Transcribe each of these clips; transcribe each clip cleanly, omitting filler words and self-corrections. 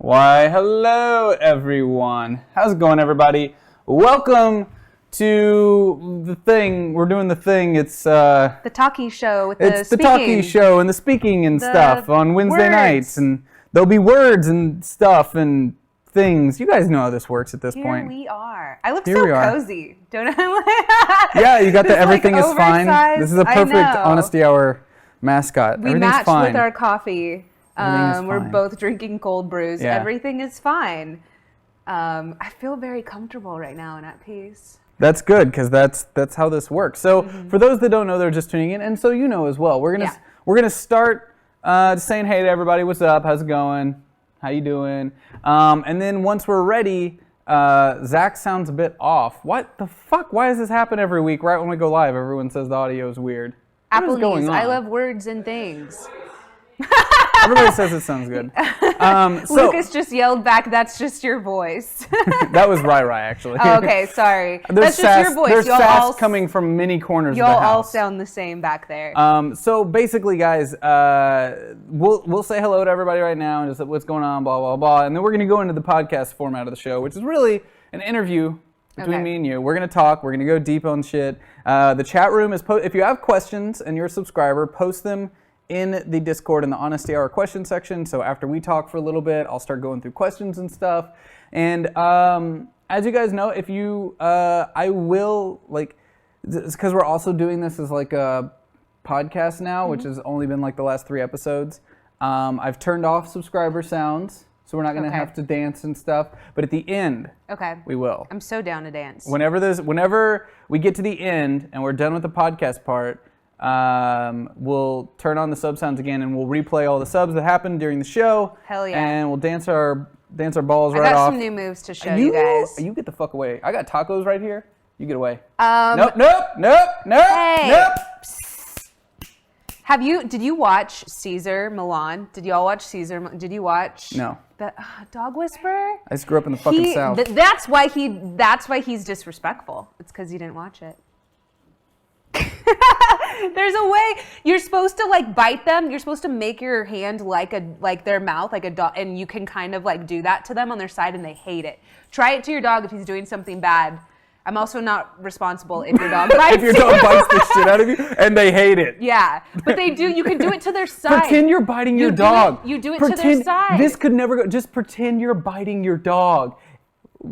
Why, hello everyone. How's it going, everybody? Welcome to the thing. We're doing the thing. It's the talkie show with the speaking. It's the talkie show and the speaking and stuff on Wednesday nights, and there'll be words and stuff and things. You guys know how this works at this point. Here we are. I look so cozy, don't I? Yeah, you got the everything is fine. This is a perfect Honesty Hour mascot. We matched with our coffee. We're both drinking cold brews. Yeah. Everything is fine. I feel very comfortable right now and at peace. That's good, because that's how this works. So for those that don't know, they're just tuning in, and so you know as well. We're gonna start saying hey to everybody. What's up? How's it going? How you doing? And then once we're ready, Zach sounds a bit off. What the fuck? Why does this happen every week? Right when we go live, everyone says the audio is weird. Apple News. I love words and things. Everybody says it sounds good. Lucas just yelled back, "That's just your voice." That was Rai, actually. Oh, okay, sorry. That's just your voice. There's sass coming from many corners of the house. Y'all all sound the same back there. So basically, guys, we'll say hello to everybody right now and just what's going on, blah, blah, blah. And then we're going to go into the podcast format of the show, which is really an interview between me and you. We're going to talk. We're going to go deep on shit. The chat room is, if you have questions and you're a subscriber, post them in the Discord in the Honesty Hour question section. So after we talk for a little bit, I'll start going through questions and stuff. And as you guys know, if you, I will, because we're also doing this as like a podcast now, which has only been like the last 3 episodes. I've turned off subscriber sounds, so we're not going to have to dance and stuff. But at the end, we will. I'm so down to dance. Whenever we get to the end and we're done with the podcast part, we'll turn on the sub sounds again and we'll replay all the subs that happened during the show. Hell yeah. And we'll dance our balls right off. I got some new moves to show you guys. You get the fuck away. I got tacos right here. You get away. Nope. Nope. Did you watch Caesar Milan? Did y'all watch Caesar? Did you watch? No. The Dog Whisperer? I just grew up in the fucking South. That's why he's disrespectful. It's because he didn't watch it. There's a way you're supposed to bite them. You're supposed to make your hand like their mouth, like a dog, and you can kind of do that to them on their side, and they hate it. Try it to your dog if he's doing something bad. I'm also not responsible if your dog bites if your dog bites the shit out of you and they hate it. Yeah, but they do. You can do it to their side. Pretend you're biting your dog. You do it to their side. This could never go. Just pretend you're biting your dog.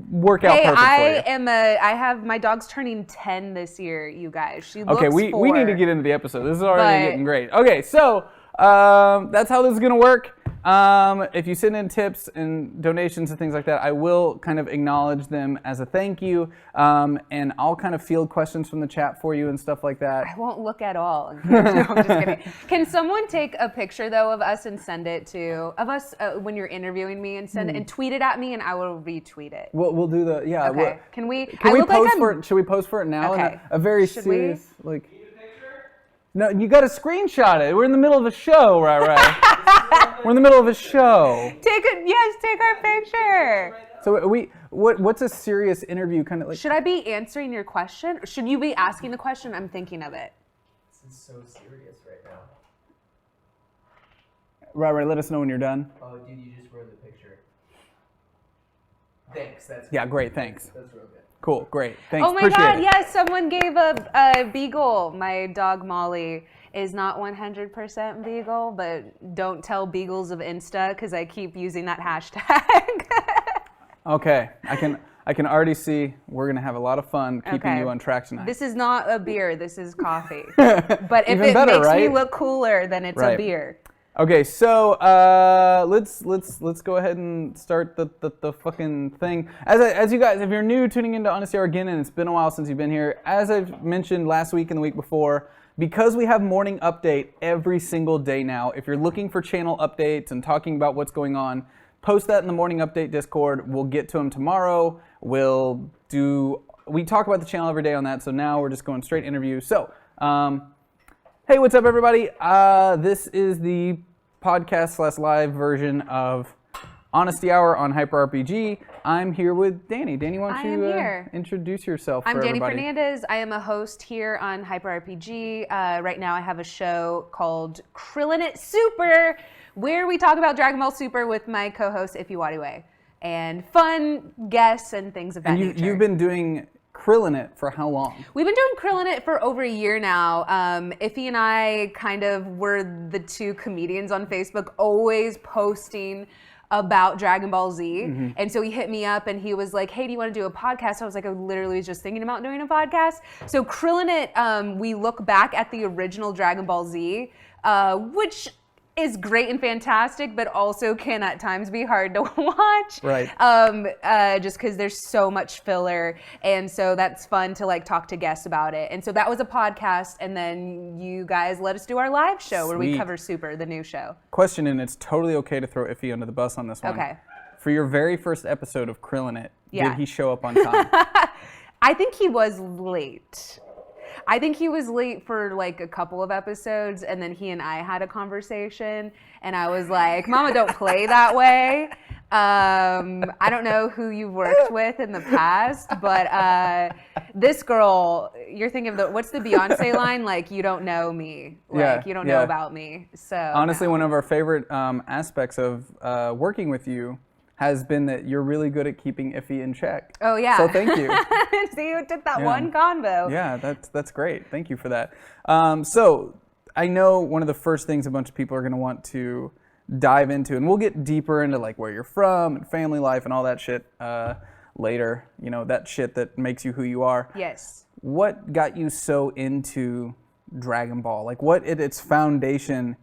Work out perfect for you. I have my dog's turning 10 this year, you guys. She looks we need to get into the episode. This is already getting great. Okay, so that's how this is gonna work. If you send in tips and donations and things like that, I will kind of acknowledge them as a thank you, and I'll kind of field questions from the chat for you and stuff like that. I won't look at all. No, I'm just kidding. Can someone take a picture though of us and send it to when you're interviewing me and send it and tweet it at me and I will retweet it. We'll do the Okay. Can we post for it? Should we post for it now? Okay. A very serious No, you got to screenshot it. We're in the middle of a show, right? We're in the middle of a show. Take our picture. So what's a serious interview kind of like? Should I be answering your question, or should you be asking the question? I'm thinking of it. This is so serious right now. Right. Let us know when you're done. Oh, dude, you just ruined the picture. Thanks. That's yeah, great. Thanks. That's real good. Cool, great. Thanks. Oh my God, yes, someone gave a beagle. My dog Molly is not 100% beagle, but don't tell beagles of Insta because I keep using that hashtag. Okay, I can already see we're gonna have a lot of fun keeping you on track tonight. This is not a beer, this is coffee. But if it makes me look cooler, then it's a beer. Okay, so let's go ahead and start the fucking thing. As you guys, if you're new tuning into Honesty Hour again, and it's been a while since you've been here, as I've mentioned last week and the week before, because we have morning update every single day now, if you're looking for channel updates and talking about what's going on, post that in the morning update Discord. We'll get to them tomorrow. We talk about the channel every day on that, so now we're just going straight interview. So, hey, what's up, everybody? This is the podcast / live version of Honesty Hour on Hyper RPG. I'm here with Dani. Dani, why don't you introduce yourself for everybody? I'm Dani Fernandez. I am a host here on Hyper RPG. Right now I have a show called Krillin' It Super, where we talk about Dragon Ball Super with my co-host Iffy Wadiwe and fun guests and things of that nature. You've been doing Krillinit for how long? We've been doing Krillinit for over a year now. Iffy and I kind of were the two comedians on Facebook always posting about Dragon Ball Z. Mm-hmm. And so he hit me up and he was like, hey, do you want to do a podcast? I was like, I literally was just thinking about doing a podcast. So Krillinit, we look back at the original Dragon Ball Z, which is great and fantastic, but also can at times be hard to watch. Right. Just because there's so much filler. And so that's fun to like talk to guests about it. And so that was a podcast. And then you guys let us do our live show where we cover Super, the new show. Question, and it's totally okay to throw Iffy under the bus on this one. Okay. For your very first episode of Krillinit, Yeah. did he show up on time? I think he was late. I think he was late for like a couple of episodes, and then he and I had a conversation, and I was like, Mama, don't play that way. I don't know who you've worked with in the past, but this girl, you're thinking of what's the Beyonce line? Like, you don't know me. Like, you don't know about me. So honestly, one of our favorite aspects of working with you has been that you're really good at keeping Iffy in check. Oh, yeah. So thank you. See, you took that one combo. Yeah, that's great. Thank you for that. So I know one of the first things a bunch of people are going to want to dive into, and we'll get deeper into like where you're from and family life and all that shit later. You know, that shit that makes you who you are. Yes. What got you so into Dragon Ball? Like, what at its foundation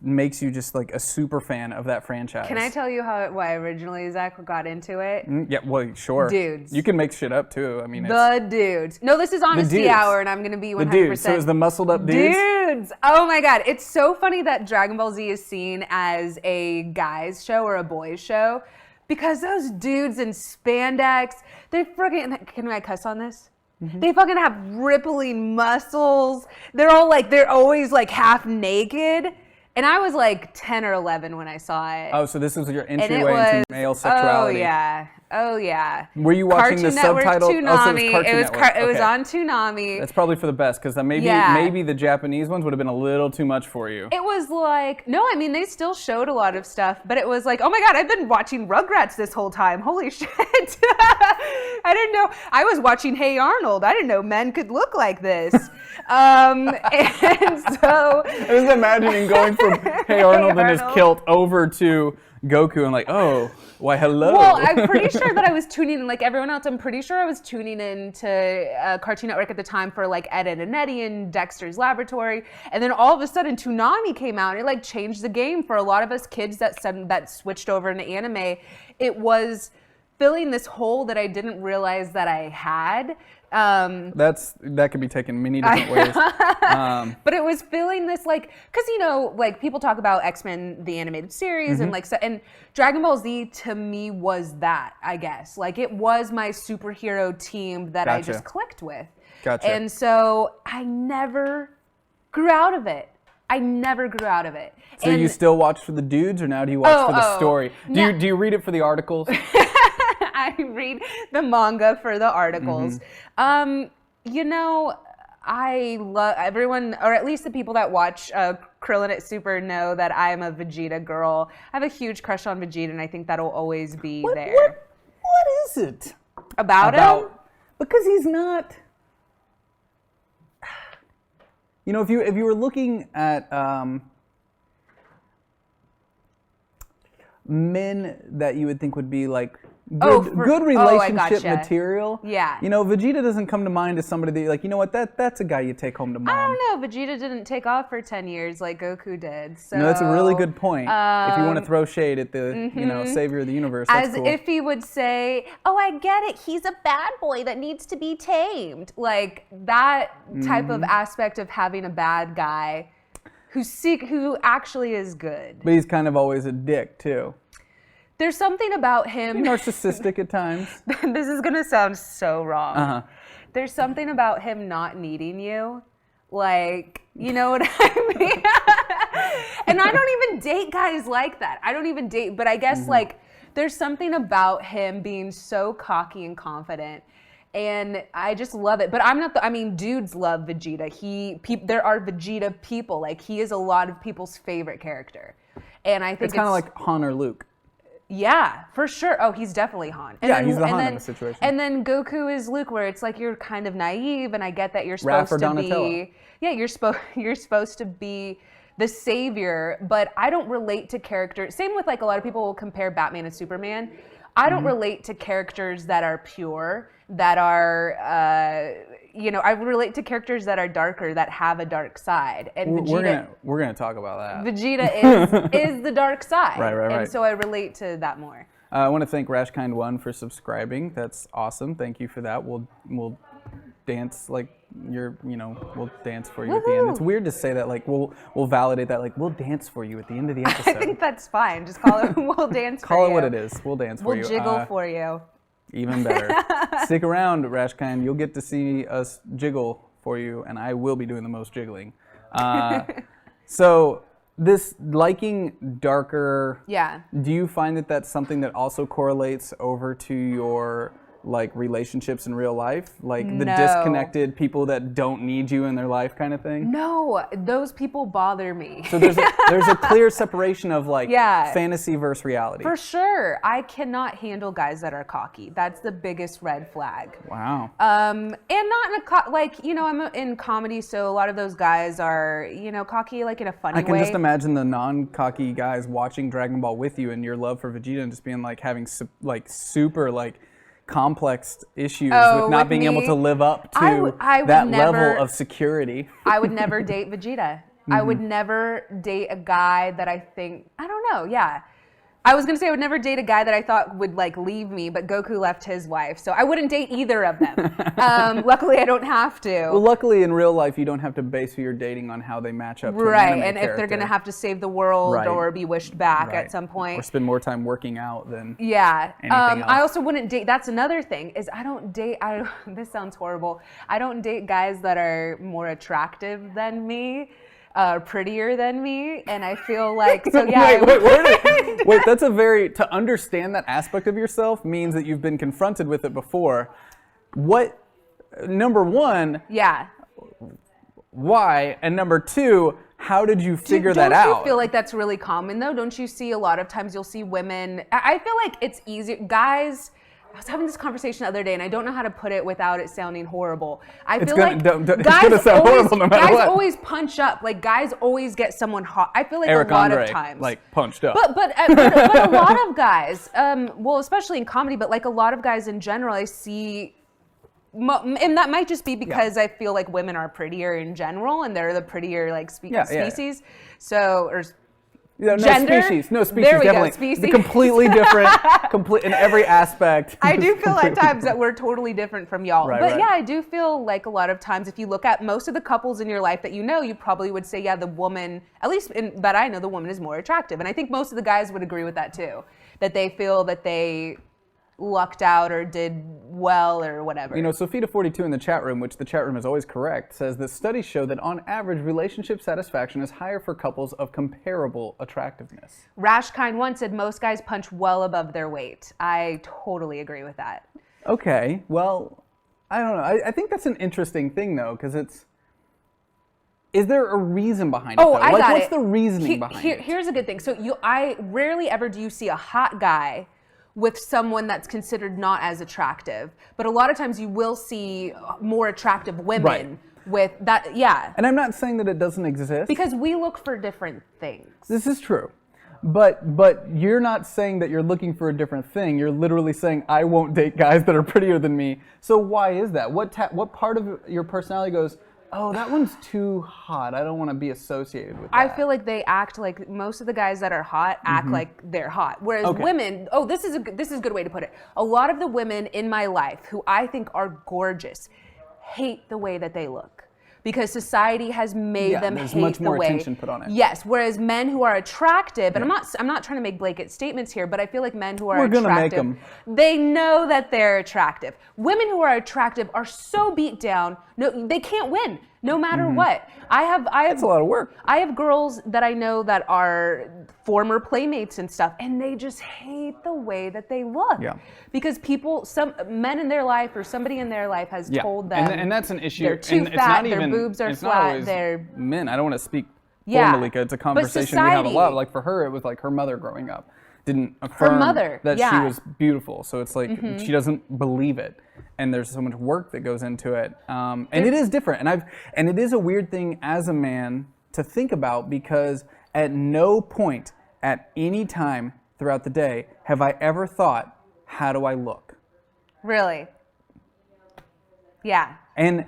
makes you just like a super fan of that franchise? Can I tell you why originally Zach got into it? Yeah, well, sure. Dudes. You can make shit up too. I mean, the dudes. No, this is Honesty dudes. Hour, and I'm going to be 100%. The dudes. So it's the muscled up dudes? Dudes. Oh my God. It's so funny that Dragon Ball Z is seen as a guy's show or a boy's show, because those dudes in spandex, they freaking, can I cuss on this? Mm-hmm. They fucking have rippling muscles. They're always like half naked. And I was like 10 or 11 when I saw it. Oh, so this was your entryway into male sexuality. Oh yeah. Were you watching Cartoon the Network, subtitle? Toonami. Oh, so it was on Toonami. That's probably for the best, because maybe the Japanese ones would have been a little too much for you. It was like, no, I mean, they still showed a lot of stuff, but it was like, oh my God, I've been watching Rugrats this whole time. Holy shit. I didn't know. I was watching Hey Arnold. I didn't know men could look like this. And so I was imagining going from Hey Arnold and his kilt over to Goku and like, oh, why hello. Well, I'm pretty sure that I was tuning in, like everyone else, I'm pretty sure I was tuning in to Cartoon Network at the time for like Ed, Edd n Eddy and Dexter's Laboratory. And then all of a sudden Toonami came out and it like changed the game for a lot of us kids that switched over into anime. It was filling this hole that I didn't realize that I had. That could be taken many different ways. But it was feeling this like, because like people talk about X-Men the animated series and and Dragon Ball Z to me was that, I guess. Like it was my superhero team that I just clicked with. Gotcha. And so I never grew out of it. So you still watch for the dudes, or now do you watch for the story? Do you read it for the articles? I read the manga for the articles. I love everyone, or at least the people that watch Krillinit Super know that I am a Vegeta girl. I have a huge crush on Vegeta, and I think that'll always be there. What is it about him? Because he's not. If you were looking at men that you would think would be like good relationship material. Yeah. Vegeta doesn't come to mind as somebody that you're like, you know what, that's a guy you take home to mom. I don't know. Vegeta didn't take off for 10 years like Goku did. So that's a really good point. If you want to throw shade at the savior of the universe, that's cool. If he would say, oh, I get it, he's a bad boy that needs to be tamed. Like that type of aspect of having a bad guy who actually is good. But he's kind of always a dick too. There's something about him. Narcissistic at times. This is going to sound so wrong. There's something about him not needing you. Like, you know what I mean? And I don't even date guys like that. But I guess like there's something about him being so cocky and confident. And I just love it. But dudes love Vegeta. There are Vegeta people. Like, he is a lot of people's favorite character. And I think it's kind of like Han or Luke. Yeah, for sure. Oh, he's definitely Han. And Yeah, then, he's the and Han then, in the situation. And then Goku is Luke, where it's like you're kind of naive, and I get that you're Raph supposed or to Donatello. be. Yeah, you're supposed to be the savior, but I don't relate to characters. Same with like a lot of people will compare Batman and Superman. I don't relate to characters that are pure, that are, I relate to characters that are darker, that have a dark side. And Vegeta, we're gonna talk about that. Vegeta is the dark side. Right. And so I relate to that more. I want to thank Rashkind1 for subscribing. That's awesome. Thank you for that. We'll dance like we'll dance for you at the end. It's weird to say that, like we'll validate that, like we'll dance for you at the end of the episode. I think that's fine. Just call it. We'll dance. Call for it you. what it is. We'll dance for you. We'll jiggle for you. Even better. Stick around, Rashkind. You'll get to see us jiggle for you, and I will be doing the most jiggling. So this liking darker. Yeah. Do you find that that's something that also correlates over to your like relationships in real life, like the disconnected people that don't need you in their life kind of thing? No, those people bother me. So there's a clear separation of like fantasy versus reality. For sure. I cannot handle guys that are cocky. That's the biggest red flag. Wow. And not in I'm in comedy, so a lot of those guys are, cocky like in a funny way. I can just imagine the non-cocky guys watching Dragon Ball with you and your love for Vegeta and just being like having super like complex issues with not being able to live up to that level of security. I would never date Vegeta. I would never date a guy that I think, I don't know, yeah. I was going to say I would never date a guy that I thought would like leave me, but Goku left his wife, so I wouldn't date either of them. Luckily, I don't have to. Well, luckily in real life, you don't have to base who you're dating on how they match up to an anime and character. If they're going to have to save the world or be wished back at some point. Or spend more time working out than anything else. I also wouldn't date, that's another thing, is this sounds horrible. I don't date guys that are more attractive than me. Prettier than me, and I feel like wait, that's to understand that aspect of yourself means that you've been confronted with it before. What, number one, why, and number two, how did you figure that out? Don't you feel like that's really common though? Don't you see a lot of times you'll see women, I feel like it's easier, guys, I was having this conversation the other day, and I don't know how to put it without it sounding horrible. Guys always punch up. Like, guys always get someone hot. I feel like Eric a lot Andre, of times. like, punched up. But a lot of guys, especially in comedy, but like a lot of guys in general, I see, and that might just be because I feel like women are prettier in general, and they're the prettier, like, species. So, or gender? No species, there we definitely. Go, species. Completely different, in every aspect. I do feel at times that we're totally different from y'all. Right. Yeah, I do feel like a lot of times if you look at most of the couples in your life that you probably would say, the woman, at least that I know, the woman is more attractive. And I think most of the guys would agree with that too, that they feel that they lucked out or did well or whatever. Sophia42 in the chat room, which the chat room is always correct, says that studies show that on average, relationship satisfaction is higher for couples of comparable attractiveness. Rashkind1 said most guys punch well above their weight. I totally agree with that. Okay, well, I don't know. I think that's an interesting thing though, because is there a reason behind it? Oh, I got it. What's the reasoning behind it? Here's a good thing. So I rarely ever do you see a hot guy with someone that's considered not as attractive. But a lot of times you will see more attractive women with that, And I'm not saying that it doesn't exist. Because we look for different things. This is true. But you're not saying that you're looking for a different thing. You're literally saying, I won't date guys that are prettier than me. So why is that? What part of your personality goes, oh, that one's too hot. I don't want to be associated with that. I feel like they act like most of the guys that are hot act like they're hot. Whereas women, this is a good way to put it. A lot of the women in my life who I think are gorgeous hate the way that they look. Because society has made them hate the way. There's much more attention put on it. Yes, whereas men who are attractive, and I'm not trying to make blanket statements here, but I feel like men who are attractive, they know that they're attractive. Women who are attractive are so beat down, they can't win, no matter what. It's a lot of work. I have girls that I know that are former playmates and stuff, and they just hate the way that they look. Yeah. Because some men in their life or somebody in their life has told them, and that's an issue. they're too fat, their boobs are flat, they're men. I don't want to speak Yeah. Malika. It's a conversation we have a lot. society- Like for her, it was like her mother growing up didn't affirm mother, that yeah. she was beautiful. So it's like she doesn't believe it, and there's so much work that goes into it. And it is different, and it is a weird thing as a man to think about, because at no point at any time throughout the day have I ever thought, how do I look? Really? Yeah. And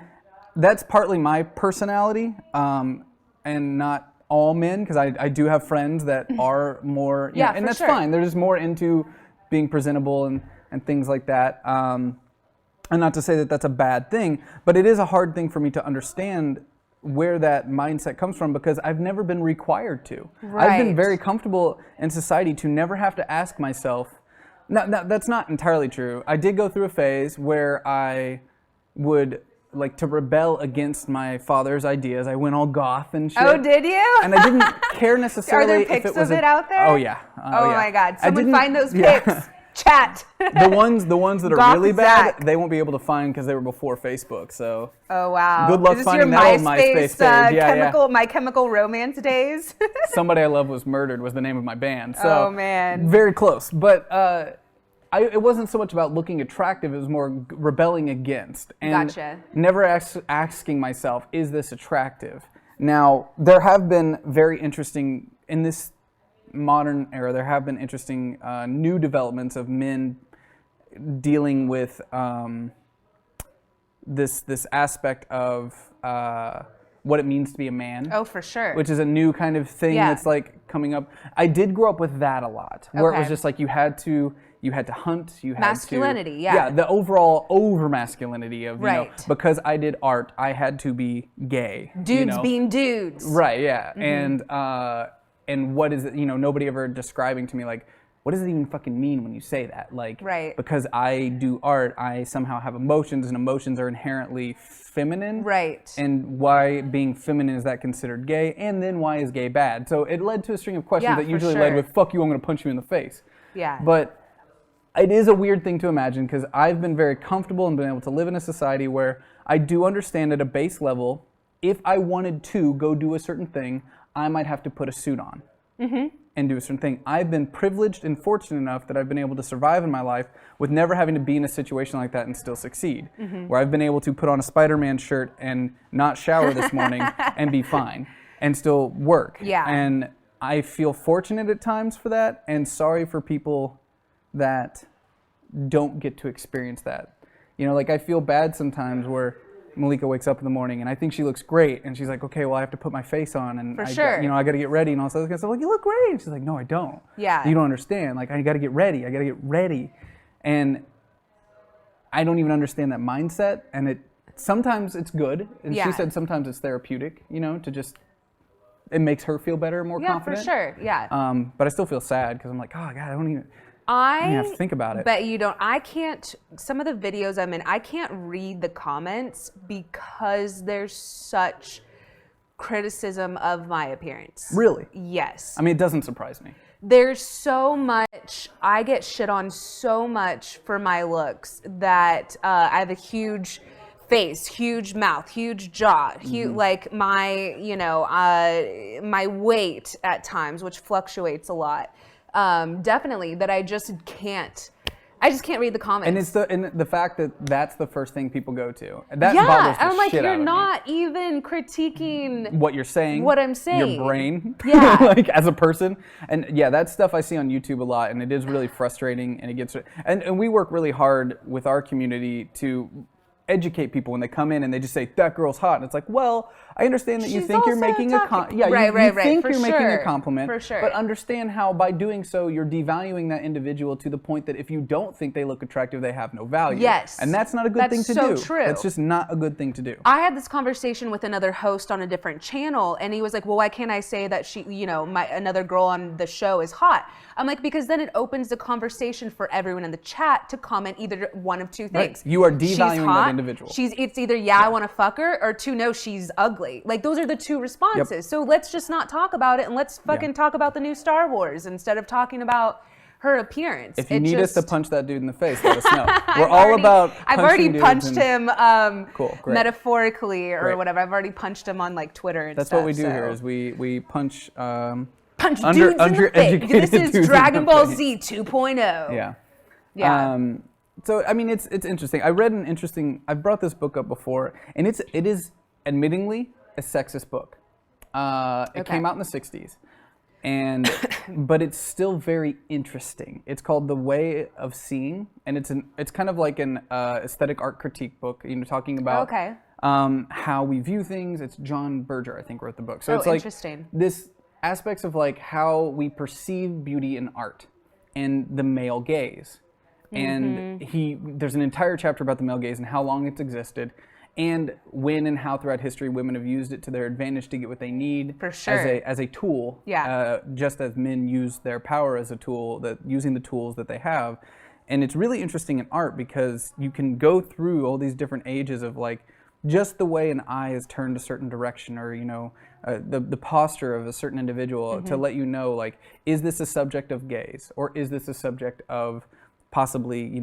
that's partly my personality, and not all men, because I do have friends that are more, Yeah, and for that's sure. fine. They're just more into being presentable and things like that. And not to say that that's a bad thing, but it is a hard thing for me to understand where that mindset comes from, because I've never been required to. I've been Right. very comfortable in society to never have to ask myself. No, that's not entirely true. I did go through a phase where I would like to rebel against my father's ideas. I went all goth and shit. Oh, did you? And I didn't care necessarily Are there if pics it was of it out there? Oh yeah. Oh yeah. my God! I Someone didn't- find those yeah. pics. Chat. The ones that are Goth really bad, Zach. they won't be able to find because they were before Facebook. So Oh wow! Good luck Is this finding your that on MySpace page. Yeah, yeah. My Chemical Romance days. Somebody I Love Was Murdered was the name of my band. So Oh, man. very close. But it wasn't so much about looking attractive; it was more rebelling against, and Gotcha. never asking myself, "Is this attractive?" Now, there have been very interesting in this modern era. There have been interesting new developments of men dealing with this aspect of what it means to be a man. Oh, for sure. Which is a new kind of thing Yeah. that's like coming up. I did grow up with that a lot, where it was Okay. just like you had to hunt, you had Masculinity, to, yeah. the overall over masculinity of, you know, Right. because I did art, I had to be gay. Dudes you know? being dudes. Right, yeah. Mm-hmm. And what is it, you know, nobody ever describing to me like, what does it even fucking mean when you say that? Like, Right. because I do art, I somehow have emotions, and emotions are inherently feminine. Right. And why being feminine is that considered gay? And then why is gay bad? So it led to a string of questions Yeah, that for usually sure. led with, fuck you, I'm gonna punch you in the face. Yeah. But it is a weird thing to imagine, because I've been very comfortable and been able to live in a society where I do understand at a base level, if I wanted to go do a certain thing, I might have to put a suit on and do a certain thing. I've been privileged and fortunate enough that I've been able to survive in my life with never having to be in a situation like that and still succeed. Where I've been able to put on a Spider-Man shirt and not shower this morning and be fine and still work. Yeah. And I feel fortunate at times for that, and sorry for people that don't get to experience that. You know, like I feel bad sometimes where Malika wakes up in the morning and I think she looks great, and she's like, okay, well I have to put my face on, and For I sure. you know, I got to get ready and all this other kind of stuff. Like, you look great. And she's like, no, I don't. Yeah. You don't understand. Like, I got to get ready. And I don't even understand that mindset. And sometimes it's good. And Yeah. she said sometimes it's therapeutic, you know, to just, it makes her feel better, more Yeah, confident. for sure. Yeah. But I still feel sad because I'm like, oh God, I don't even have to think about it. Bet you don't. I can't. Some of the videos I'm in, I can't read the comments because there's such criticism of my appearance. Really? Yes. I mean, it doesn't surprise me. There's so much. I get shit on so much for my looks that I have a huge face, huge mouth, huge jaw, like my, my weight at times, which fluctuates a lot. Definitely that I just can't read the comments. And it's the fact that that's the first thing people go to. That yeah, bothers the I'm like, shit you're out of me. not even critiquing What you're saying, what I'm saying. your brain, Yeah. like as a person. And yeah, that stuff I see on YouTube a lot, and it is really frustrating, and it gets, and we work really hard with our community to educate people when they come in and they just say, that girl's hot. And it's like, well, I understand that you She's think you're also making talking- you Right, think for you're making a sure, compliment, for sure. but understand how by doing so you're devaluing that individual to the point that if you don't think they look attractive, they have no value. Yes. And that's not a good That's thing to so do. true. That's just not a good thing to do. I had this conversation with another host on a different channel, and he was like, well, why can't I say that she, another girl on the show is hot? I'm like, because then it opens the conversation for everyone in the chat to comment either one of two Right. things. You are She's devaluing hot, that individual. It's either, I want to fuck her, or two, no, she's ugly. Like, those are the two responses. Yep. So let's just not talk about it, and let's fucking talk about the new Star Wars instead of talking about her appearance. If you need us to punch that dude in the face, let us know. We're all about I've already dudes punched him cool, great. metaphorically or Great. whatever. I've already punched him on like Twitter and That's stuff. what we do here is we punch punch dudes in the face. This dudes is in Dragon the Ball face. Z 2.0. Yeah. Yeah. So I mean, it's interesting. I've brought this book up before, and it is admittingly a sexist book. It came out in the 60s, but it's still very interesting. It's called The Way of Seeing, and it's kind of like an aesthetic art critique book. Talking about how we view things. It's John Berger, I think, wrote the book. So it's like interesting. This aspects of like how we perceive beauty in art and the male gaze. And there's an entire chapter about the male gaze and how long it's existed, and when and how throughout history women have used it to their advantage to get what they need. For sure. As a tool. Yeah. Just as men use their power as a tool, using the tools that they have. And it's really interesting in art because you can go through all these different ages of like just the way an eye is turned a certain direction, or the posture of a certain individual to let you know, like, is this a subject of gaze, or is this a subject of possibly,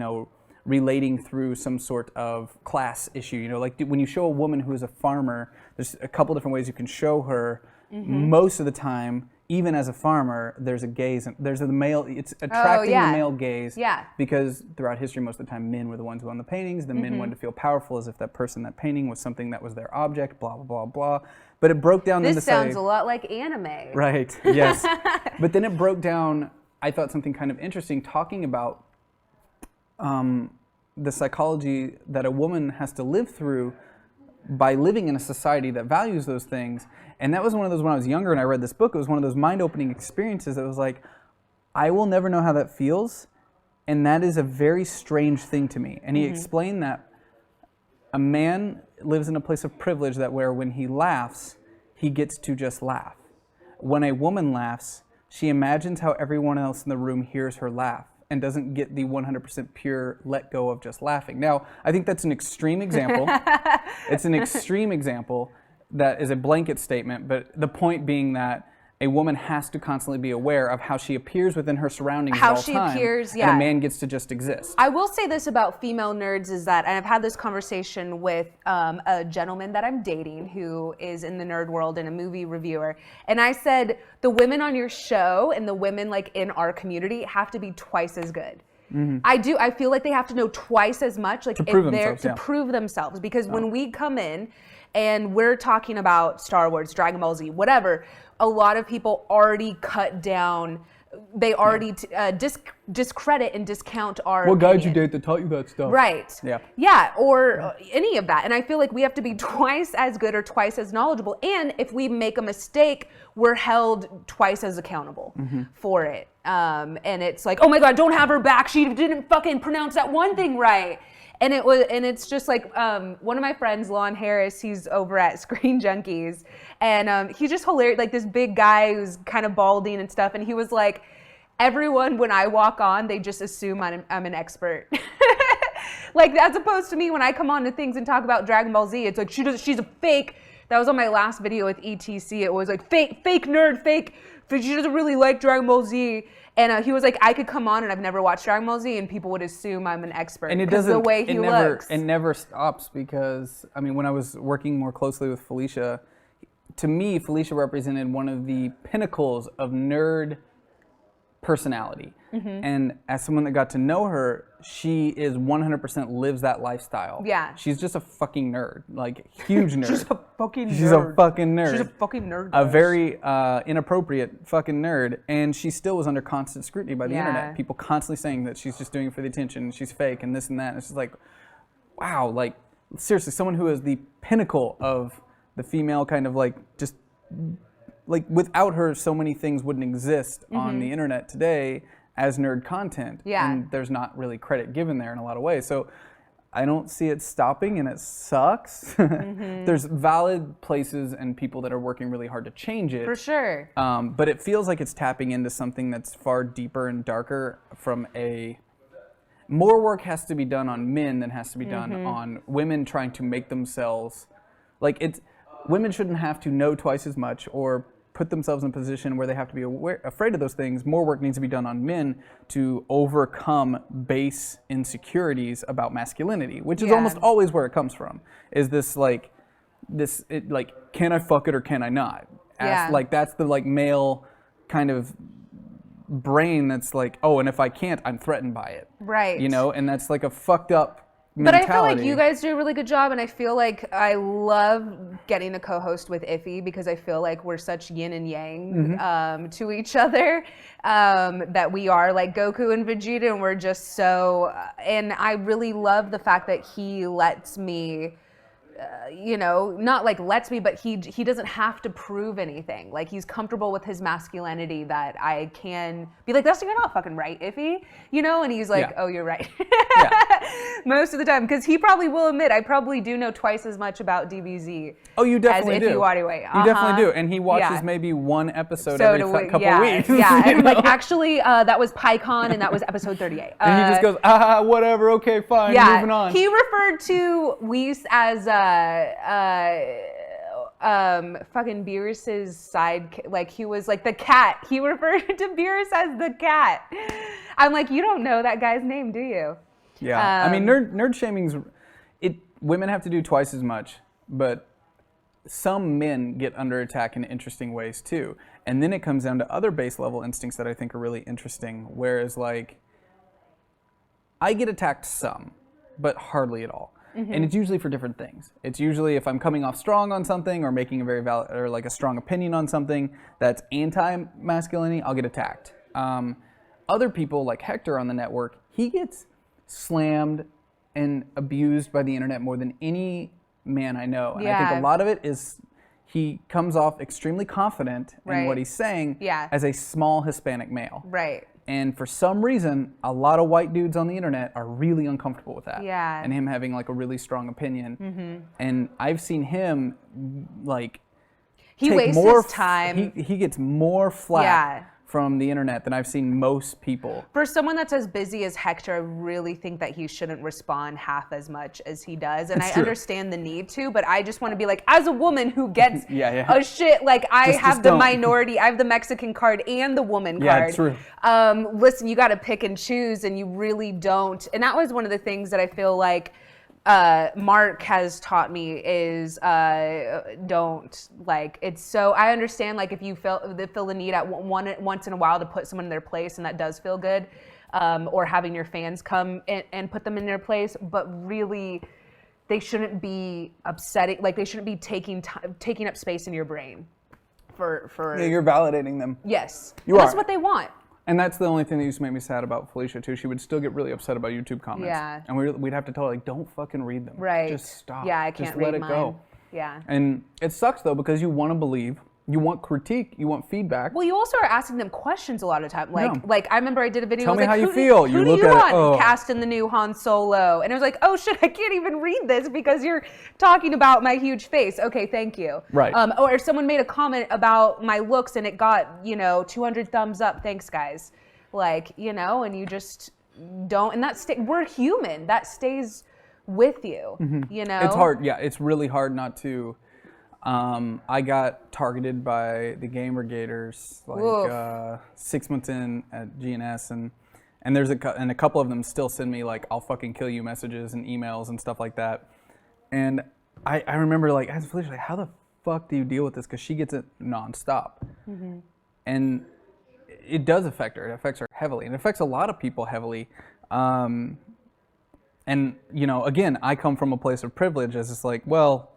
relating through some sort of class issue. Like when you show a woman who is a farmer, there's a couple different ways you can show her. Most of the time, even as a farmer, there's a gaze, and there's it's attracting the male gaze. Yeah. Because throughout history, most of the time, men were the ones who owned the paintings. The men wanted to feel powerful, as if that painting was something that was their object. Blah blah blah blah. But it broke down. This sounds a lot like anime. Right. Yes. But then it broke down. I thought something kind of interesting, talking about the psychology that a woman has to live through by living in a society that values those things. And that was one of those, when I was younger and I read this book, it was one of those mind-opening experiences that was like, I will never know how that feels, and that is a very strange thing to me. And he explained that a man lives in a place of privilege that where when he laughs, he gets to just laugh. When a woman laughs, she imagines how everyone else in the room hears her laugh and doesn't get the 100% pure let go of just laughing. Now, I think that's an extreme example. It's an extreme example that is a blanket statement, but the point being that a woman has to constantly be aware of how she appears within her surroundings at all times. How she appears, yeah. And a man gets to just exist. I will say this about female nerds is that, and I've had this conversation with a gentleman that I'm dating who is in the nerd world and a movie reviewer, and I said, the women on your show and the women like in our community have to be twice as good. I feel like they have to know twice as much, like to prove themselves, because when we come in and we're talking about Star Wars, Dragon Ball Z, whatever, a lot of people already cut down, they already discredit and discount our What guys you date that taught you that stuff? Right. Yeah. Yeah, or any of that. And I feel like we have to be twice as good or twice as knowledgeable. And if we make a mistake, we're held twice as accountable for it. And it's like, oh my God, don't have her back. She didn't fucking pronounce that one thing right. And it's just like one of my friends, Lon Harris, he's over at Screen Junkies, and he's just hilarious, like this big guy who's kind of balding and stuff. And he was like, everyone, when I walk on, they just assume I'm an expert. Like, as opposed to me, when I come on to things and talk about Dragon Ball Z, it's like she's a fake. That was on my last video with ETC. It was like fake nerd, fake. She doesn't really like Dragon Ball Z. And he was like, I could come on and I've never watched Dragon Ball Z, and people would assume I'm an expert. And it doesn't. The way he looks. It never stops, because I mean, when I was working more closely with Felicia, to me, Felicia represented one of the pinnacles of nerd personality. And as someone that got to know her, she is 100% lives that lifestyle. Yeah. She's just a fucking nerd, like huge nerd. She's a fucking nerd. She's a fucking nerd. She's a fucking nerd. A very inappropriate fucking nerd. And she still was under constant scrutiny by the internet. People constantly saying that she's just doing it for the attention, and she's fake and this and that. And it's just like, wow, like seriously, someone who is the pinnacle of the female kind of like just like without her, so many things wouldn't exist on the internet today as nerd content. Yeah. And there's not really credit given there in a lot of ways. So I don't see it stopping, and it sucks. There's valid places and people that are working really hard to change it. For sure. But it feels like it's tapping into something that's far deeper and darker from more work has to be done on men than has to be done on women trying to make themselves, women shouldn't have to know twice as much or put themselves in a position where they have to be afraid of those things. More work needs to be done on men to overcome base insecurities about masculinity, which is almost always where it comes from. Is this like can I fuck it or can I not? Like that's the like male kind of brain that's like, oh, and if I can't, I'm threatened by it. Right. You know, and that's like a fucked up mentality. But I feel like you guys do a really good job, and I feel like I love getting to co-host with Iffy because I feel like we're such yin and yang to each other, that we are like Goku and Vegeta, and we're just so, and I really love the fact that he lets me, not like lets me, but he doesn't have to prove anything. Like he's comfortable with his masculinity that I can be like, that's you're not fucking right, Iffy, and he's like, oh, you're right. Most of the time, because he probably will admit I probably do know twice as much about DBZ. Oh, you definitely do. Anyway. You definitely do, and he watches maybe one episode every couple weeks. Yeah, and I'm like, actually, that was PyCon, and that was episode 38. And he just goes, whatever, okay, fine, moving on. He referred to Weiss as fucking Beerus's side, like he was like the cat. He referred to Beerus as the cat. I'm like, you don't know that guy's name, do you? Yeah, I mean, nerd shaming's, women have to do twice as much, but some men get under attack in interesting ways too. And then it comes down to other base level instincts that I think are really interesting, whereas like, I get attacked some, but hardly at all. Mm-hmm. And it's usually for different things. It's usually if I'm coming off strong on something or making a very valid or like a strong opinion on something that's anti-masculinity, I'll get attacked. Other people like Hector on the network, he gets slammed and abused by the internet more than any man I know. And I think a lot of it is he comes off extremely confident in what he's saying as a small Hispanic male. Right. And for some reason, a lot of white dudes on the internet are really uncomfortable with that. Yeah. And him having like a really strong opinion. Mm-hmm. And I've seen him like he wastes his time. He gets more flack from the internet than I've seen most people. For someone that's as busy as Hector, I really think that he shouldn't respond half as much as he does. And I understand the need to, but I just want to be like, as a woman who gets a shit, like I have the minority, I have the Mexican card and the woman card. True. Listen, you got to pick and choose, and you really don't. And that was one of the things that I feel like Mark has taught me is don't like it's so I understand like if you feel the need at once in a while to put someone in their place, and that does feel good, or having your fans come and put them in their place, but really they shouldn't be upsetting, like they shouldn't be taking up space in your brain for you're validating them. Yes, that's what they want. And that's the only thing that used to make me sad about Felicia too. She would still get really upset about YouTube comments. Yeah. And we'd have to tell her, like, don't fucking read them. Right. Just stop. Yeah, I can't Just let read it mine. go. Yeah. And it sucks though, because you want to believe, you want critique, you want feedback. Well, you also are asking them questions a lot of the time. Like I remember I did a video. Tell me like, how you feel. Who do you want cast in the new Han Solo? And I was like, oh shit, I can't even read this because you're talking about my huge face. Okay, thank you. Right. Or if someone made a comment about my looks and it got 200 thumbs up. Thanks, guys. Like and you just don't. And we're human. That stays with you. Mm-hmm. It's hard. Yeah, it's really hard not to. I got targeted by the Gamergaters like 6 months in at GNS, and there's a couple of them still send me like I'll fucking kill you messages and emails and stuff like that. And I remember like as Felicia, like how the fuck do you deal with this? Because she gets it nonstop, and it does affect her. It affects her heavily, and it affects a lot of people heavily. And again, I come from a place of privilege as it's like, well.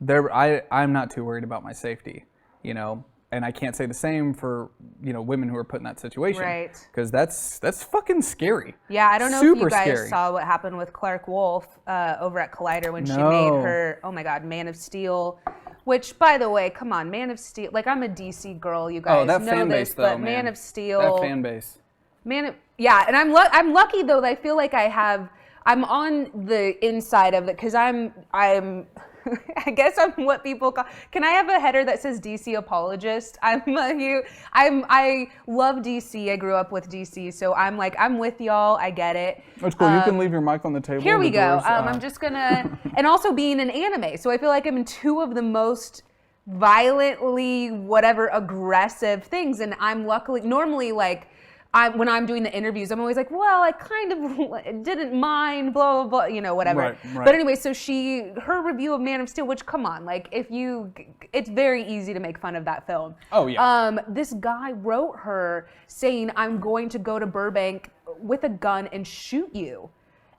I'm not too worried about my safety, and I can't say the same for women who are put in that situation, right? Because that's fucking scary. Yeah, I don't know Super if you guys scary. saw what happened with Clark Wolf over at Collider when she made her Man of Steel. Which, by the way, come on, Man of Steel. Like I'm a DC girl, you guys that know fan this, base, though, but man. Man of Steel. That fan base. And I'm lucky though that I feel like I'm on the inside of it because I'm I guess I'm what people call. Can I have a header that says DC apologist? I love DC. I grew up with DC, so I'm with y'all. I get it. That's cool. You can leave your mic on the table. Here we go. I'm just gonna, and also being an anime, so I feel like I'm in two of the most violently, whatever, aggressive things. And I'm luckily, normally like, when I'm doing the interviews, I'm always like, well, I kind of didn't mind, blah, blah, blah, you know, whatever. Right. But anyway, so her review of Man of Steel, which, come on, like, it's very easy to make fun of that film. Oh, yeah. This guy wrote her saying, I'm going to go to Burbank with a gun and shoot you.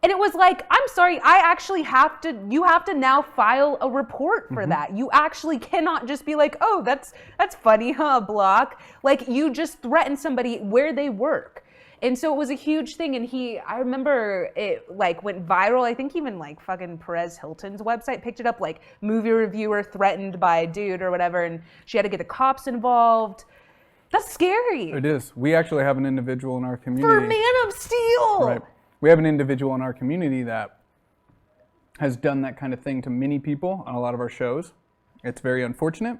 And it was like, I'm sorry, you have to now file a report for that. You actually cannot just be like, oh, that's funny, huh, block. Like, you just threatened somebody where they work. And so it was a huge thing. And I remember it like went viral. I think even like fucking Perez Hilton's website picked it up, like movie reviewer threatened by a dude or whatever. And she had to get the cops involved. That's scary. It is. We actually have an individual in our community. For Man of Steel. Right. We have an individual in our community that has done that kind of thing to many people on a lot of our shows. It's very unfortunate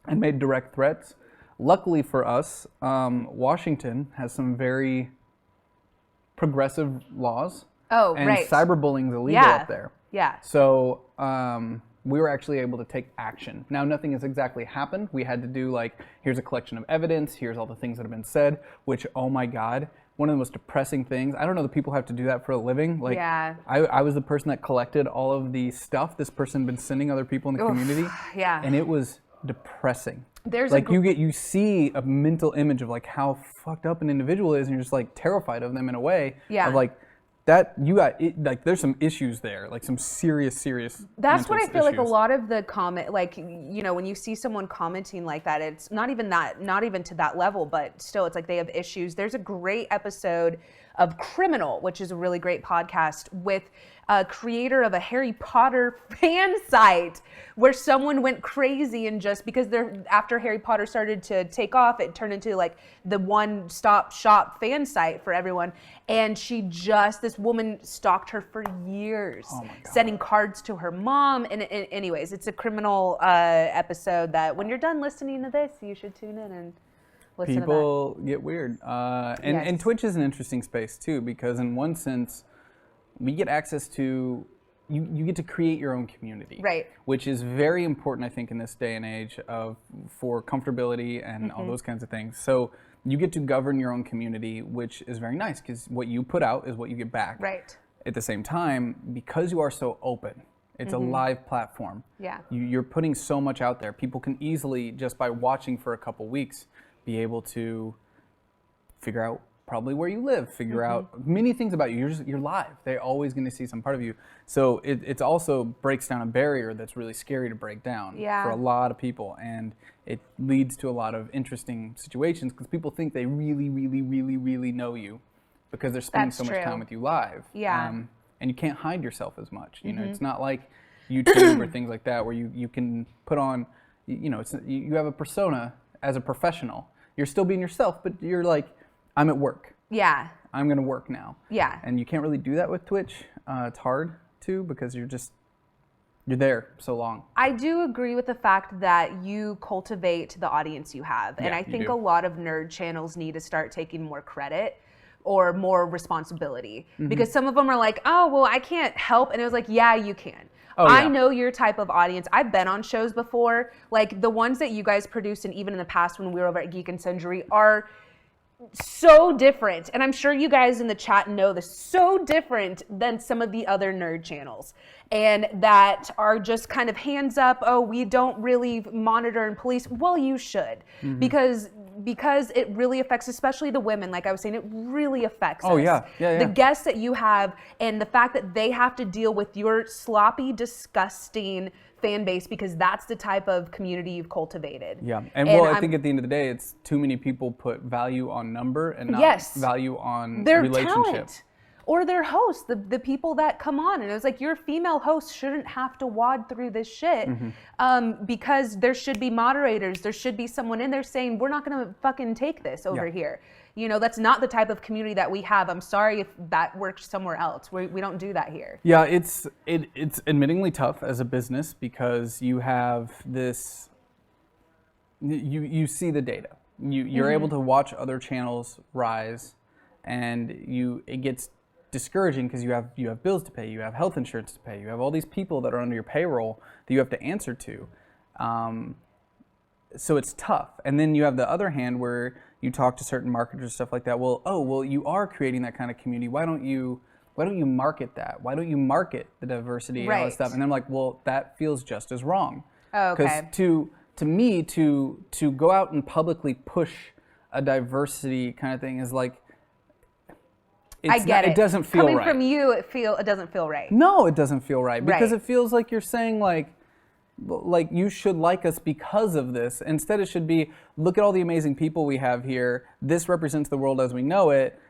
and made direct threats. Luckily for us, Washington has some very progressive laws. Oh, and right. cyberbullying is illegal up there. Yeah. So we were actually able to take action. Now, nothing has exactly happened. We had to do like, here's a collection of evidence, here's all the things that have been said, which, oh my God, one of the most depressing things. I don't know that people have to do that for a living. Like, yeah. I was the person that collected all of the stuff this person had been sending other people in the community. Yeah. And it was depressing. There's like you see a mental image of like how fucked up an individual is, and you're just like terrified of them in a way. Yeah. Of like that like there's some issues there, like some serious. That's what I feel issues. like a lot of the comment, like, you know, when you see someone commenting like that, it's not even to that level, but still it's like they have issues. There's a great episode of Criminal, which is a really great podcast with a creator of a Harry Potter fan site where someone went crazy and just because after Harry Potter started to take off, it turned into like the one-stop shop fan site for everyone. And this woman stalked her for years, sending cards to her mom. And anyways, it's a Criminal episode that when you're done listening to this, you should tune in and listen to that. People get weird. And Twitch is an interesting space too, because in one sense, we get access to, you get to create your own community. Right. Which is very important, I think, in this day and age for comfortability and all those kinds of things. So you get to govern your own community, which is very nice because what you put out is what you get back. Right. At the same time, because you are so open, it's a live platform. Yeah. You're putting so much out there. People can easily, just by watching for a couple weeks, be able to figure out probably where you live, figure out many things about you. You're live. They're always going to see some part of you. So it also breaks down a barrier that's really scary to break down for a lot of people. And it leads to a lot of interesting situations because people think they really, really, really, really know you because they're spending so much time with you live. Yeah. And you can't hide yourself as much. You know, it's not like YouTube or things like that where you can put on, you have a persona as a professional. You're still being yourself, but you're like, I'm at work. Yeah. I'm going to work now. Yeah. And you can't really do that with Twitch. It's hard to because you're there so long. I do agree with the fact that you cultivate the audience you have. And I think a lot of nerd channels need to start taking more credit or more responsibility because some of them are like, oh, well, I can't help. And it was like, yeah, you can. I know your type of audience. I've been on shows before. Like the ones that you guys produce and even in the past when we were over at Geek and Sundry are so different, and I'm sure you guys in the chat know this, so different than some of the other nerd channels, and that are just kind of hands up, oh, we don't really monitor and police. Well, you should, because it really affects, especially the women, like I was saying, it really affects us. Yeah. The guests that you have and the fact that they have to deal with your sloppy, disgusting fan base because that's the type of community you've cultivated. Yeah, and well, I think at the end of the day, it's too many people put value on number and not value on their relationship. Talent. Or their hosts, the people that come on. And it was like, your female host shouldn't have to wad through this shit because there should be moderators. There should be someone in there saying, we're not going to fucking take this over here. You know, that's not the type of community that we have. I'm sorry if that works somewhere else. We don't do that here. Yeah, it's admittingly tough as a business because you have this, you see the data. You're able to watch other channels rise and it gets discouraging because you have bills to pay, you have health insurance to pay, you have all these people that are under your payroll that you have to answer to. so it's tough. And then you have the other hand where you talk to certain marketers, stuff like that. Well, you are creating that kind of community. Why don't you market that? Why don't you market the diversity and all that stuff? And I'm like, well, that feels just as wrong. Oh, okay. Because to me, to go out and publicly push a diversity kind of thing is like, I get it. It doesn't feel right. Coming from you, it doesn't feel right. No, it doesn't feel right because Right. it feels like you're saying like you should like us because of this. Instead, it should be, look at all the amazing people we have here. This represents the world as we know it.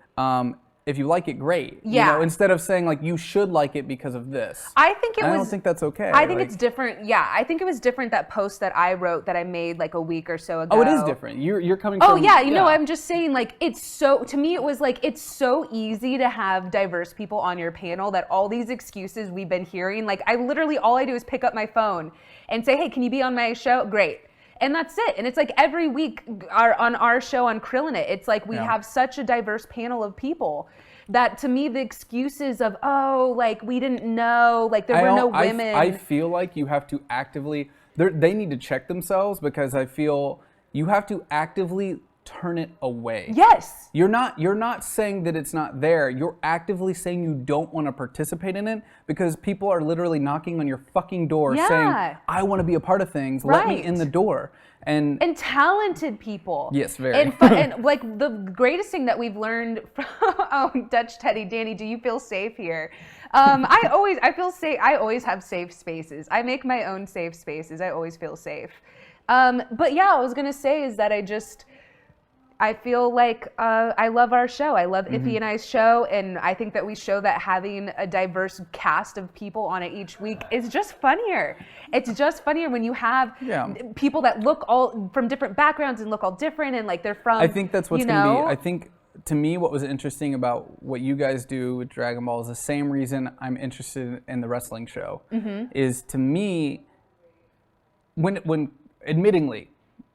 If you like it, great. Yeah. You know, instead of saying like you should like it because of this. I don't think that's okay. I think it's different. Yeah, I think it was different, that post that I wrote that I made like a week or so ago. Oh, it is different. You're coming Oh from. yeah, you know, I'm just saying, like, to me it was like, it's so easy to have diverse people on your panel that all these excuses we've been hearing, like all I do is pick up my phone and say, hey, can you be on my show? Great. And that's it. And it's like every week on our show on Krillin' It, it's like we have such a diverse panel of people that, to me, the excuses of, oh, like we didn't know, like there were no women. I feel like you have to actively, they need to check themselves, because I feel you have to actively turn it away. Yes. You're not saying that it's not there. You're actively saying you don't want to participate in it, because people are literally knocking on your fucking door saying, I want to be a part of things. Let me in the door. And talented people. Yes, very. And like the greatest thing that we've learned from Dutch Teddy, Danny, do you feel safe here? I feel safe. I always have safe spaces. I make my own safe spaces. I always feel safe. But yeah, I was gonna say is that I feel like I love our show. I love Iffy and I's show, and I think that we show that having a diverse cast of people on it each week is just funnier. It's just funnier when you have people that look all from different backgrounds and look all different, and like they're from. I think that's what's going to be. I think, to me, what was interesting about what you guys do with Dragon Ball is the same reason I'm interested in the wrestling show. Is, to me, when admittingly,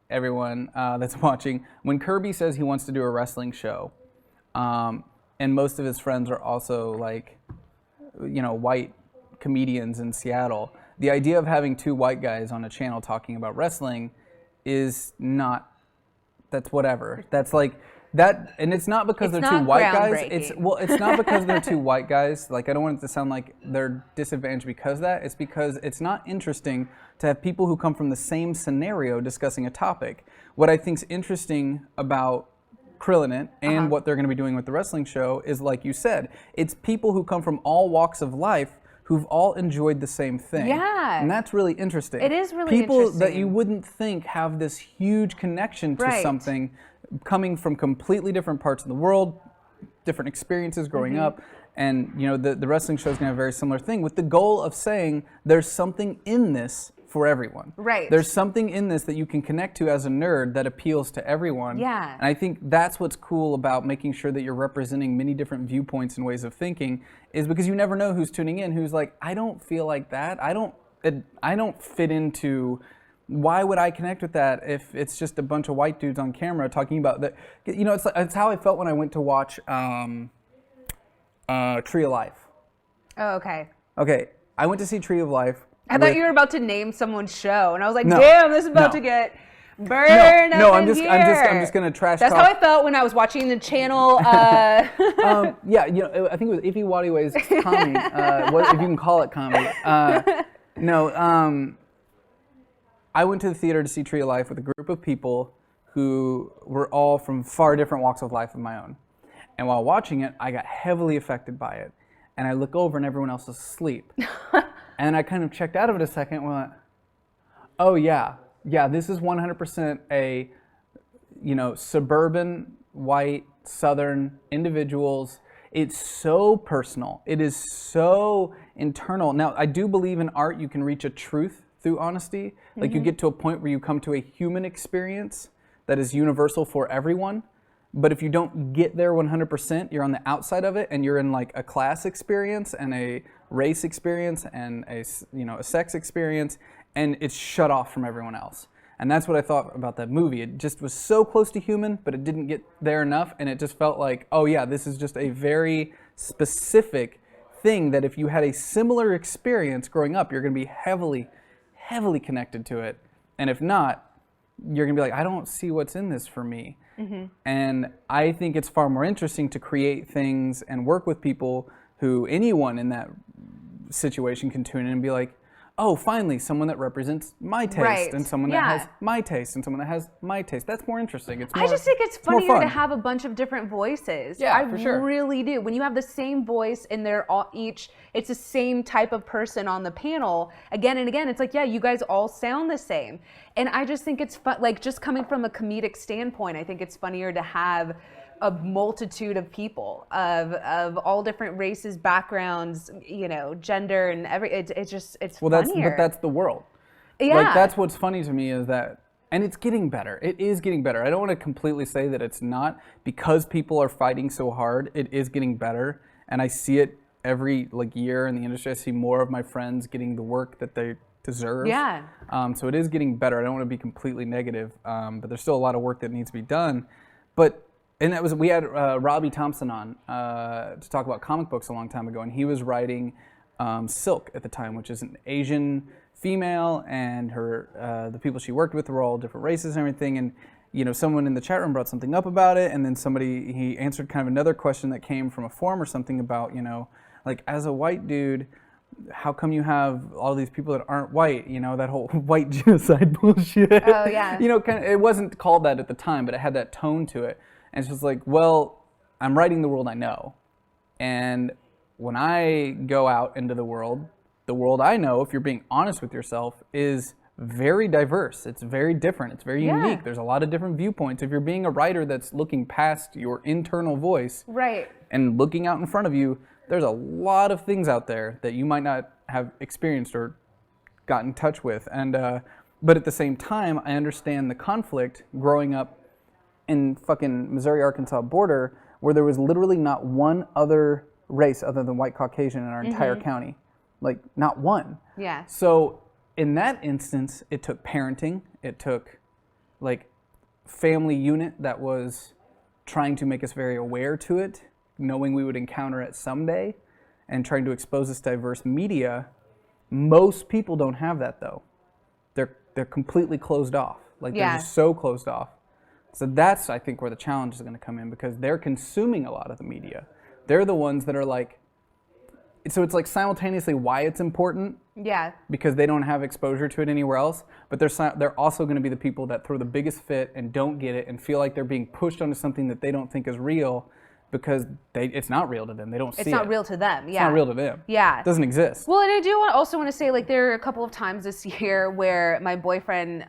everyone that's watching, when Kirby says he wants to do a wrestling show, and most of his friends are also like, white comedians in Seattle, the idea of having two white guys on a channel talking about wrestling is not, that's whatever. That's like, that, and it's not because they're two white guys. It's not because they're two white guys. Like, I don't want it to sound like they're disadvantaged because of that. It's because it's not interesting to have people who come from the same scenario discussing a topic. What I think's interesting about Krillin' It and what they're going to be doing with the wrestling show is, like you said, it's people who come from all walks of life who've all enjoyed the same thing. Yeah. And that's really interesting. It is really people interesting. That you wouldn't think have this huge connection to something, coming from completely different parts of the world, different experiences growing up. And the wrestling show is going to have a very similar thing, with the goal of saying there's something in this for everyone. Right. There's something in this that you can connect to as a nerd that appeals to everyone. Yeah. And I think that's what's cool about making sure that you're representing many different viewpoints and ways of thinking, is because you never know who's tuning in, who's like, I don't feel like that. I don't fit into. Why would I connect with that if it's just a bunch of white dudes on camera talking about that? It's how I felt when I went to watch Tree of Life. Oh, okay. Okay, I went to see Tree of Life. I thought you were about to name someone's show, and I was like, damn, this is about to get burned up in here. I'm just gonna trash talk. That's how I felt when I was watching the channel. I think it was Ify Wadiway's comedy, if you can call it comedy. I went to the theater to see Tree of Life with a group of people who were all from far different walks of life of my own. And while watching it, I got heavily affected by it. And I look over and everyone else is asleep. And I kind of checked out of it a second and went, oh yeah, this is 100% a, suburban, white, southern individuals. It's so personal. It is so internal. Now, I do believe in art you can reach a truth through honesty. Like, you get to a point where you come to a human experience that is universal for everyone. But if you don't get there 100%, you're on the outside of it, and you're in like a class experience and a race experience and a sex experience, and it's shut off from everyone else. And that's what I thought about that movie. It just was so close to human, but it didn't get there enough, and it just felt like, oh yeah, this is just a very specific thing that if you had a similar experience growing up, you're going to be heavily connected to it. And if not, you're going to be like, I don't see what's in this for me. And I think it's far more interesting to create things and work with people who anyone in that situation can tune in and be like, oh, finally, someone that represents my taste and someone that has my taste and someone that has my taste. That's more interesting. It's more, I just think it's funnier fun to have a bunch of different voices. Yeah, for sure. I really do. When you have the same voice and they're all it's the same type of person on the panel again and again. It's like, yeah, you guys all sound the same. And I just think it's fun, like just coming from a comedic standpoint, I think it's funnier to have a multitude of people of all different races, backgrounds, you know, gender and it's funnier. But that's the world. Yeah. Like that's what's funny to me is that, and it's getting better. It is getting better. I don't want to completely say that it's not, because people are fighting so hard. It is getting better, and I see it every year in the industry. I see more of my friends getting the work that they deserve. Yeah. So it is getting better. I don't want to be completely negative, but there's still a lot of work that needs to be done. And we had Robbie Thompson on to talk about comic books a long time ago, and he was writing Silk at the time, which is an Asian female, and her the people she worked with were all different races and everything. And you know, someone in the chat room brought something up about it, and then he answered kind of another question that came from a forum or something about, you know, like, as a white dude, how come you have all these people that aren't white? You know, that whole white genocide bullshit. Oh yeah. You know, it wasn't called that at the time, but it had that tone to it. And it's just like, well, I'm writing the world I know. And when I go out into the world I know, if you're being honest with yourself, is very diverse. It's very different. It's very unique. There's a lot of different viewpoints. If you're being a writer that's looking past your internal voice and looking out in front of you, there's a lot of things out there that you might not have experienced or got in touch with. And but at the same time, I understand the conflict growing up in fucking Missouri-Arkansas border, where there was literally not one other race other than white Caucasian in our entire county. Like, not one. Yeah. So in that instance, it took parenting. It took, like, family unit that was trying to make us very aware to it, knowing we would encounter it someday, and trying to expose this diverse media. Most people don't have that, though. They're completely closed off. Like, they're just so closed off. So that's, I think, where the challenge is going to come in, because they're consuming a lot of the media. They're the ones that are like, so it's like simultaneously why it's important. Yeah. Because they don't have exposure to it anywhere else, but they're also going to be the people that throw the biggest fit and don't get it and feel like they're being pushed onto something that they don't think is real, because it's not real to them. They don't see it. It's not real to them. Yeah. It's not real to them. Yeah. It doesn't exist. Well, and I do also want to say, like, there are a couple of times this year where my boyfriend,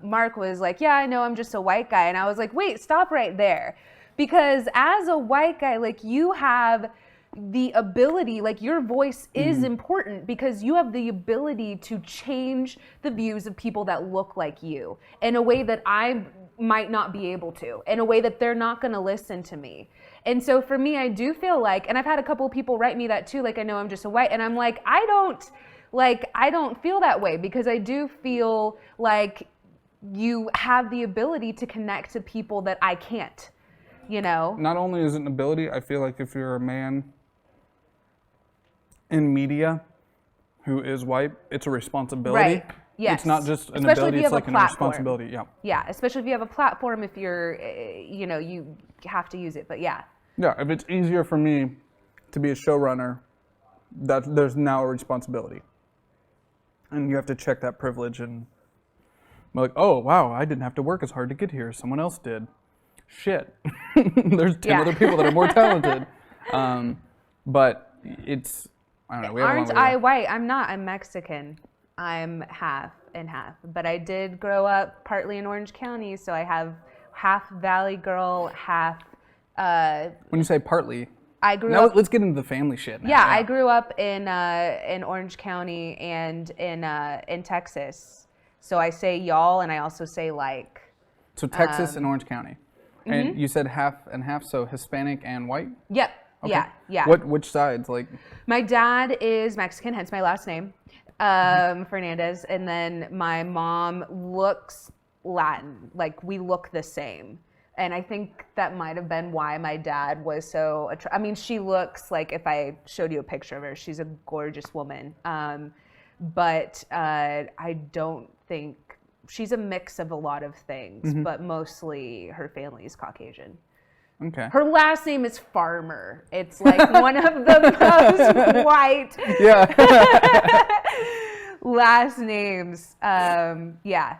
Mark, was like, yeah, I know, I'm just a white guy. And I was like, wait, stop right there. Because as a white guy, like, you have the ability, like, your voice is important, because you have the ability to change the views of people that look like you in a way that I might not be able to, in a way that they're not going to listen to me. And so for me, I do feel like, and I've had a couple of people write me that too, like, I know I'm just a white, and I'm like, I don't feel that way, because I do feel like you have the ability to connect to people that I can't, you know? Not only is it an ability, I feel like if you're a man in media who is white, it's a responsibility. Right. Yes. It's not just an Especially ability, if you it's have like a a platform. responsibility. Yeah. Yeah, especially if you have a platform, if you're, you know, you have to use it, but yeah. Yeah, if it's easier for me to be a showrunner, that there's now a responsibility. And you have to check that privilege and be like, oh, wow, I didn't have to work as hard to get here. Someone else did. Shit. There's 10 other people that are more talented. But it's, I don't know. We have Aren't I white? I'm not. I'm Mexican. I'm half and half. But I did grow up partly in Orange County, so I have half Valley girl, half... when you say partly, I grew now up... let's get into the family shit now. Yeah, I grew up in Orange County and in Texas. So I say y'all, and I also say like. So Texas and Orange County. And you said half and half, so Hispanic and white? Yep. Okay. Yeah. Which sides? Like. My dad is Mexican, hence my last name, Fernandez. And then my mom looks Latin. Like, we look the same. And I think that might have been why my dad was so I mean, she looks like, if I showed you a picture of her, she's a gorgeous woman. But I don't think she's a mix of a lot of things, but mostly her family is Caucasian. Okay. Her last name is Farmer. It's like one of the most white last names. Yeah.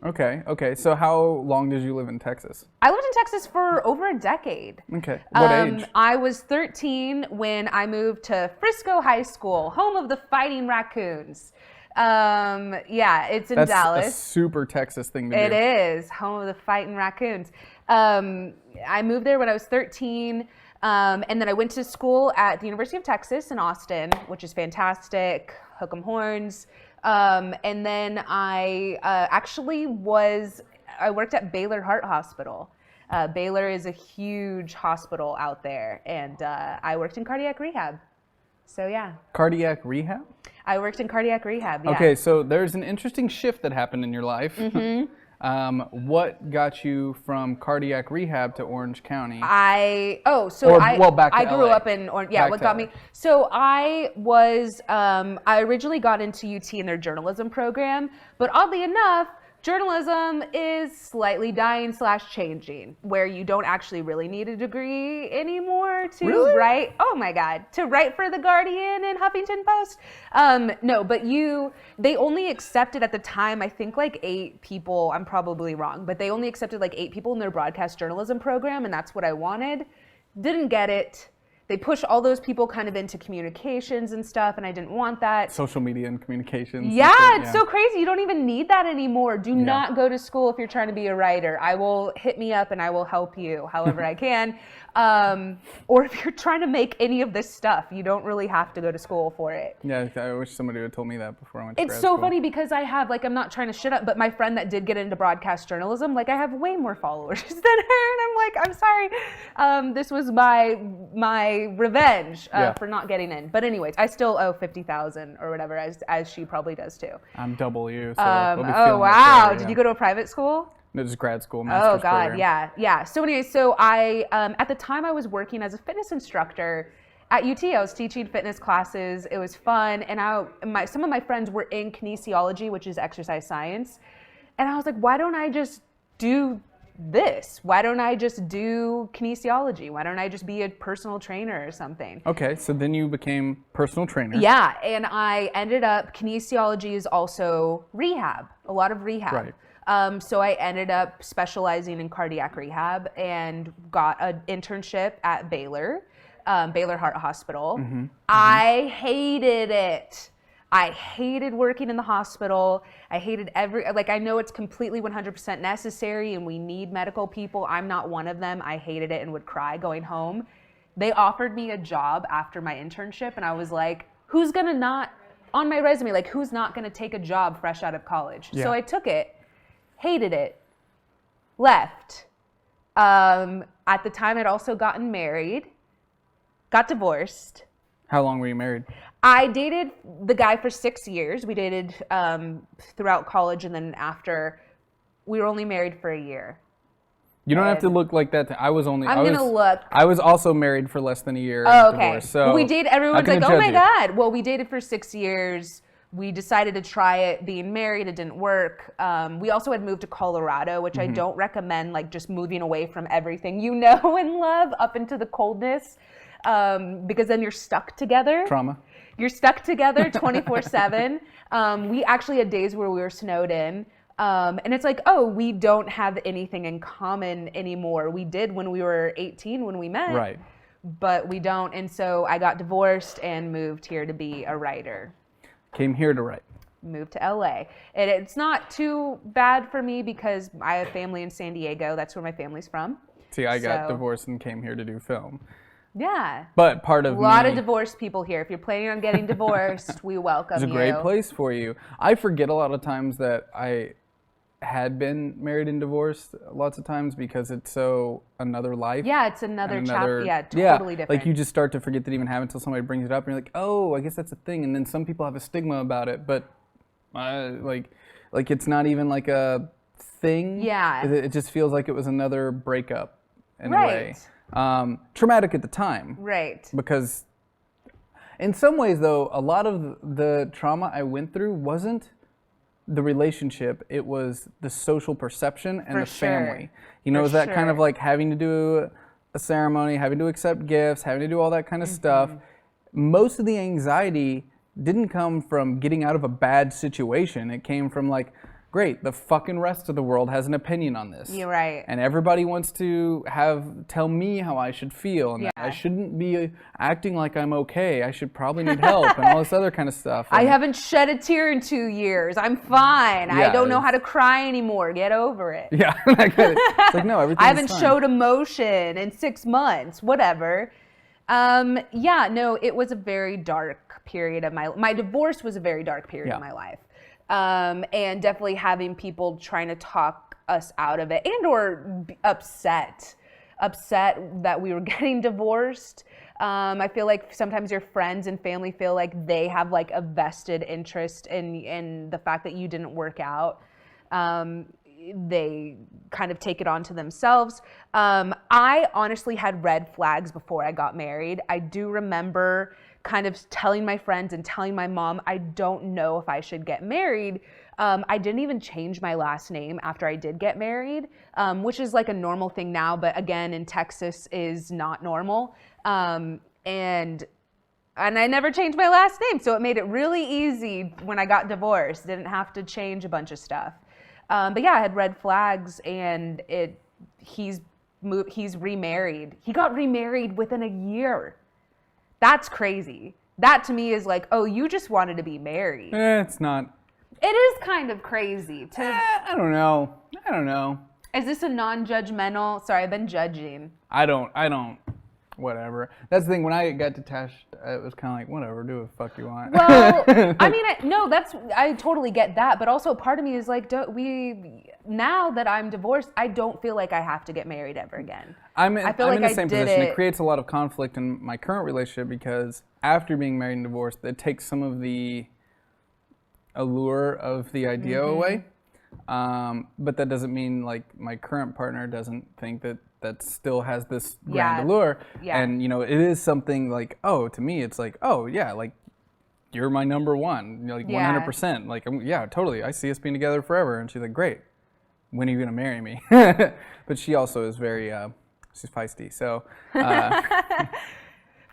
Okay. So how long did you live in Texas? I lived in Texas for over a decade. Okay. What age? I was 13 when I moved to Frisco High School, home of the Fighting Raccoons. Yeah, it's in Dallas. That's a super Texas thing to do. It is, home of the Fighting Raccoons. I moved there when I was 13, and then I went to school at the University of Texas in Austin, which is fantastic, hook 'em horns. And then I worked at Baylor Heart Hospital. Baylor is a huge hospital out there, and I worked in cardiac rehab. So yeah. Cardiac rehab? I worked in cardiac rehab, yeah. Okay, so there's an interesting shift that happened in your life. What got you from cardiac rehab to Orange County? I grew LA. up in Orange. Yeah, Back what to got LA. me? So I was I originally got into UT in their journalism program, but oddly enough, journalism is slightly dying / changing, where you don't actually really need a degree anymore to write. Oh my God, to write for The Guardian and Huffington Post. No, but they only accepted at the time, I think like 8 people, I'm probably wrong, but they only accepted like 8 people in their broadcast journalism program, and that's what I wanted. Didn't get it. They push all those people kind of into communications and stuff, and I didn't want that. Social media and communications. Yeah, it's so crazy. You don't even need that anymore. Do not go to school if you're trying to be a writer. Hit me up and I will help you however I can. Or if you're trying to make any of this stuff, you don't really have to go to school for it. Yeah, I wish somebody would have told me that before I went to It's grad so school. funny because I have, I'm not trying to shit up, but my friend that did get into broadcast journalism, I have way more followers than her. And I'm like, I'm sorry. This was my revenge for not getting in. But anyways, I still owe $50,000 or whatever, as she probably does too. I'm double you, so we'll be Oh, feeling wow. it there, Did you go to a private school? No, just grad school, master's Oh God, program. yeah. So anyway, I at the time I was working as a fitness instructor at UT. I was teaching fitness classes. It was fun, and some of my friends were in kinesiology, which is exercise science, and I was like, why don't I just do this? Why don't I just do kinesiology? Why don't I just be a personal trainer or something? Okay, so then you became personal trainer. Yeah, and I ended up, kinesiology is also rehab, a lot of rehab. Right. So I ended up specializing in cardiac rehab and got an internship at Baylor Heart Hospital. I hated it. I hated working in the hospital. I hated I know it's completely 100% necessary and we need medical people. I'm not one of them. I hated it and would cry going home. They offered me a job after my internship and I was like, who's gonna not, on my resume, who's not gonna take a job fresh out of college? Yeah. So I took it. Hated it, left. At the time, I'd also gotten married, got divorced. How long were you married? I dated the guy for 6 years. We dated throughout college, and then after, we were only married for a year. You don't have to look like that. I was also married for less than a year. Oh, and okay. divorced, so we dated. Everyone's like, how "Oh can I my judge God!" Well, we dated for 6 years. We decided to try it being married. It didn't work. We also had moved to Colorado, which I don't recommend, just moving away from everything you know and love up into the coldness, because then you're stuck together. Trauma. You're stuck together 24/7. We actually had days where we were snowed in. And it's like, oh, we don't have anything in common anymore. We did when we were 18 when we met. Right. But we don't. And so I got divorced and moved here to be a writer. Came here to write. Moved to LA. And it's not too bad for me because I have family in San Diego. That's where my family's from. See, I got divorced and came here to do film. Yeah. But part of a lot of divorced people here. If you're planning on getting divorced, we welcome you. It's a great place for you. I forget a lot of times that I had been married and divorced lots of times because it's so another life. Yeah, it's another chapter. Yeah, totally different. Like you just start to forget that it even happened until somebody brings it up and you're like, oh, I guess that's a thing. And then some people have a stigma about it, but like it's not even like a thing. Yeah. It just feels like it was another breakup in a way. Traumatic at the time. Right. Because in some ways though, a lot of the trauma I went through wasn't the relationship. It was the social perception and For the sure. family. You know, For it was that kind of sure. like having to do a ceremony, having to accept gifts, having to do all that kind of stuff. Most of the anxiety didn't come from getting out of a bad situation. It came from like, great, the fucking rest of the world has an opinion on this. You're right. And everybody wants to tell me how I should feel, and that I shouldn't be acting like I'm okay. I should probably need help and all this other kind of stuff. I And haven't shed a tear in 2 years. I'm fine. I Yeah, don't know it's- how to cry anymore. Get over it. yeah, it's like no, everything's I haven't fine. showed emotion in 6 months. Whatever. No, it was a very dark period of my divorce was a very dark period of my life. And definitely having people trying to talk us out of it and or upset that we were getting divorced. I feel like sometimes your friends and family feel like they have like a vested interest in the fact that you didn't work out. They kind of take it onto themselves. I honestly had red flags before I got married. I do remember kind of telling my friends and telling my mom, I don't know if I should get married. I didn't even change my last name after I did get married, which is like a normal thing now, but again, in Texas is not normal. And I never changed my last name, so it made it really easy when I got divorced. Didn't have to change a bunch of stuff. But yeah, I had red flags, and he's remarried. He got remarried within a year. That's crazy. That to me is like, oh, you just wanted to be married. It's not. It is kind of crazy. I don't know. Is this a non-judgmental? Sorry, I've been judging. I don't. Whatever. That's the thing. When I got detached, it was kind of like, whatever, do what the fuck you want. Well, I mean, I totally get that, but also part of me is like, now that I'm divorced, I don't feel like I have to get married ever again. I'm in the same did position. it. It creates a lot of conflict in my current relationship because after being married and divorced, it takes some of the allure of the idea away. But that doesn't mean like my current partner doesn't think that still has this grand allure. Yeah. And you know, it is something like, oh, to me, it's like, oh yeah, like you're my number one, you're like 100%. Like, yeah, totally. I see us being together forever. And she's like, great. When are you gonna marry me? But she also is very, she's feisty. So.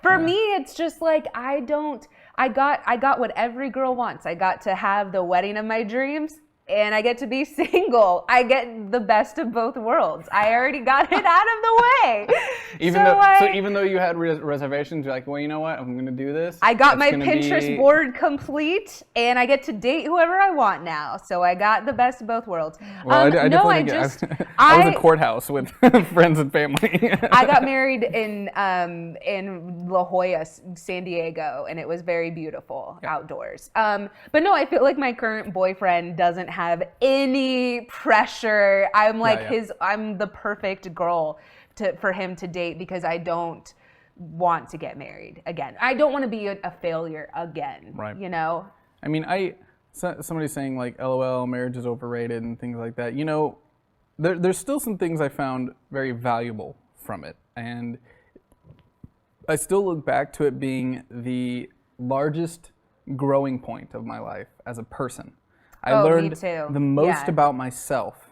For me, it's just like I got what every girl wants. I got to have the wedding of my dreams, and I get to be single. I get the best of both worlds. I already got it out of the way. Even though you had reservations, you're like, well, you know what? I'm gonna do this. I got my Pinterest board complete, and I get to date whoever I want now. So I got the best of both worlds. Well, I was a courthouse with friends and family. I got married in La Jolla, San Diego, and it was very beautiful outdoors. But no, I feel like my current boyfriend doesn't have any pressure. I'm like I'm the perfect girl for him to date because I don't want to get married again. I don't want to be a failure again. Right. You know. I mean, somebody's saying like, LOL, marriage is overrated and things like that. You know, there's still some things I found very valuable from it, and I still look back to it being the largest growing point of my life as a person. I learned the most about myself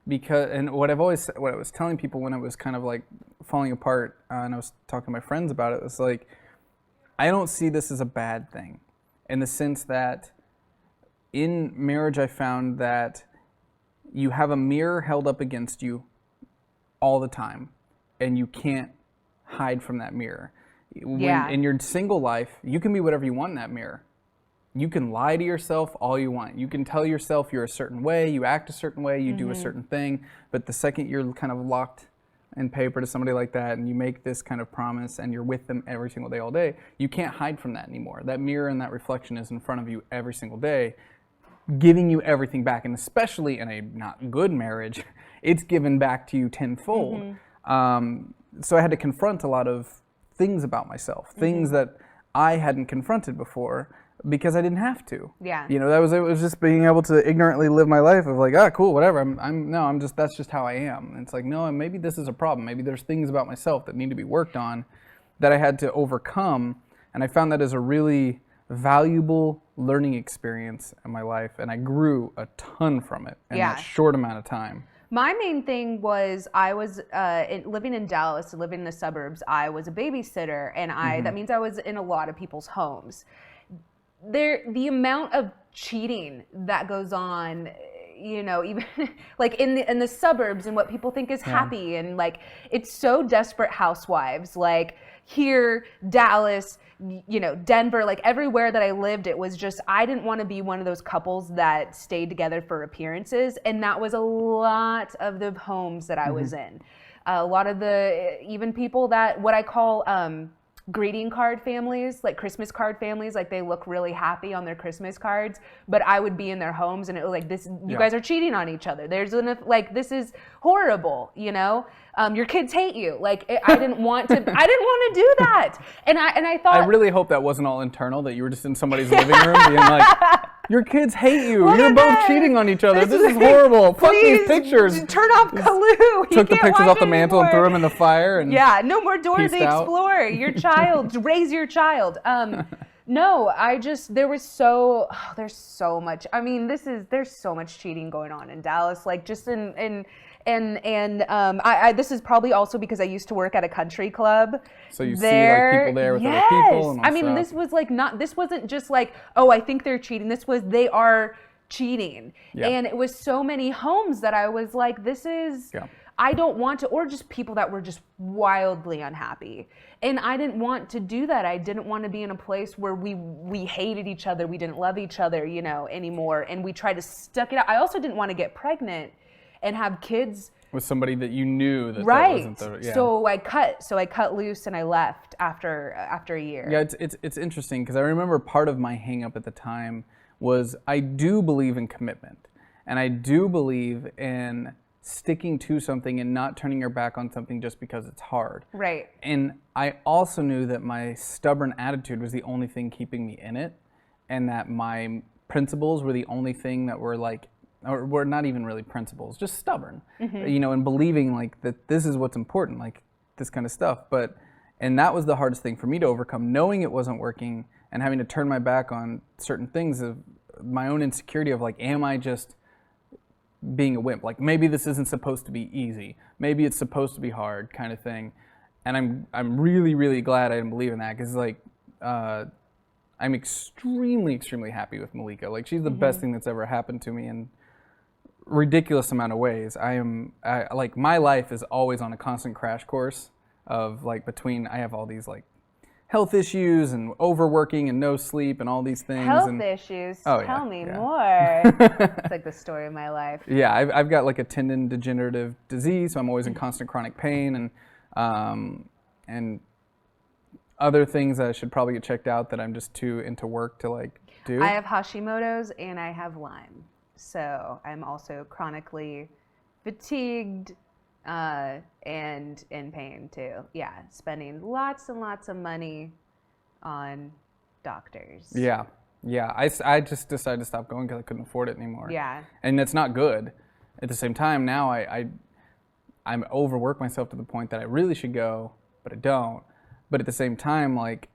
and what I was telling people when I was kind of like falling apart, and I was talking to my friends about it, was like, I don't see this as a bad thing, in the sense that in marriage I found that you have a mirror held up against you all the time, and you can't hide from that mirror. In your single life, you can be whatever you want in that mirror. You can lie to yourself all you want. You can tell yourself you're a certain way, you act a certain way, you do a certain thing, but the second you're kind of locked in paper to somebody like that and you make this kind of promise and you're with them every single day, all day, you can't hide from that anymore. That mirror and that reflection is in front of you every single day, giving you everything back. And especially in a not good marriage, it's given back to you tenfold. So I had to confront a lot of things about myself, things that I hadn't confronted before, because I didn't have to. Yeah. You know, it was just being able to ignorantly live my life of like, cool, whatever. That's just how I am. And it's like, no, maybe this is a problem. Maybe there's things about myself that need to be worked on that I had to overcome. And I found that as a really valuable learning experience in my life, and I grew a ton from it in that short amount of time. My main thing was I was living in Dallas, living in the suburbs. I was a babysitter, and that means I was in a lot of people's homes. The amount of cheating that goes on, you know, even like in the suburbs and what people think is happy, and like it's so Desperate Housewives, like here, Dallas, you know, Denver, like everywhere that I lived, it was just, I didn't want to be one of those couples that stayed together for appearances. And that was a lot of the homes that I was in. A lot of even people that, what I call greeting card families, like Christmas card families, like they look really happy on their Christmas cards, but I would be in their homes and it was like, you guys are cheating on each other. This is horrible, you know? Your kids hate you. Like I didn't want to do that. And I thought, I really hope that wasn't all internal, that you were just in somebody's living room being like, your kids hate you. You're both cheating on each other. This is horrible. Fuck these pictures. Turn off Kaloo. Took the pictures off the mantle and threw them in the fire. And no more Dora the Explorer. Your child, raise your child. No, there's so much. I mean, there's so much cheating going on in Dallas. Like just this is probably also because I used to work at a country club. So you see like people there with other people and all I mean, stuff. This wasn't just like, oh, I think they're cheating. They are cheating. Yeah. And it was so many homes that I was like, I don't want to, or just people that were just wildly unhappy. And I didn't want to do that. I didn't want to be in a place where we hated each other. We didn't love each other, you know, anymore. And we tried to stuck it out. I also didn't want to get pregnant and have kids with somebody that you knew that right. That wasn't the, So I cut loose and I left after a year. Yeah, it's interesting because I remember part of my hang up at the time was I do believe in commitment, and I do believe in sticking to something and not turning your back on something just because it's hard. Right. And I also knew that my stubborn attitude was the only thing keeping me in it, and that my principles were the only thing that were like, or were not even really principles, just stubborn, you know, and believing like that this is what's important, like this kind of stuff. And that was the hardest thing for me to overcome, knowing it wasn't working and having to turn my back on certain things of my own insecurity of like, am I just being a wimp? Like maybe this isn't supposed to be easy. Maybe it's supposed to be hard kind of thing. And I'm really, really glad I didn't believe in that because like, I'm extremely, extremely happy with Malika. Like she's the best thing that's ever happened to me in ridiculous amount of ways. Like my life is always on a constant crash course of like I have all these like health issues and overworking and no sleep and all these things. Health issues? Tell me more. It's like the story of my life. Yeah, I've got like a tendon degenerative disease, so I'm always in constant chronic pain and other things that I should probably get checked out that I'm just too into work to like do. I have Hashimoto's and I have Lyme. So I'm also chronically fatigued and in pain too. Yeah, spending lots and lots of money on doctors. Yeah. I just decided to stop going because I couldn't afford it anymore. Yeah. And that's not good. At the same time, now I'm overwork myself to the point that I really should go, but I don't. But at the same time, like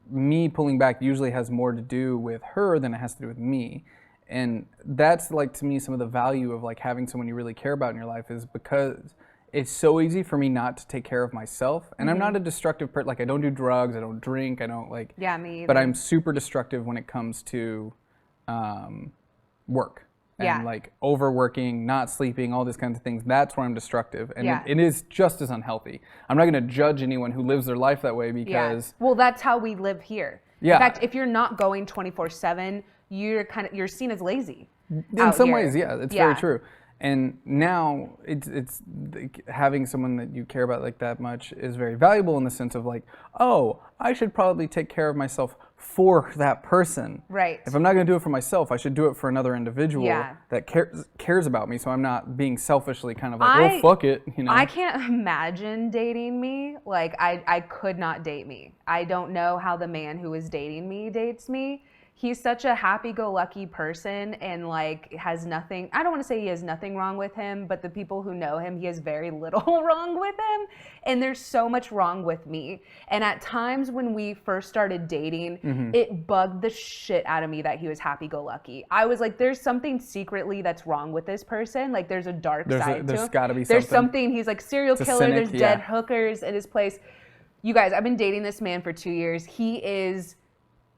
me pulling back usually has more to do with her than it has to do with me. And that's like, to me, some of the value of like having someone you really care about in your life is because it's so easy for me not to take care of myself. And I'm not a destructive person. Like I don't do drugs, I don't drink, I don't like. Yeah, me either. But I'm super destructive when it comes to work. And like overworking, not sleeping, all these kinds of things. That's where I'm destructive. And it is just as unhealthy. I'm not going to judge anyone who lives their life that way because. Well, that's how we live here. Yeah. In fact, if you're not going 24/7, you're seen as lazy. In some ways, yeah, it's very true. And now it's having someone that you care about like that much is very valuable in the sense of like, oh, I should probably take care of myself for that person. Right. If I'm not going to do it for myself, I should do it for another individual that cares about me. So I'm not being selfishly kind of like, oh, fuck it. You know? I can't imagine dating me. Like I could not date me. I don't know how the man who is dating me dates me. he's such a happy-go-lucky person and like has nothing, I don't want to say he has nothing wrong with him, but the people who know him, he has very little wrong with him. And there's so much wrong with me. And at times when we first started dating, it bugged the shit out of me that he was happy-go-lucky. I was like, there's something secretly that's wrong with this person. Like there's a dark side to him. There's gotta be something. There's something, he's like serial killer, cynic, there's dead hookers in his place. You guys, I've been dating this man for 2 years. He is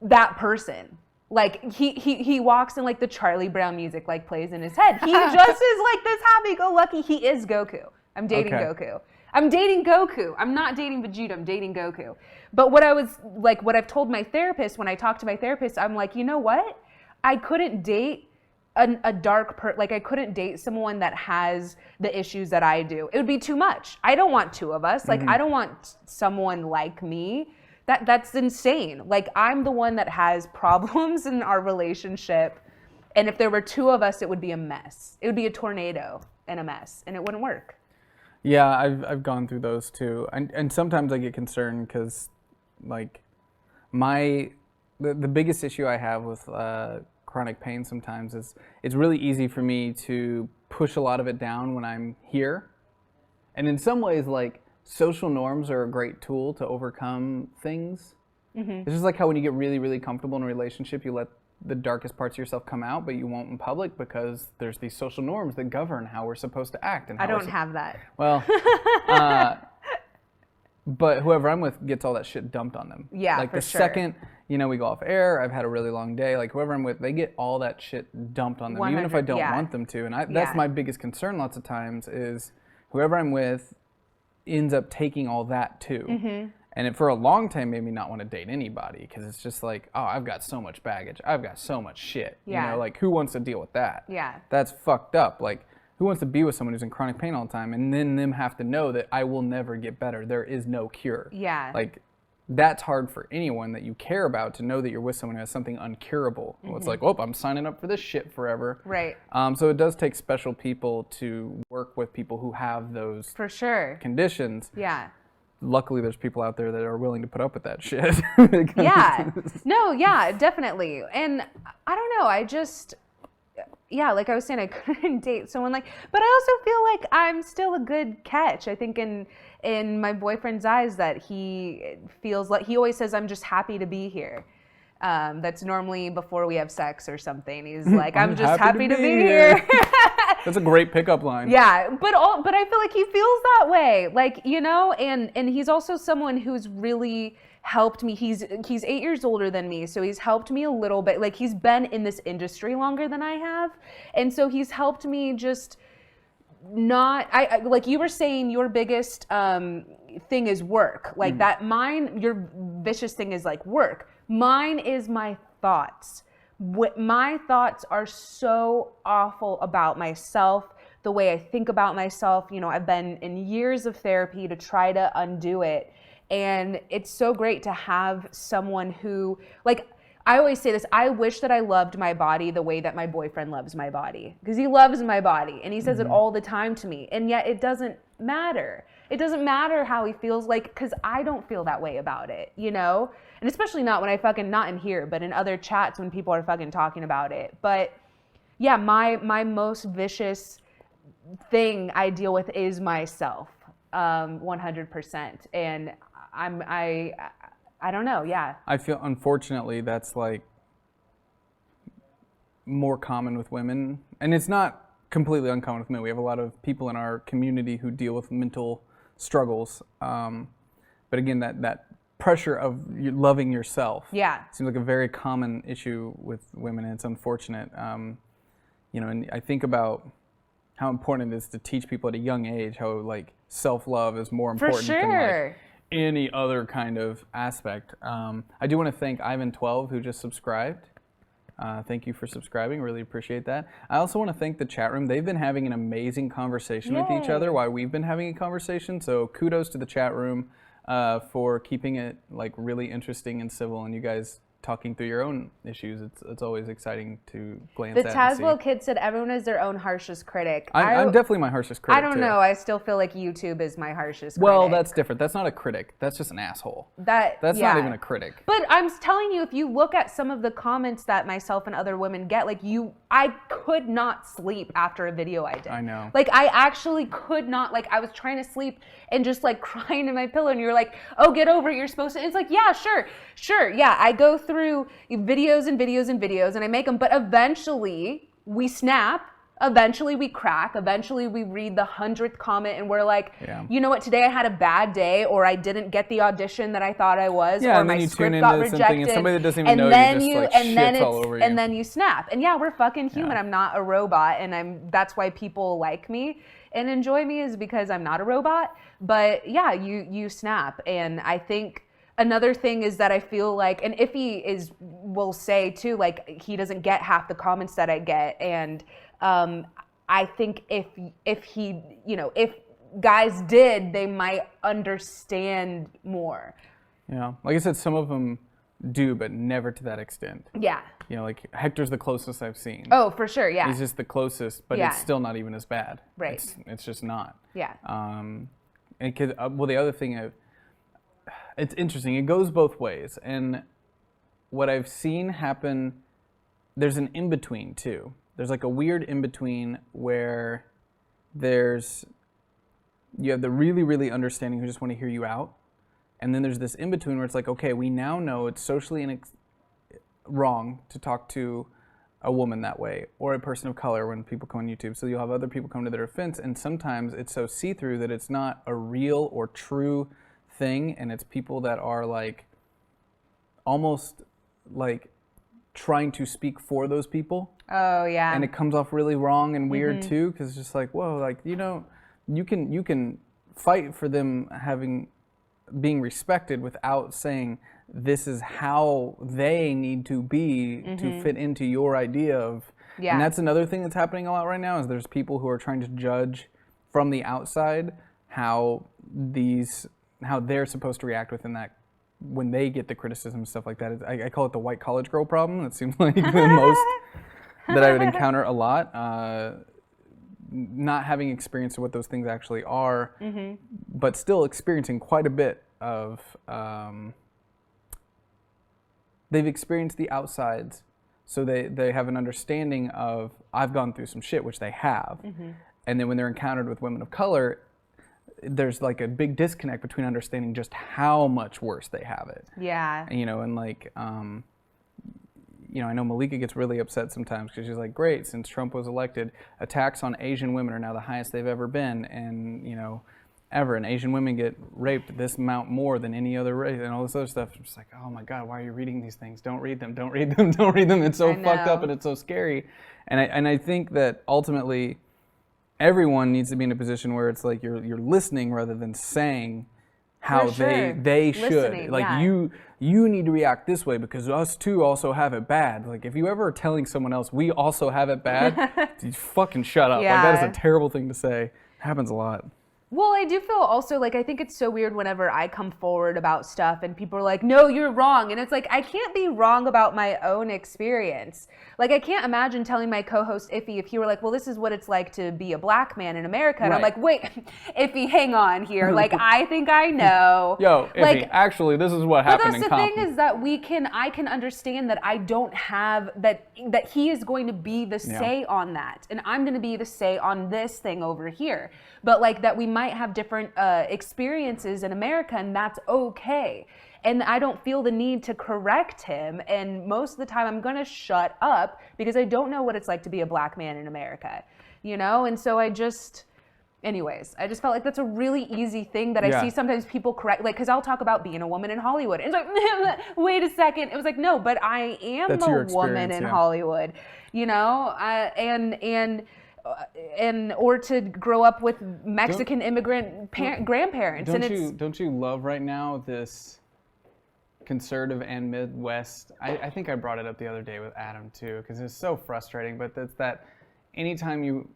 that person. Like he walks and like the Charlie Brown music like plays in his head. He just is like this happy-go-lucky. He is Goku. I'm dating Goku. I'm dating Goku. I'm not dating Vegeta. I'm dating Goku. But what I've told my therapist when I talk to my therapist, I'm like, you know what? I couldn't date a dark I couldn't date someone that has the issues that I do. It would be too much. I don't want two of us. Like I don't want someone like me. That's insane. Like I'm the one that has problems in our relationship. And if there were two of us, it would be a mess. It would be a tornado and a mess and it wouldn't work. Yeah, I've gone through those too. And sometimes I get concerned because like the biggest issue I have with chronic pain sometimes is it's really easy for me to push a lot of it down when I'm here. And in some ways, like, social norms are a great tool to overcome things. It's just like how when you get really, really comfortable in a relationship, you let the darkest parts of yourself come out, but you won't in public because there's these social norms that govern how we're supposed to act. And I don't have that. Well, but whoever I'm with gets all that shit dumped on them. Yeah, like for the sure. second, we go off air, I've had a really long day, like whoever I'm with, they get all that shit dumped on them, even if I don't want them to. And that's my biggest concern lots of times is whoever I'm with ends up taking all that too. And it for a long time made me not want to date anybody because it's just like, oh, I've got so much baggage. I've got so much shit. You know, like who wants to deal with that? Yeah. That's fucked up. Like who wants to be with someone who's in chronic pain all the time and then them have to know that I will never get better. There is no cure. Yeah. Like that's hard for anyone that you care about to know that you're with someone who has something uncurable. Well, it's like, oh, I'm signing up for this shit forever. Right. So it does take special people to work with people who have those For sure. conditions. Yeah. Luckily, there's people out there that are willing to put up with that shit. Yeah. No, yeah, definitely. And I don't know, I just, like I was saying, I couldn't date someone like, but I also feel like I'm still a good catch. I think in my boyfriend's eyes that he feels like, he always says, I'm just happy to be here. That's normally before we have sex or something. He's like, I'm just happy to be here. That's a great pickup line. Yeah, but I feel like he feels that way. Like, and he's also someone who's really helped me. He's 8 years older than me, so he's helped me a little bit. Like he's been in this industry longer than I have. And so he's helped me just not like you were saying your biggest thing is work. Like that your vicious thing is like work. Mine is my thoughts. My thoughts are so awful about myself, the way I think about myself. I've been in years of therapy to try to undo it. And it's so great to have someone who, like, I always say this, I wish that I loved my body the way that my boyfriend loves my body. Because he loves my body. And he says it all the time to me. And yet it doesn't matter. It doesn't matter how he feels like, because I don't feel that way about it, And especially not when not in here, but in other chats when people are fucking talking about it. But yeah, my most vicious thing I deal with is myself, 100%. And I don't know, yeah. I feel, unfortunately, that's like more common with women. And it's not completely uncommon with men. We have a lot of people in our community who deal with mental struggles. But again, that pressure of loving yourself seems like a very common issue with women, and it's unfortunate. And I think about how important it is to teach people at a young age how like self-love is more important than like any other kind of aspect. I do want to thank Ivan12 who just subscribed. Thank you for subscribing. Really appreciate that. I also want to thank the chat room. They've been having an amazing conversation with each other while we've been having a conversation. So kudos to the chat room for keeping it like really interesting and civil. And you guys talking through your own issues, it's always exciting to glance The at and see. Tazwell kid said everyone is their own harshest critic. I'm definitely my harshest critic, I don't too. know. I still feel like YouTube is my harshest Well, critic. that's different. That's not a critic. That's just an asshole. That's not even a critic. But I'm telling you, if you look at some of the comments that myself and other women get, like I could not sleep after a video I did. I know. Like I actually could not, like I was trying to sleep and just like crying in my pillow and you're like, oh, get over it. You're supposed to. It's like, yeah, sure. Yeah, I go through videos and videos and videos and I make them, but eventually we snap. Eventually we crack. Eventually we read the 100th comment and we're like, you know what, today I had a bad day or I didn't get the audition that I thought I was or and my then you script tune got into rejected. something and somebody that doesn't even know you just shits all over you. And then you snap. And yeah, we're fucking human. I'm not a robot and that's why people like me and enjoy me is because I'm not a robot. But yeah, you snap. And I think another thing is that I feel like, and Iffy will say too, like he doesn't get half the comments that I get. And I think if he, if guys did, they might understand more. Yeah, like I said, some of them do, but never to that extent. Yeah. Like Hector's the closest I've seen. Oh, for sure, yeah. He's just the closest, but it's still not even as bad. Right. It's just not. Yeah. And the other thing, it's interesting. It goes both ways, and what I've seen happen, there's an in between too. There's like a weird in between where you have the really, really understanding who just want to hear you out. And then there's this in between where it's like, okay, we now know it's socially wrong to talk to a woman that way or a person of color when people come on YouTube. So you'll have other people come to their defense. And sometimes it's so see-through that it's not a real or true thing. And it's people that are like almost like trying to speak for those people. Oh, yeah. And it comes off really wrong and weird too, because it's just like, whoa, like, you can fight for them being respected without saying this is how they need to be to fit into your idea of. Yeah. And that's another thing that's happening a lot right now is there's people who are trying to judge from the outside how they're supposed to react within that when they get the criticism and stuff like that. I call it the white college girl problem. That seems like the most that I would encounter a lot. Not having experience of what those things actually are, but still experiencing quite a bit of, they've experienced the outsides, so they have an understanding of, I've gone through some shit, which they have. And then when they're encountered with women of color, there's like a big disconnect between understanding just how much worse they have it. Yeah. And like, I know Malika gets really upset sometimes because she's like, great, since Trump was elected, attacks on Asian women are now the highest they've ever been. And, ever. And Asian women get raped this amount more than any other race and all this other stuff. I'm just like, oh my God, why are you reading these things? Don't read them. Don't read them. Don't read them. It's so fucked up and it's so scary. And I think that ultimately everyone needs to be in a position where it's like you're listening rather than saying how they should. Listening, like you need to react this way because us too also have it bad. Like if you ever are telling someone else we also have it bad, you fucking shut up. Yeah. Like that is a terrible thing to say. It happens a lot. Well, I do feel also like I think it's so weird whenever I come forward about stuff and people are like, no, you're wrong. And it's like, I can't be wrong about my own experience. Like, I can't imagine telling my co-host Iffy if he were like, well, this is what it's like to be a black man in America. And I'm like, wait, Iffy, hang on here. Like, I think I know. Yo, Iffy, like, actually, this is what happened in Compton. But that's the thing is that I can understand that I don't have, that he is going to be the say on that. And I'm going to be the say on this thing over here. But like that we might have different experiences in America and that's okay. And I don't feel the need to correct him. And most of the time I'm gonna shut up because I don't know what it's like to be a black man in America, And so I just felt like that's a really easy thing that I see sometimes people correct, like, cause I'll talk about being a woman in Hollywood. And it's like, wait a second. It was like, no, but I am a woman in Hollywood, and or to grow up with Mexican immigrant grandparents. Don't you love right now this conservative and Midwest? I think I brought it up the other day with Adam too, because it's so frustrating. But it's that anytime you,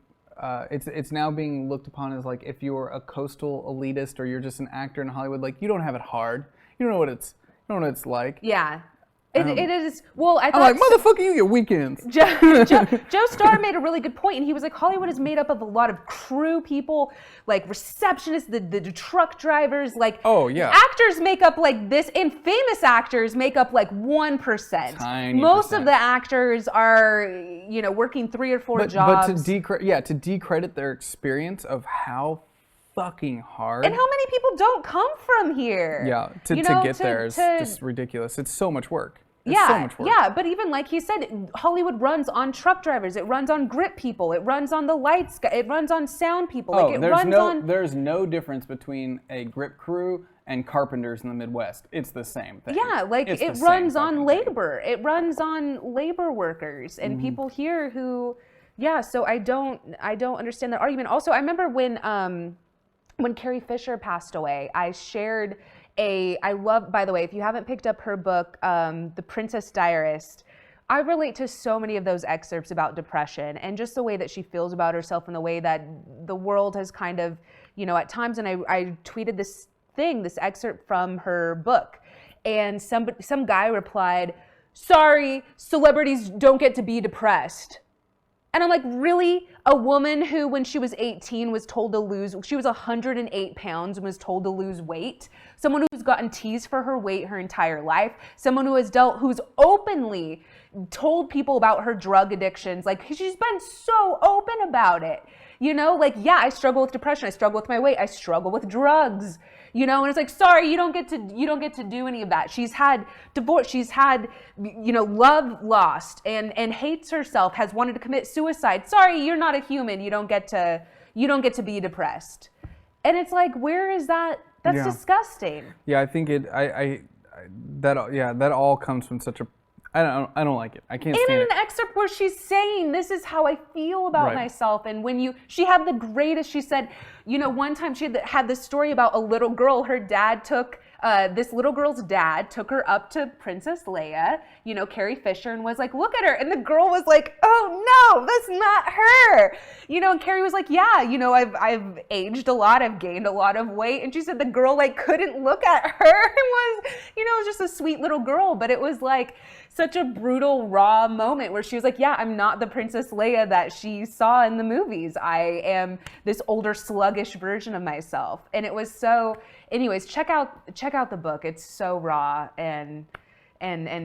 it's now being looked upon as like if you're a coastal elitist or you're just an actor in Hollywood, like you don't have it hard. You don't know what it's like. Yeah. It is. Well, I I'm thought like, motherfucker, you get weekends. Joe Starr made a really good point, and he was like, Hollywood is made up of a lot of crew people, like receptionists, the truck drivers, like actors make up like this, and famous actors make up like 1%. Tiny Most percent. of the actors are, working 3 or 4 jobs. But to decredit their experience of how fucking hard. And how many people don't come from here? Yeah, to get there is just ridiculous. It's so much work. So much work. Yeah, but even like he said, Hollywood runs on truck drivers. It runs on grip people. It runs on the lights. It runs on sound people. There's no difference between a grip crew and carpenters in the Midwest. It's the same thing. Yeah, like it runs on labor. It runs on labor workers and people here who, so I don't understand that argument. Also, I remember when Carrie Fisher passed away, I shared by the way, if you haven't picked up her book, The Princess Diarist, I relate to so many of those excerpts about depression and just the way that she feels about herself and the way that the world has kind of, at times, and I tweeted this excerpt from her book, and some guy replied, "Sorry, celebrities don't get to be depressed." And I'm like, really? A woman who, when she was 18, she was 108 pounds and was told to lose weight. Someone who's gotten teased for her weight her entire life. Someone who's openly told people about her drug addictions. Like, she's been so open about it. I struggle with depression. I struggle with my weight. I struggle with drugs. And it's like, sorry, you don't get to do any of that. She's had divorce. She's had, love lost and hates herself, has wanted to commit suicide. Sorry, you're not a human. You don't get to be depressed. And it's like, where is that? That's disgusting. Yeah, I think that all comes from such a, I don't like it. I can't stand it. In an excerpt where she's saying, this is how I feel about myself. And she had the greatest, she said, one time she had this story about a little girl. Her dad this little girl's dad took her up to Princess Leia, Carrie Fisher, and was like, look at her. And the girl was like, oh no, that's not her. And Carrie was like, yeah, I've aged a lot. I've gained a lot of weight. And she said the girl couldn't look at her. It was just a sweet little girl, but it was like such a brutal, raw moment where she was like, yeah, I'm not the Princess Leia that she saw in the movies. I am this older, sluggish version of myself. And it was so, anyways, check out the book. It's so raw and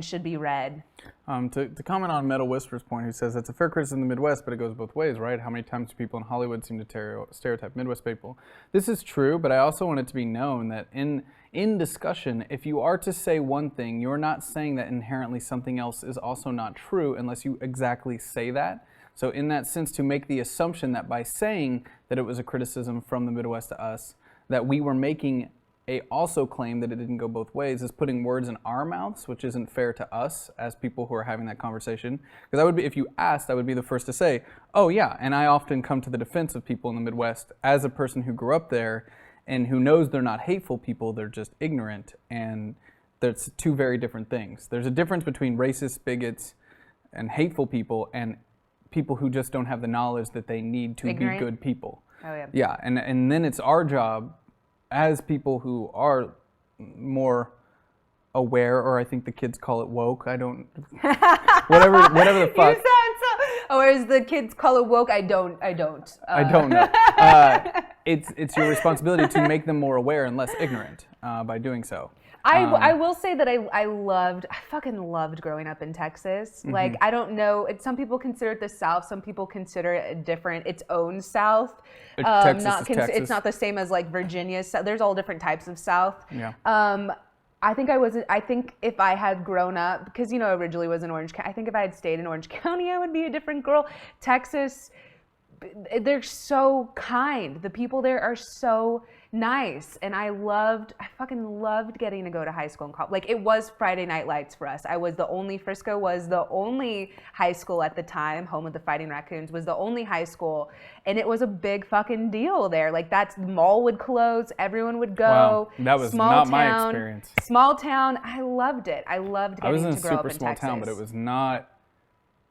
should be read. To comment on Metal Whisper's point, who says it's a fair criticism in the Midwest, but it goes both ways, right? How many times do people in Hollywood seem to stereotype Midwest people? This is true, but I also want it to be known that in discussion, if you are to say one thing, you're not saying that inherently something else is also not true unless you exactly say that. So in that sense, to make the assumption that by saying that it was a criticism from the Midwest to us, that we were making a also claim that it didn't go both ways is putting words in our mouths, which isn't fair to us as people who are having that conversation. Because if you asked, I would be the first to say, oh yeah, and I often come to the defense of people in the Midwest as a person who grew up there and who knows they're not hateful people, they're just ignorant, and that's two very different things. There's a difference between racist, bigots, and hateful people and people who just don't have the knowledge that they need to be good people. Oh yeah. Yeah, and then it's our job as people who are more aware, or I think the kids call it woke. I don't, whatever the fuck. You sound so, or as the kids call it woke, I don't. I don't know. It's your responsibility to make them more aware and less ignorant by doing so. I will say that I fucking loved growing up in Texas. Mm-hmm. Like, I don't know, some people consider it the South, some people consider it its own South. Texas. It's not the same as like Virginia's. There's all different types of South. Yeah. I think if I had grown up, because I originally was in Orange County, I think if I had stayed in Orange County, I would be a different girl. Texas, they're so kind. The people there are so nice, and I fucking loved getting to go to high school and college. Like, it was Friday Night Lights for us. Frisco was the only high school at the time, home of the Fighting Raccoons, was the only high school, and it was a big fucking deal there. Like, the mall would close, everyone would go. Wow, that was not my experience. Small town, I loved it. I loved getting to grow up in Texas. I was in a super small town, but it was not.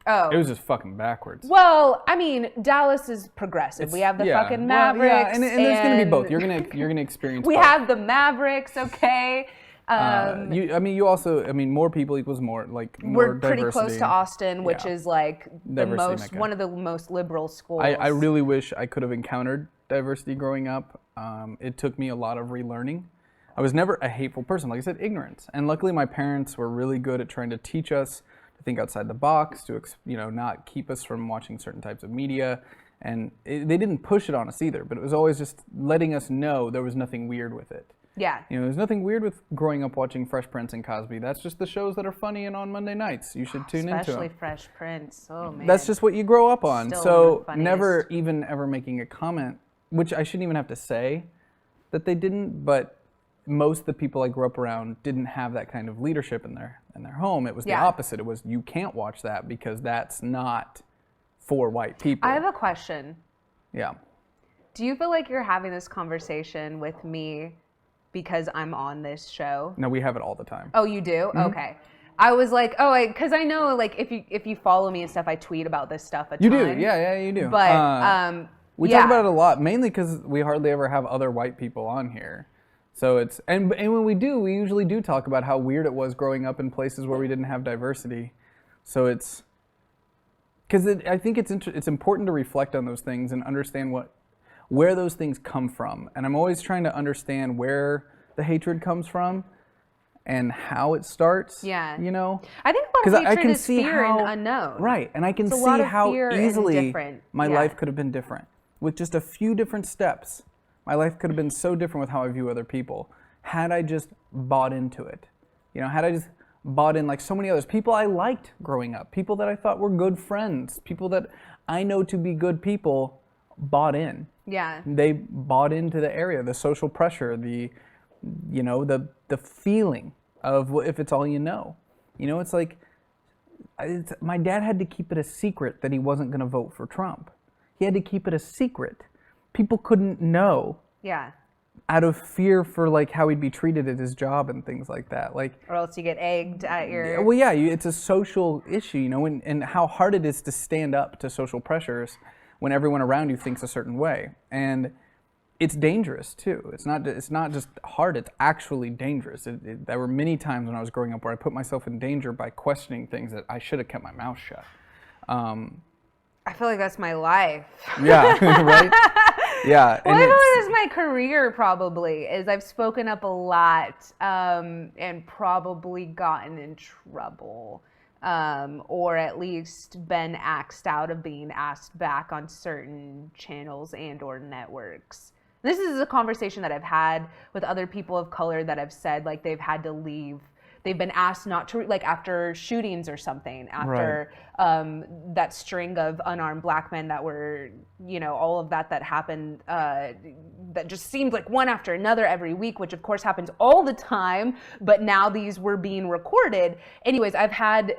Oh. It was just fucking backwards. Well, I mean, Dallas is progressive. We have the fucking Mavericks. Well, yeah, and there's going to be both. You're gonna experience we both. have the Mavericks, okay? You also, more people equals more, like, more We're pretty diversity. close to Austin, which is like Diversity one of the most liberal schools. I really wish I could have encountered diversity growing up. It took me a lot of relearning. I was never a hateful person, like I said, ignorance. And luckily my parents were really good at trying to teach us to think outside the box, to not keep us from watching certain types of media. And they didn't push it on us either, but it was always just letting us know there was nothing weird with it. Yeah. There's nothing weird with growing up watching Fresh Prince and Cosby. That's just the shows that are funny and on Monday nights. You should tune into them. Especially Fresh Prince. Oh, man. That's just what you grow up on. Still So one of the never funniest. even ever making a comment, which I shouldn't even have to say that they didn't, but most of the people I grew up around didn't have that kind of leadership in their home. It was the opposite. It was, you can't watch that because that's not for white people. I have a question. Yeah. Do you feel like you're having this conversation with me because I'm on this show? No, we have it all the time. Oh, you do? Mm-hmm. Okay. I was like, because I know, like, if you follow me and stuff, I tweet about this stuff a ton. You do, yeah, you do. But we talk about it a lot, mainly because we hardly ever have other white people on here. So it's and when we do, we usually do talk about how weird it was growing up in places where we didn't have diversity. So it's because I think it's important to reflect on those things and understand where those things come from. And I'm always trying to understand where the hatred comes from and how it starts. Yeah. I think a lot of hatred is fear and unknown. Right, and I can It's a see lot of how fear and easily different. my Yeah. life could have been different. With just a few different steps, my life could have been so different with how I view other people had I just bought into it. Had I just bought in like so many others. People I liked growing up, people that I thought were good friends, people that I know to be good people bought in. Yeah. They bought into the area, the social pressure, the feeling of if it's all you know. It's like, my dad had to keep it a secret that he wasn't going to vote for Trump. He had to keep it a secret. People couldn't know. Yeah. Out of fear for like how he'd be treated at his job and things like that. Like, or else you get egged at your... Well, yeah, it's a social issue, and how hard it is to stand up to social pressures when everyone around you thinks a certain way. And it's dangerous too. It's not just hard, it's actually dangerous. There were many times when I was growing up where I put myself in danger by questioning things that I should have kept my mouth shut. I feel like that's my life. Yeah, right? Yeah. Well, I feel like that's my career probably, is I've spoken up a lot and probably gotten in trouble. Or at least been axed out of being asked back on certain channels and or networks. This is a conversation that I've had with other people of color that have said like they've had to leave. They've been asked not to, like after shootings or something, after that string of unarmed black men that were, all of that happened, that just seemed like one after another every week, which of course happens all the time, but now these were being recorded. Anyways, I've had,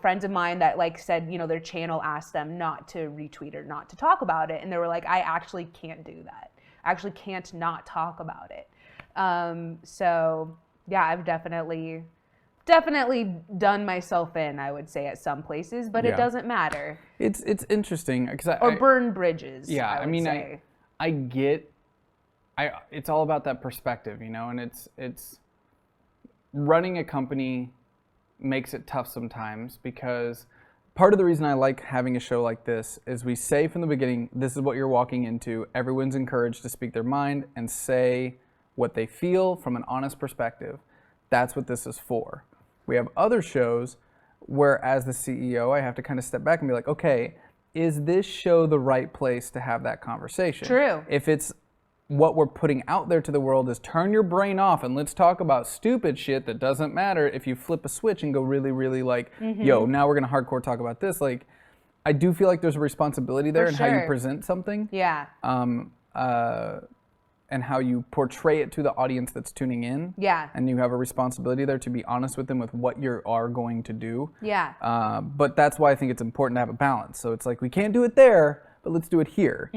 friends of mine that like said, their channel asked them not to retweet or not to talk about it. And they were like, I actually can't do that. I actually can't not talk about it. So yeah, I've definitely done myself in, I would say, at some places, but it doesn't matter. It's interesting because or burn bridges. Yeah, I mean, say. I get. It's all about that perspective, and it's running a company makes it tough sometimes because part of the reason I like having a show like this is we say from the beginning, this is what you're walking into. Everyone's encouraged to speak their mind and say what they feel from an honest perspective. That's what this is for. We have other shows where, as the CEO, I have to kind of step back and be like, okay, is this show the right place to have that conversation? True. If it's what we're putting out there to the world is turn your brain off and let's talk about stupid shit that doesn't matter if you flip a switch and go really, really like, yo, now we're going to hardcore talk about this. Like, I do feel like there's a responsibility there in how you present something. Yeah. And how you portray it to the audience that's tuning in. Yeah. And you have a responsibility there to be honest with them with what you are going to do. Yeah. But that's why I think it's important to have a balance. So it's like, we can't do it there, but let's do it here.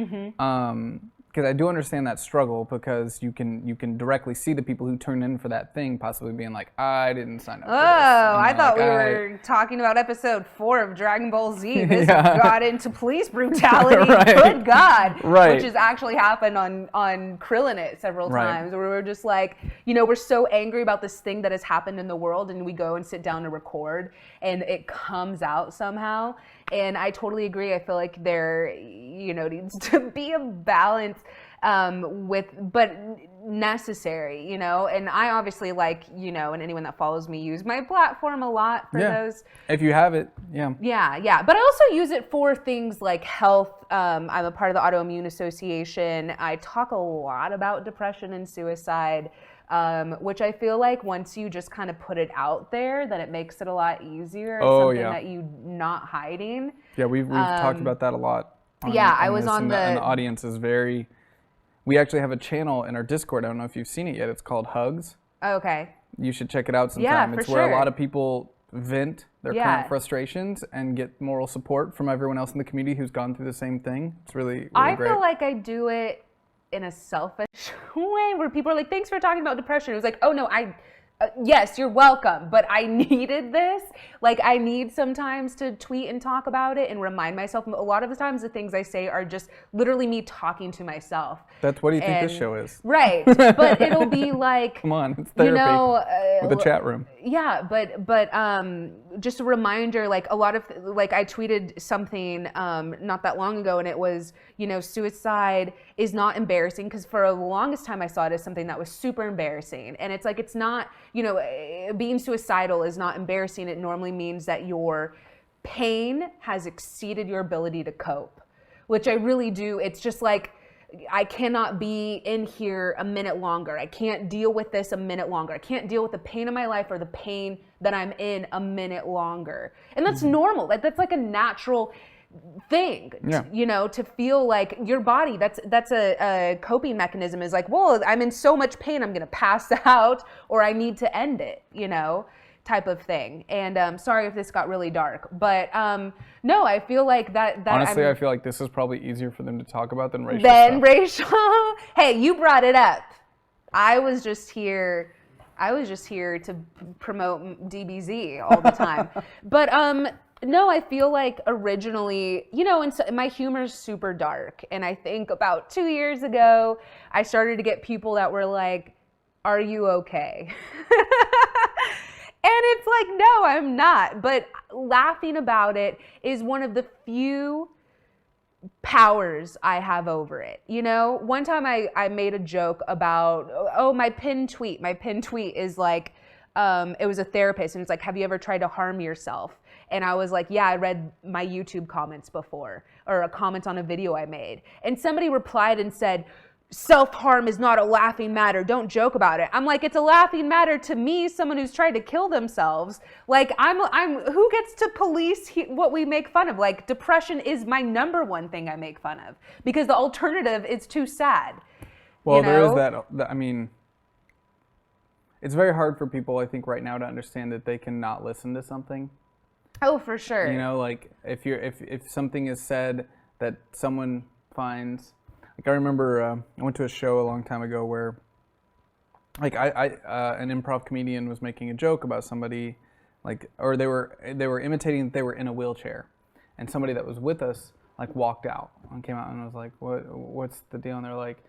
because I do understand that struggle, because you can directly see the people who turn in for that thing possibly being like, I didn't sign up for this. I thought we were talking about episode 4 of Dragon Ball Z. This got into police brutality. Right. Good God. Right. Which has actually happened on Krillin' It several times, where we're just like, we're so angry about this thing that has happened in the world, and we go and sit down to record, and it comes out somehow. And I totally agree. I feel like there, needs to be a balance but necessary, and I obviously and anyone that follows me use my platform a lot for those. If you have it, yeah. Yeah. But I also use it for things like health. I'm a part of the Autoimmune Association. I talk a lot about depression and suicide. Which I feel like once you just kind of put it out there, then it makes it a lot easier. It's something that you're not hiding. Yeah, we've talked about that a lot. I was on and the audience is very. We actually have a channel in our Discord. I don't know if you've seen it yet. It's called Hugs. Okay. You should check it out sometime. Yeah, it's for where sure. a lot of people vent their current frustrations and get moral support from everyone else in the community who's gone through the same thing. It's really great. I feel like I do it in a selfish way where people are like, thanks for talking about depression. It was like, oh no, yes, you're welcome, but I needed this. Like, I need sometimes to tweet and talk about it and remind myself. A lot of the times the things I say are just literally me talking to myself. What do you think this show is? Right, but it'll be like, come on, it's therapy with a chat room. Yeah, but just a reminder, like a lot of, like I tweeted something not that long ago, and it was, suicide is not embarrassing, because for the longest time I saw it as something that was super embarrassing. And it's like, it's not, being suicidal is not embarrassing. It normally means that your pain has exceeded your ability to cope, which I really do. It's just like, I cannot be in here a minute longer. I can't deal with this a minute longer. I can't deal with the pain of my life or the pain that I'm in a minute longer. And that's normal. That's like a natural thing, to feel like your body, that's a coping mechanism, is like, well, I'm in so much pain, I'm going to pass out, or I need to end it, type of thing. And sorry if this got really dark, but no, I feel like that honestly, I feel like this is probably easier for them to talk about than racial stuff. Hey, you brought it up. I was just here to promote DBZ all the time. But no, I feel like originally, and so my humor is super dark. And I think about 2 years ago, I started to get people that were like, are you okay? And it's like, no, I'm not. But laughing about it is one of the few powers I have over it. One time I made a joke about, my pinned tweet. My pinned tweet is like, it was a therapist, and it's like, have you ever tried to harm yourself? And I was like, yeah, I read my YouTube comments before, or a comment on a video I made. And somebody replied and said, self-harm is not a laughing matter. Don't joke about it. I'm like, it's a laughing matter to me, someone who's tried to kill themselves. Like, I'm who gets to police what we make fun of? Like, depression is my number one thing I make fun of, because the alternative is too sad. Well, there is that. I mean, it's very hard for people, I think, right now to understand that they cannot listen to something. Oh, for sure. Like if something is said that someone finds, like I remember I went to a show a long time ago where, like an improv comedian was making a joke about somebody, like, or they were imitating that they were in a wheelchair, and somebody that was with us like walked out and came out and was like, what's the deal? And they're like,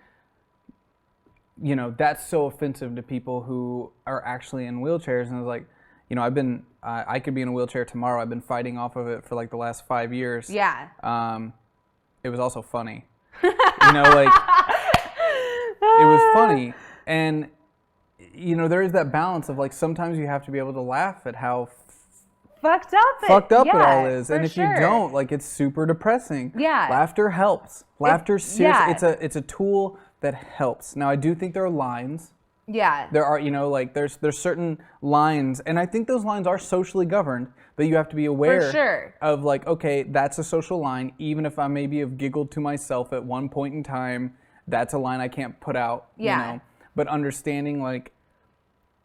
that's so offensive to people who are actually in wheelchairs. And I was like, I could be in a wheelchair tomorrow. I've been fighting off of it for like the last 5 years. Yeah. It was also funny. It was funny. And, there is that balance of like, sometimes you have to be able to laugh at how fucked up it all is. And if you don't, like, it's super depressing. Yeah. Laughter helps. Laughter's serious. It's a tool that helps. Now, I do think there are lines. Yeah. There are, there's certain lines, and I think those lines are socially governed, but you have to be aware of like, okay, that's a social line. Even if I maybe have giggled to myself at one point in time, that's a line I can't put out. Yeah. But understanding like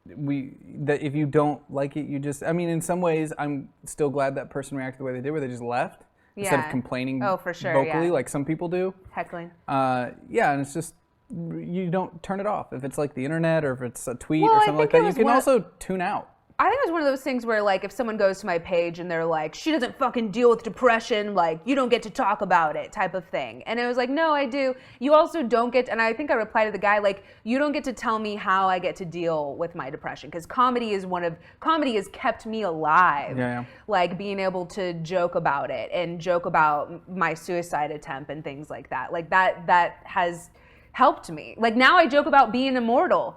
that if you don't like it, you just, in some ways, I'm still glad that person reacted the way they did, where they just left. instead of Yeah. complaining Oh, for sure, vocally yeah. like some people do. Heckling. Yeah, and it's just, you don't turn it off. If it's like the internet or if it's a tweet Well, or I something like think it that, you was can one- also tune out. I think it was one of those things where, like, if someone goes to my page and they're like, she doesn't fucking deal with depression, like, you don't get to talk about it, type of thing. And it was like, no, I do. You also don't get, and I think I replied to the guy, like, you don't get to tell me how I get to deal with my depression. Because comedy has kept me alive. Yeah. Like, being able to joke about it and joke about my suicide attempt and things like that. Like, that has helped me. Like, now I joke about being immortal.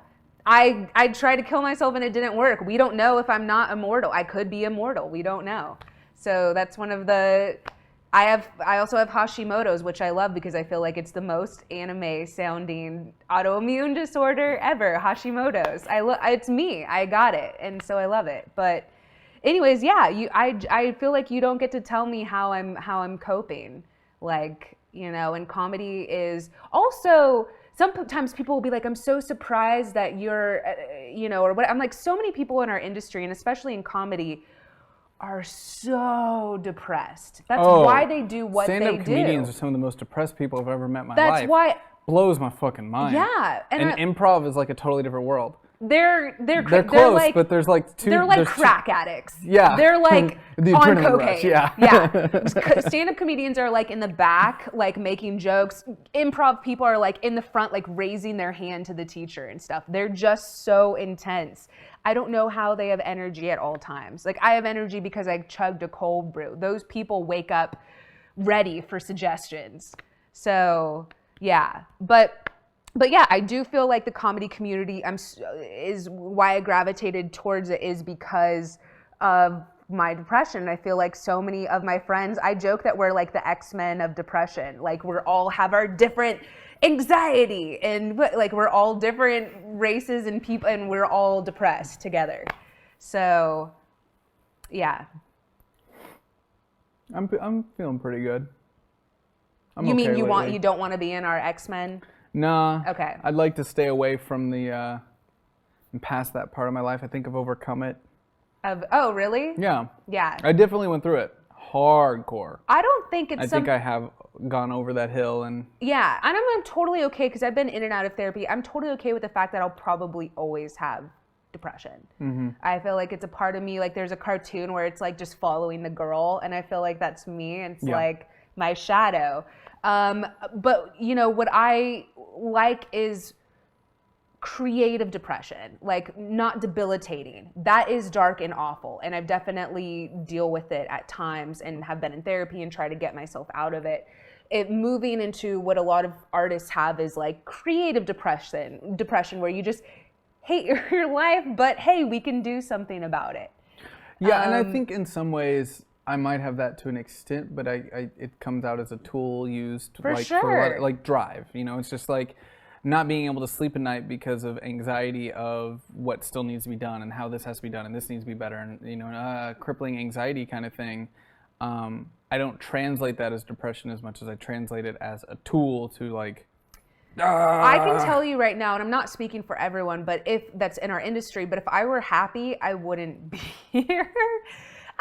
I tried to kill myself and it didn't work. We don't know if I'm not immortal. I could be immortal. We don't know. So that's one of the, I also have Hashimoto's, which I love because I feel like it's the most anime sounding autoimmune disorder ever. Hashimoto's. It's me. I got it. And so I love it. But anyways, yeah, I feel like you don't get to tell me how I'm coping. Like, you know, and comedy is also, sometimes people will be like, I'm so surprised that you're, you know, or what. I'm like, so many people in our industry, and especially in comedy, are so depressed. That's why they do what they do. Stand-up comedians are some of the most depressed people I've ever met in my life. That's why. Blows my fucking mind. Yeah. And improv is like a totally different world. They're close, like, but there's like two. They're like crack addicts. Yeah. They're like The on adrenaline cocaine. rush, yeah. Yeah. Stand-up comedians are like in the back, like making jokes. Improv people are like in the front, like raising their hand to the teacher and stuff. They're just so intense. I don't know how they have energy at all times. Like, I have energy because I chugged a cold brew. Those people wake up ready for suggestions. So yeah, but yeah, I do feel like the comedy community is why I gravitated towards it, is because of my depression. I feel like so many of my friends, I joke that we're like the X-Men of depression. Like, we're all have our different anxiety, and like we're all different races and people, and we're all depressed together. So yeah. I'm feeling pretty good. You mean okay lately. you don't want to be in our X-Men? Nah. Okay. I'd like to stay away from the and past that part of my life. I think I've overcome it. Oh, really? Yeah. Yeah. I definitely went through it hardcore. I don't think it's I think I have gone over that hill, and yeah, and I'm totally okay because I've been in and out of therapy. I'm totally okay with the fact that I'll probably always have depression. Mm-hmm. I feel like it's a part of me. Like, there's a cartoon where it's like just following the girl, and I feel like that's me. It's like my shadow. But you know what I like is creative depression, like not debilitating. That is dark and awful, and I've definitely deal with it at times and have been in therapy and try to get myself out of it. Moving into what a lot of artists have is like creative depression where you just hate your life, but hey, we can do something about it. Yeah, and I think in some ways I might have that to an extent, but it comes out as a tool used For like sure. for a lot of, like drive. You know, it's just like not being able to sleep at night because of anxiety of what still needs to be done and how this has to be done and this needs to be better, and you know, crippling anxiety kind of thing. I don't translate that as depression as much as I translate it as a tool to like. I can tell you right now, and I'm not speaking for everyone, but if that's in our industry, but if I were happy, I wouldn't be here.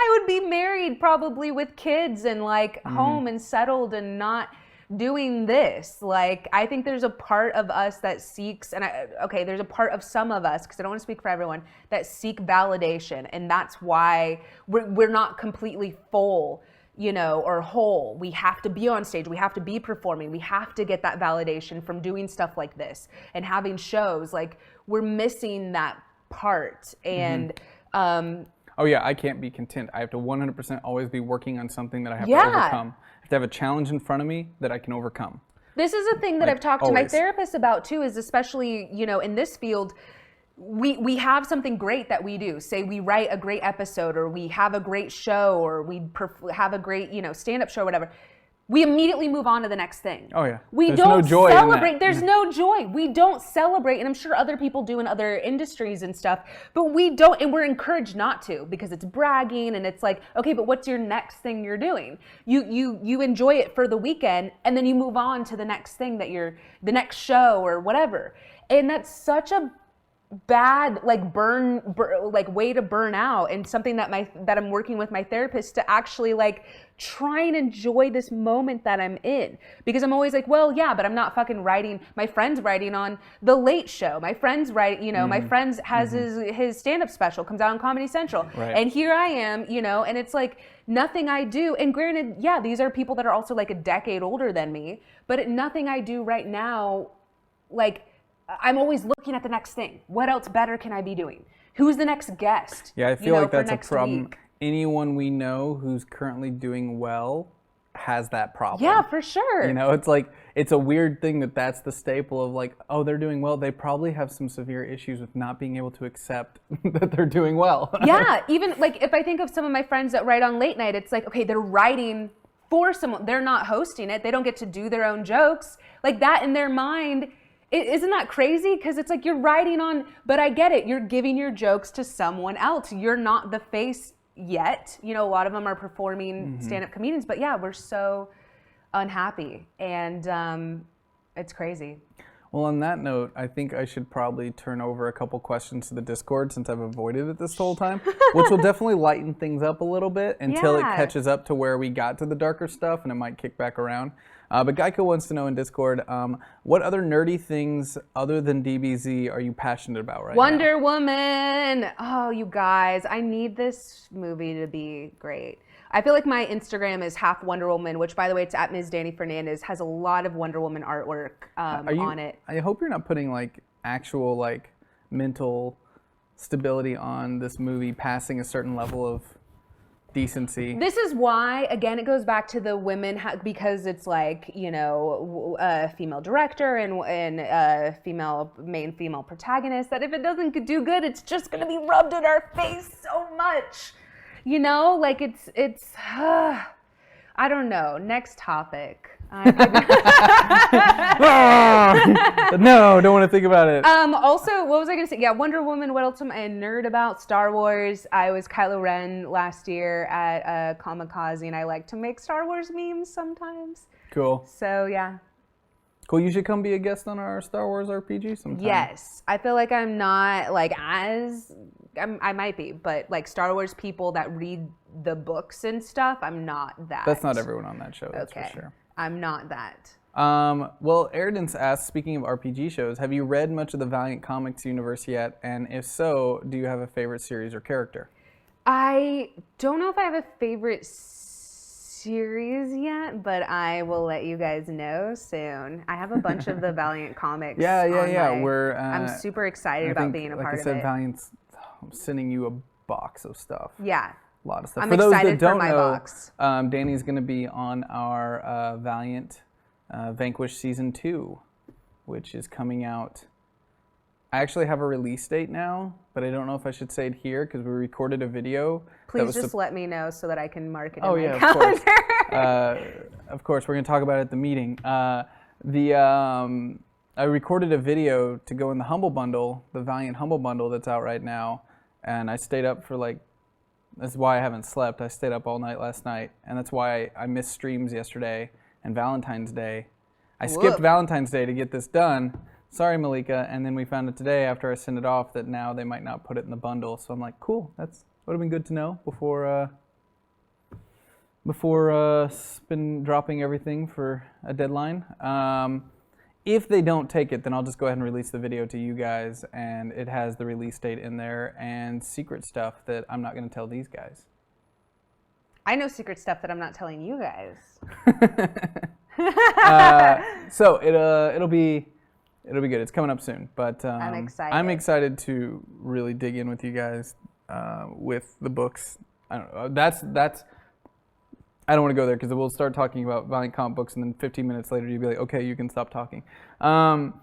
I would be married probably with kids and like home and settled and not doing this. Like, I think there's a part of us that seeks, and there's a part of some of us, because I don't want to speak for everyone, that seek validation, and that's why we're not completely full, you know, or whole. We have to be on stage. We have to be performing. We have to get that validation from doing stuff like this and having shows. Like, we're missing that part. And Oh yeah, I can't be content. I have to 100% always be working on something that I have to Yeah. overcome. I have to have a challenge in front of me that I can overcome. this is a thing that Like, I've talked to my always. therapist about too, is especially, you know, in this field, we have something great that we do. Say we write a great episode, or we have a great show, or we have a great, you know, stand-up show, or whatever. We immediately move on to the next thing. Oh yeah. We There's don't no joy in that. celebrate. There's no joy. We don't celebrate, and I'm sure other people do in other industries and stuff, but we don't, and we're encouraged not to, because it's bragging, and it's like, okay, but what's your next thing you're doing? You enjoy it for the weekend, and then you move on to the next thing the next show or whatever. And that's such a bad like like way to burn out, and something that I'm working with my therapist to actually like try and enjoy this moment that I'm in, because I'm always like, well, yeah, but I'm not fucking writing. My friend's writing on The Late Show. My friend's writing, you know, my friend's has his stand-up special comes out on Comedy Central, and here I am, you know, and it's like nothing I do. And granted, yeah, these are people that are also like a decade older than me, but nothing I do right now, like. I'm always looking at the next thing. What else better can I be doing? Who's the next guest? Yeah, I feel like that's a problem. Week? Anyone we know who's currently doing well has that problem. Yeah, for sure. You know, it's like, it's a weird thing that's the staple of like, oh, they're doing well. They probably have some severe issues with not being able to accept that they're doing well. Yeah, even like if I think of some of my friends that write on late night, it's like, okay, they're writing for someone. They're not hosting it. They don't get to do their own jokes. Like that in their mind. Isn't that crazy? Because it's like you're writing on, but I get it. You're giving your jokes to someone else. You're not the face yet. You know, a lot of them are performing stand-up comedians, but yeah, we're so unhappy, and it's crazy. Well, on that note, I think I should probably turn over a couple questions to the Discord since I've avoided it this whole time, which will definitely lighten things up a little bit until it catches up to where we got to the darker stuff, and it might kick back around. But Geico wants to know in Discord, what other nerdy things other than DBZ are you passionate about right now? Wonder Woman! Oh, you guys, I need this movie to be great. I feel like my Instagram is half Wonder Woman, which, by the way, it's at Ms. Dani Fernandez, has a lot of Wonder Woman artwork on it. I hope you're not putting like actual like mental stability on this movie passing a certain level of decency. This is why, again, it goes back to the women, because it's like, you know, a female director and a main female protagonist, that if it doesn't do good, it's just going to be rubbed in our face so much. You know, like it's I don't know. Next topic. No, don't want to think about it. Also, what was I going to say? Yeah, Wonder Woman. What else am I a nerd about? Star Wars. I was Kylo Ren last year at Kamikaze, and I like to make Star Wars memes sometimes. Cool. So, yeah. Cool, you should come be a guest on our Star Wars RPG sometime. Yes. I feel like I'm not, like, I might be, but, like, Star Wars people that read the books and stuff, I'm not that. That's not everyone on that show, that's for sure. I'm not that. Well, Erdence asks, speaking of RPG shows, have you read much of the Valiant Comics universe yet? And if so, do you have a favorite series or character? I don't know if I have a favorite series yet, but I will let you guys know soon. I have a bunch of the Valiant comics. Yeah. I'm super excited about being a part of it. Like I said, Valiant's sending you a box of stuff. Yeah. A lot of stuff. I'm for those excited that don't for my know, box. Danny's going to be on our Valiant Vanquish Season 2, which is coming out. I actually have a release date now, but I don't know if I should say it here because we recorded a video. Please just let me know so that I can mark it in my calendar. Of course, we're going to talk about it at the meeting. I recorded a video to go in the Humble Bundle, the Valiant Humble Bundle that's out right now, and I stayed up for that's why I haven't slept. I stayed up all night last night, and that's why I missed streams yesterday and Valentine's Day. I skipped Valentine's Day to get this done. Sorry, Malika. And then we found out today after I sent it off that now they might not put it in the bundle. So I'm like, cool. That would have been good to know before been dropping everything for a deadline. If they don't take it, then I'll just go ahead and release the video to you guys, and it has the release date in there and secret stuff that I'm not going to tell these guys. I know secret stuff that I'm not telling you guys. So it'll be good. It's coming up soon, but I'm excited. I'm excited to really dig in with you guys with the books. I don't know. That's. I don't want to go there because we'll start talking about Valiant comic books, and then 15 minutes later you'll be like, okay, you can stop talking. Davlin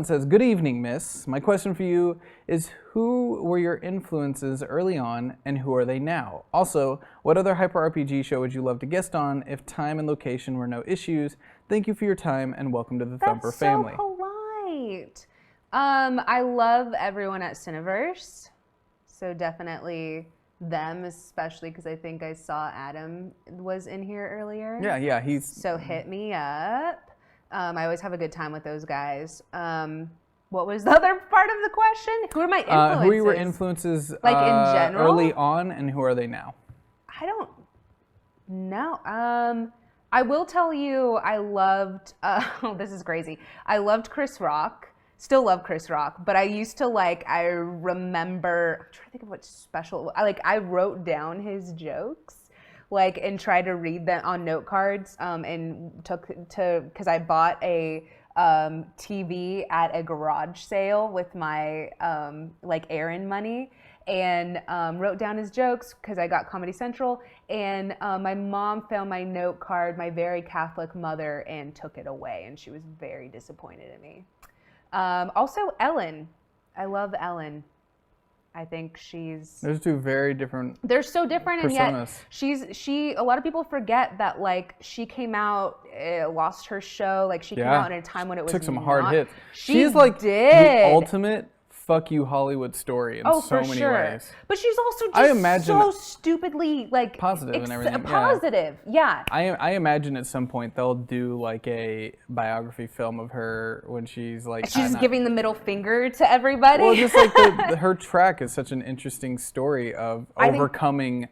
says, good evening, miss. My question for you is, who were your influences early on, and who are they now? Also, what other hyper RPG show would you love to guest on if time and location were no issues? Thank you for your time, and welcome to the Thumper family. That's so polite. I love everyone at Cineverse, so definitely them, especially because I think I saw Adam was in here earlier. Yeah, he's... So hit me up. I always have a good time with those guys. What was the other part of the question? Who are my influences? Who are your influences like in general? early on, and who are they now? I don't know. I will tell you, I loved, this is crazy. I loved Chris Rock. Still love Chris Rock, but I used to I remember, I'm trying to think of what's special. I wrote down his jokes, and tried to read them on note cards, and because I bought a TV at a garage sale with my errand money, and wrote down his jokes because I got Comedy Central, and my mom found my note card, my very Catholic mother, and took it away, and she was very disappointed in me. Also Ellen. I love Ellen. I think she's... Those two very different They're so different, personas. And yet a lot of people forget that she came out, lost her show, she came out in a time when it was took some hard hits. She's the ultimate fuck you Hollywood story in so many ways. But she's also just so stupidly positive and everything. Positive, yeah. I imagine at some point they'll do a biography film of her when she's she's just giving the middle finger to everybody. Well, just her track is such an interesting story of overcoming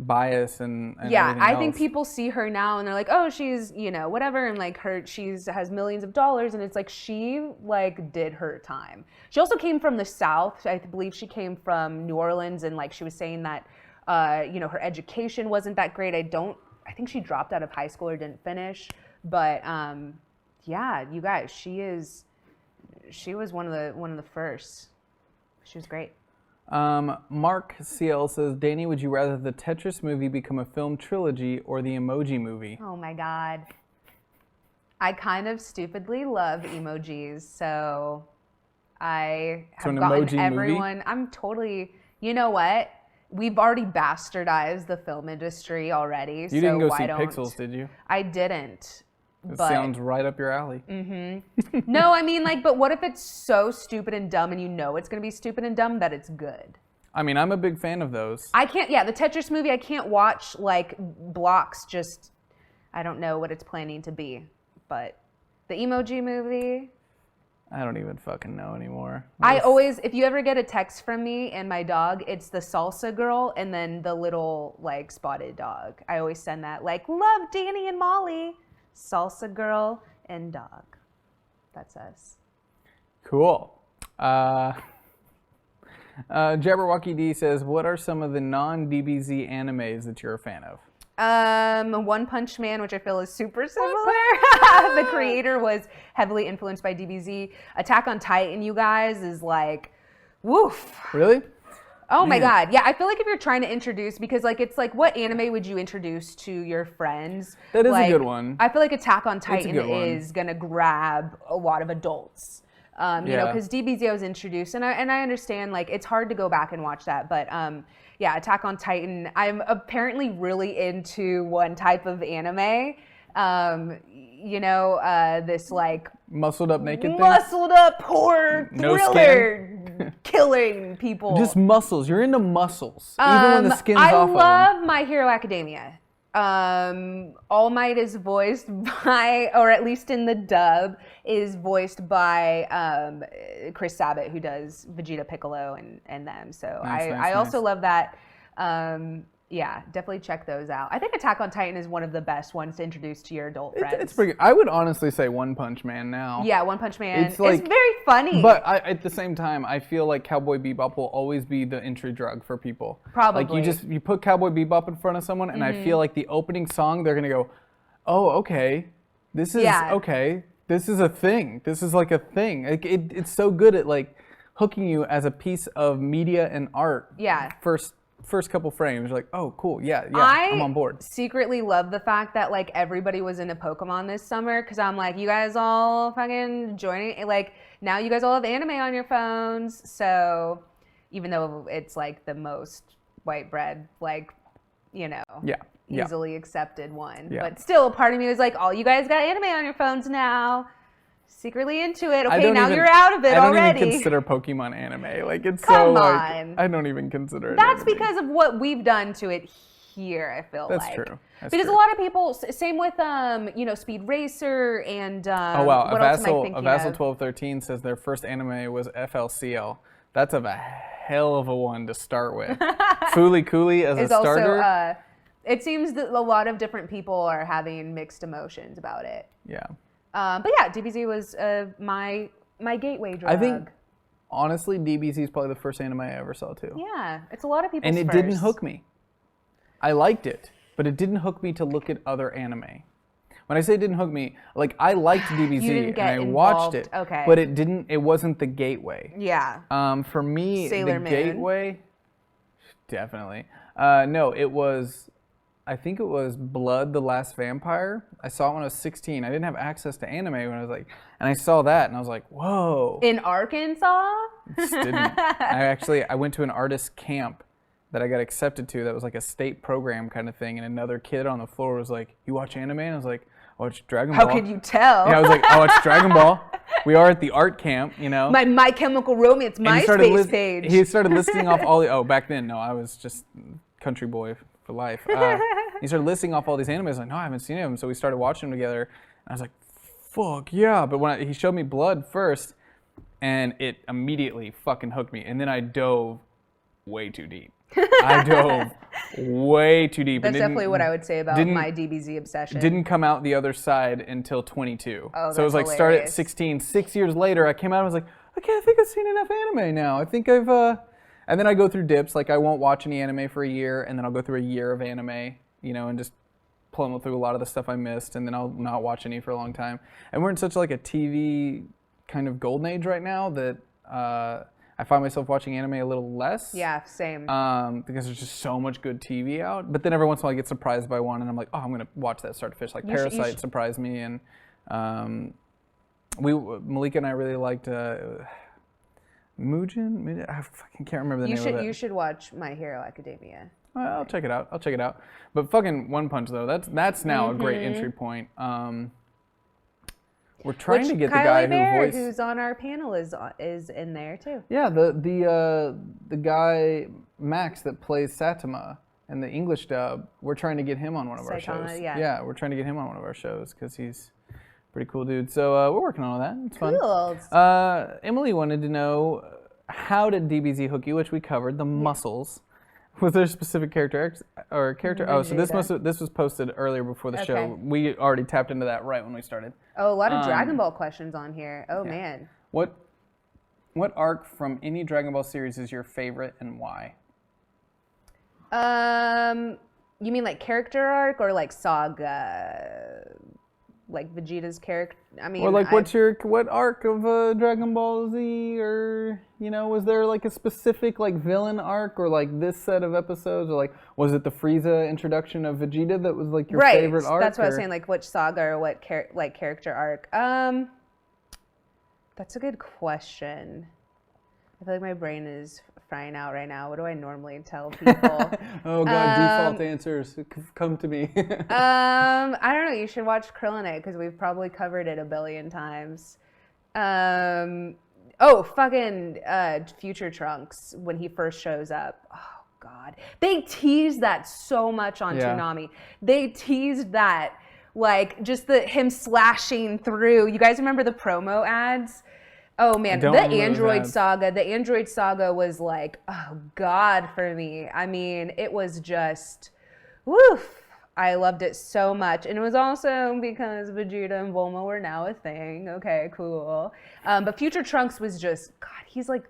bias and everything I else. think people see her now and they're like, oh, she's whatever, and she's has millions of dollars, and it's she did her time. She also came from the South. I believe she came from New Orleans, and she was saying that her education wasn't that great. I think she dropped out of high school or didn't finish, but you guys, she was one of the first. She was great. Mark CL says, Dani, would you rather the Tetris movie become a film trilogy or the Emoji Movie? Oh my God. I kind of stupidly love emojis, so I have gotten everyone. Movie? I'm totally, you know what? We've already bastardized the film industry already. You didn't go see Pixels, did you? I didn't. It sounds right up your alley. Mm-hmm. No, I mean, but what if it's so stupid and dumb and it's going to be stupid and dumb that it's good? I mean, I'm a big fan of those. I can't, the Tetris movie, I can't watch, blocks just, I don't know what it's planning to be. But the Emoji Movie... I don't even fucking know anymore. I always, if you ever get a text from me and my dog, it's the salsa girl and then the little, spotted dog. I always send that, love Dani and Molly. Salsa girl and dog. That's us. Cool. Jabberwocky D says, what are some of the non-DBZ animes that you're a fan of? One Punch Man, which I feel is super similar. The creator was heavily influenced by DBZ. Attack on Titan, you guys, is woof. Really? Oh my God. Yeah, I feel if you're trying to introduce, because it's what anime would you introduce to your friends? That is a good one. I feel Attack on Titan is going to grab a lot of adults. Because DBZ was introduced, and I understand, it's hard to go back and watch that, but Attack on Titan, I'm apparently really into one type of anime, this muscled up naked thing? Muscled up horror thriller killing people. Just muscles. You're into muscles, even when the skin's off of them. I love My Hero Academia. All Might is voiced by, or at least in the dub, is voiced by Chris Sabat, who does Vegeta, Piccolo, and them. So I also love that. Definitely check those out. I think Attack on Titan is one of the best ones to introduce to your adult friends. It's pretty good. I would honestly say One Punch Man now. Yeah, One Punch Man. It's very funny. But at the same time, I feel like Cowboy Bebop will always be the entry drug for people. Probably. You put Cowboy Bebop in front of someone, and I feel like the opening song, they're going to go, oh, okay. This is, okay. This is a thing. This is a thing. It's so good at hooking you as a piece of media and art. Yeah. First couple frames, you're like, oh, cool, I'm on board. I secretly love the fact that everybody was into Pokemon this summer, because I'm you guys all fucking joining, now you guys all have anime on your phones, so even though it's the most white bread, easily accepted one, but still a part of me was all you guys got anime on your phones now. Secretly into it. Okay, now you're out of it already. I don't even consider Pokemon anime. It's Come so on. I don't even consider it. That's because of what we've done to it here, I feel That's like. true. That's because true. a lot of people, same with, Speed Racer and Oh wow, what else am I thinking Avassal of? 1213 says their first anime was FLCL. That's a hell of a one to start with. Fooly Cooly as a starter. Also, it seems that a lot of different people are having mixed emotions about it. Yeah. But yeah, DBZ was my gateway drug. I think, honestly, DBZ is probably the first anime I ever saw too. Yeah, it's a lot of people's And it first. didn't hook me. I liked it, but it didn't hook me to look at other anime. When I say it didn't hook me, like I liked DBZ You didn't and get I involved. watched it, Okay. but it wasn't the gateway. Yeah. For me, Sailor the Moon. gateway, definitely. No, I think it was Blood, the Last Vampire. I saw it when I was 16. I didn't have access to anime when I was like, and I saw that and I was like, whoa. In Arkansas? Just didn't. I went to an artist camp that I got accepted to that was like a state program kind of thing, and another kid on the floor was like, you watch anime? And I was like, I watch Dragon Ball. How could you tell? Yeah, I was like, I watch Dragon Ball. We are at the art camp, you know. My Chemical Romance MySpace page. He started listing off all the, back then, no, I was just country boy for life. He started listing off all these animes, like, no, I haven't seen them. So we started watching them together, and I was like, fuck yeah. But when he showed me Blood first, and it immediately fucking hooked me. And then I dove way too deep. I dove way too deep. That's definitely what I would say about my DBZ obsession. Didn't come out the other side until 22. Oh, so it was like hilarious. started at 16. 6 years later, I came out and was like, okay, I think I've seen enough anime now. I think I've, and then I go through dips. Like I won't watch any anime for a year, and then I'll go through a year of anime, you know, and just plummet through a lot of the stuff I missed, and then I'll not watch any for a long time. And we're in such like a TV kind of golden age right now that I find myself watching anime a little less. Yeah, same. Because there's just so much good TV out. But then every once in a while I get surprised by one, and I'm like, oh, I'm going to watch that start to finish. Like Parasite surprised me, and Malika and I really liked Mugen? I fucking can't remember the name of it. You should watch My Hero Academia. I'll check it out. But fucking One Punch though, that's now a great entry point. We're trying to get the guy who's on our panel is in there too. Yeah, the guy Max that plays Saitama in the English dub. We're trying to get him on one of our shows. Yeah, we're trying to get him on one of our shows because he's a pretty cool dude. So we're working on all that. It's fun. Cool. Emily wanted to know, how did DBZ hook you, which we covered. The muscles. Was there a specific character or character? Oh, so this was posted earlier before the show. We already tapped into that right when we started. Oh, a lot of Dragon Ball questions on here. Oh man. What arc from any Dragon Ball series is your favorite and why? You mean like character arc or like saga? Like Vegeta's character? I mean, or like what arc of Dragon Ball Z, or was there like a specific like villain arc, or like this set of episodes, or like was it the Frieza introduction of Vegeta that was like your favorite arc? That's what I was saying, like which saga or what character arc. That's a good question. I feel like my brain is frying out right now. What do I normally tell people? Oh God, default answers. Come to me. I don't know. You should watch Krillin because we've probably covered it a billion times. Future Trunks when he first shows up. Oh God, they teased that so much on Toonami. They teased that like just him slashing through. You guys remember the promo ads? Oh man, the Android Saga was like, oh God for me. I mean, it was just, woof. I loved it so much. And it was also because Vegeta and Bulma were now a thing. Okay, cool. But Future Trunks was just, God, he's like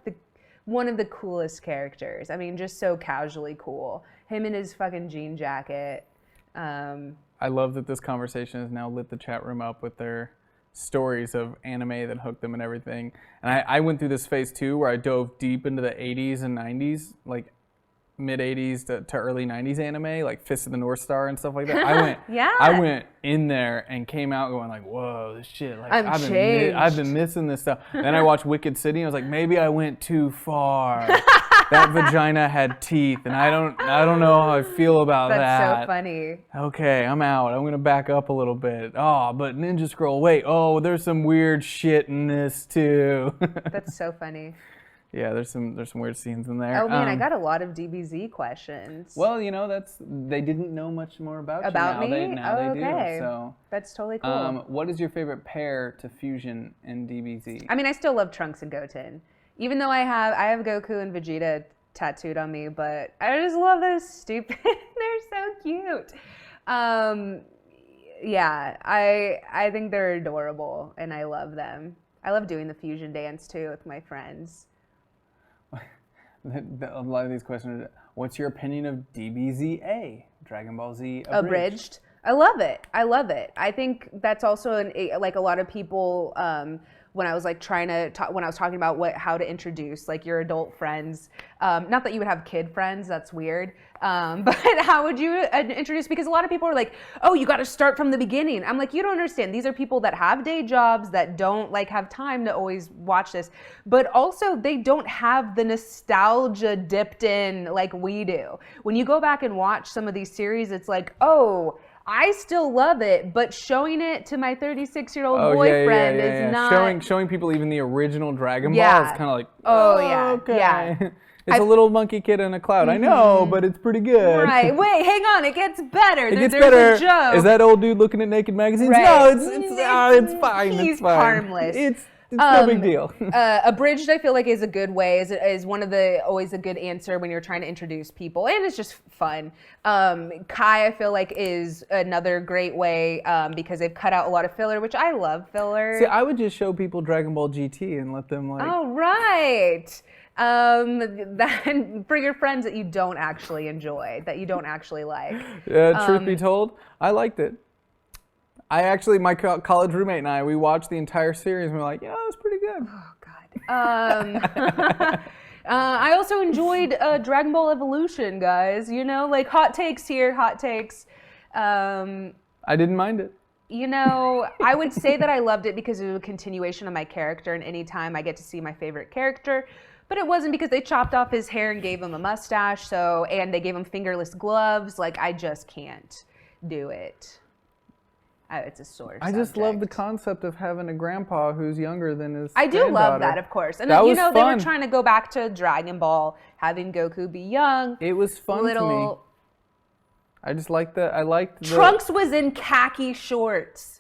one of the coolest characters. I mean, just so casually cool. Him in his fucking jean jacket. I love that this conversation has now lit the chat room up with their stories of anime that hooked them and everything. And I went through this phase too where I dove deep into the 80s and 90s, like mid 80s to early 90s anime, like Fist of the North Star and stuff like that. I went in there and came out going like, whoa, this shit, like I've been missing this stuff. Then I watched Wicked City and I was like, maybe I went too far. That vagina had teeth, and I don't know how I feel about that. That's so funny. Okay, I'm out. I'm gonna back up a little bit. Oh, but Ninja Scroll. Wait. Oh, there's some weird shit in this too. That's so funny. Yeah, there's some weird scenes in there. Oh man, I got a lot of DBZ questions. Well, you know, they didn't know much more about you. About me? Now they Okay. do. So That's totally cool. what is your favorite pair to fusion in DBZ? I mean, I still love Trunks and Goten, even though I have Goku and Vegeta tattooed on me, but I just love those stupid. They're so cute. Yeah, I think they're adorable, and I love them. I love doing the fusion dance too with my friends. A lot of these questions are, what's your opinion of DBZA, Dragon Ball Z Abridged? I love it. I think that's also like a lot of people, when I was like when I was talking about how to introduce like your adult friends, not that you would have kid friends, that's weird, but how would you introduce, because a lot of people are like, oh, you got to start from the beginning. I'm like, you don't understand. These are people that have day jobs, that don't like have time to always watch this, but also they don't have the nostalgia dipped in like we do. When you go back and watch some of these series, it's like, oh, I still love it, but showing it to my 36-year-old boyfriend is not... Showing people even the original Dragon Ball is kind of like, okay. It's a little monkey kid in a cloud. I know, but it's pretty good. Right. Wait, hang on. It gets better. There's a joke. Is that old dude looking at naked magazines? Right. No, it's fine. He's harmless. It's no big deal. Abridged, I feel like, is a good way. Is one of the always a good answer when you're trying to introduce people, and it's just fun. Kai, I feel like, is another great way because they've cut out a lot of filler, which I love filler. See, I would just show people Dragon Ball GT and let them like. Oh right. That for your friends that you don't actually enjoy, that you don't actually like. Yeah, truth be told, I liked it. I actually, my college roommate and I, we watched the entire series and we're like, yeah, it was pretty good. Oh, God. I also enjoyed Dragon Ball Evolution, guys. You know, like hot takes here, hot takes. I didn't mind it. You know, I would say that I loved it because it was a continuation of my character, and anytime I get to see my favorite character. But it wasn't because they chopped off his hair and gave him a mustache, and they gave him fingerless gloves. Like, I just can't do it. It's a sore I just love the concept of having a grandpa who's younger than his I do love that, of course. And then, you know, they were trying to go back to Dragon Ball, having Goku be young. It was fun to me. I just liked that. I liked Trunks was in khaki shorts.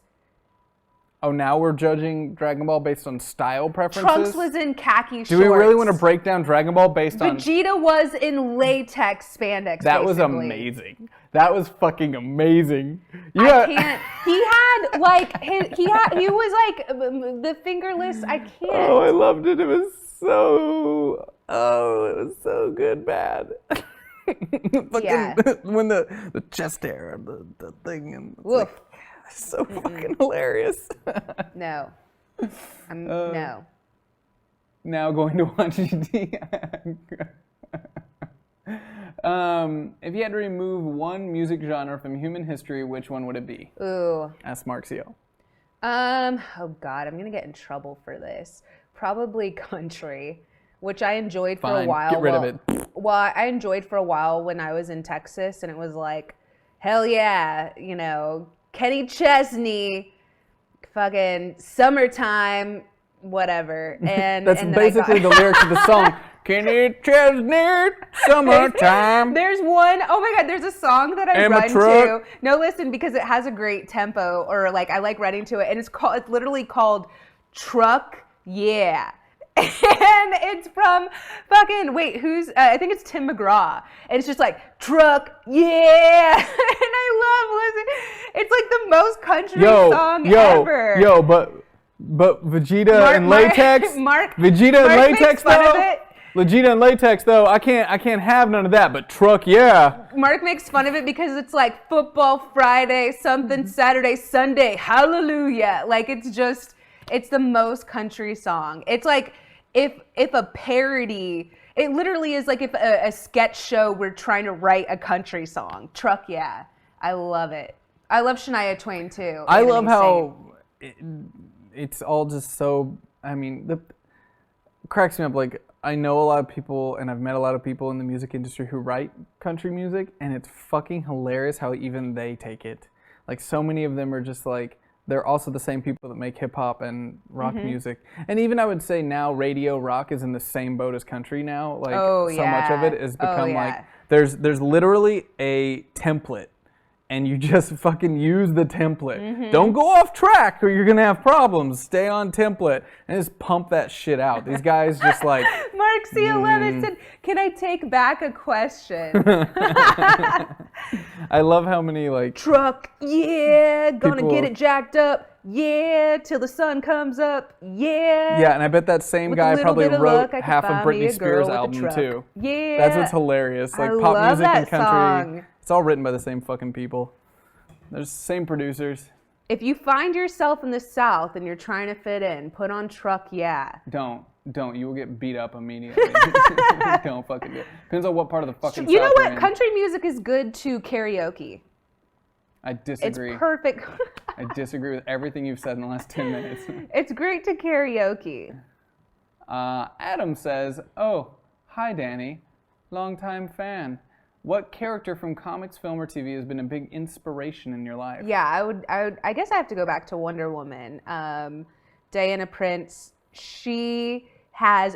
Oh, now we're judging Dragon Ball based on style preferences? Trunks was in khaki shorts. Do we really want to break down Dragon Ball based on... Vegeta was in latex spandex, That was basically. amazing. That was fucking amazing. I can't... He had, like... He was, like, the fingerless... I can't. Oh, I loved it. It was so... Oh, it was so good, bad. Yeah. When the chest hair and the thing and... Woof. So fucking hilarious. No. No. Now going to watch GT. If you had to remove one music genre from human history, which one would it be? Ooh. Ask Marcio. Oh God, I'm gonna get in trouble for this. Probably country, which I enjoyed for a while. Get rid of it. Well, I enjoyed for a while when I was in Texas, and it was like, hell yeah, you know, Kenny Chesney, fucking summertime, whatever. And that's and basically the lyrics of the song. Kenny Chesney, summertime. There's one, oh my God, there's a song that I run to. No, listen, because it has a great tempo, or like I like running to it, and it's literally called Truck Yeah. And it's from fucking, I think it's Tim McGraw. And it's just like, Truck, yeah. And I love listening. It's like the most country song ever. But Vegeta and latex. Vegeta and latex though. Vegeta and latex though, I can't have none of that, but Truck, yeah. Mark makes fun of it because it's like football Friday, something Saturday, Sunday, hallelujah. Like it's the most country song. It's like, if a parody, it literally is like if a sketch show were trying to write a country song. Truck, yeah. I love it. I love Shania Twain too. I love how it's all just so, I mean, it cracks me up. Like, I know a lot of people and I've met a lot of people in the music industry who write country music, and it's fucking hilarious how even they take it. Like, so many of them are just like, they're also the same people that make hip hop and rock music. And even I would say now radio rock is in the same boat as country now. Like so much of it has become like there's literally a template and you just fucking use the template. Don't go off track or you're gonna have problems. Stay on template and just pump that shit out. These guys just like Mark C11 said, "Can I take back a question?" I love how many like Truck, yeah, gonna people- get it jacked up, yeah, till the sun comes up, yeah. Yeah, and I bet that same With a guy little probably bit of wrote luck, I could half of find me Britney a girl Spears' with a album truck. too. Yeah. That's what's hilarious. Like I pop love music and that country. song. It's all written by the same fucking people. There's the same producers. If you find yourself in the South and you're trying to fit in, put on Truck, yeah. Don't. You will get beat up immediately. Don't fucking do it. Depends on what part of the fucking You South know you're what? in. Country music is good to karaoke. I disagree. It's perfect. I disagree with everything you've said in the last 10 minutes. It's great to karaoke. Adam says, "Oh, hi Danny, longtime fan. What character from comics, film, or TV has been a big inspiration in your life?" Yeah, I guess I have to go back to Wonder Woman. Diana Prince, she has,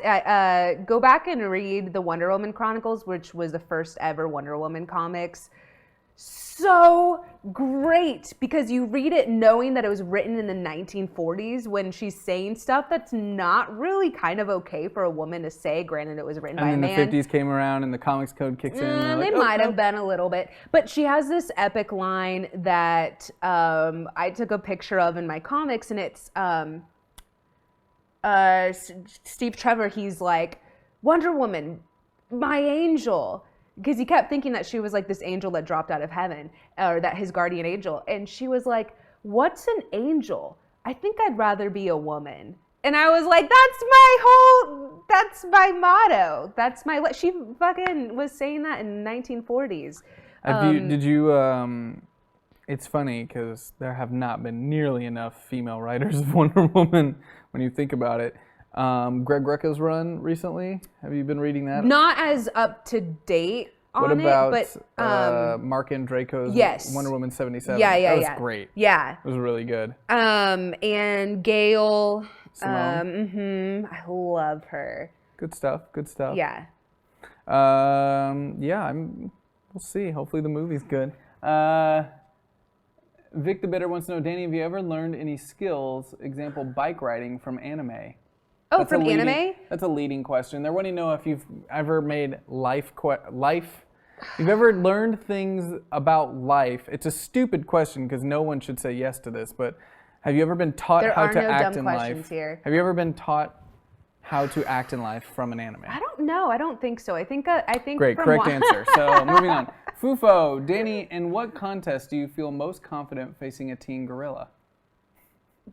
go back and read the Wonder Woman Chronicles, which was the first ever Wonder Woman comics. So great, because you read it knowing that it was written in the 1940s when she's saying stuff that's not really kind of okay for a woman to say. Granted, it was written by a And man. then the 50s came around and the comics code kicks in. And They they're like, might "Oh, have been a little bit. But she has this epic line that I took a picture of in my comics, and it's Steve Trevor. He's like, "Wonder Woman, my angel." Because he kept thinking that she was like this angel that dropped out of heaven, or that his guardian angel. And she was like, "What's an angel? I think I'd rather be a woman." And I was like, that's my motto. That's my, she fucking was saying that in the 1940s. It's funny because there have not been nearly enough female writers of Wonder Woman when you think about it. Greg Rucka's run recently. Have you been reading that? Not as up to date on What about it, but Mark Andreyko's yes. Wonder Woman 77? Yeah, That was great. Yeah. It was really good. And Gail, Simone. I love her. Good stuff. Yeah. We'll see. Hopefully the movie's good. Vic the Bitter wants to know, Danny, have you ever learned any skills, example bike riding, from anime? Oh, That's from anime? That's a leading question. They're wanting to know if you've ever made you've ever learned things about life. It's a stupid question because no one should say yes to this, but have you ever been taught There how are to no act dumb in questions life? here. Have you ever been taught how to act in life from an anime? I don't know. I don't think so. I think Great, from correct answer. So moving on. Fufo, Danny, in what contest do you feel most confident facing a teen gorilla?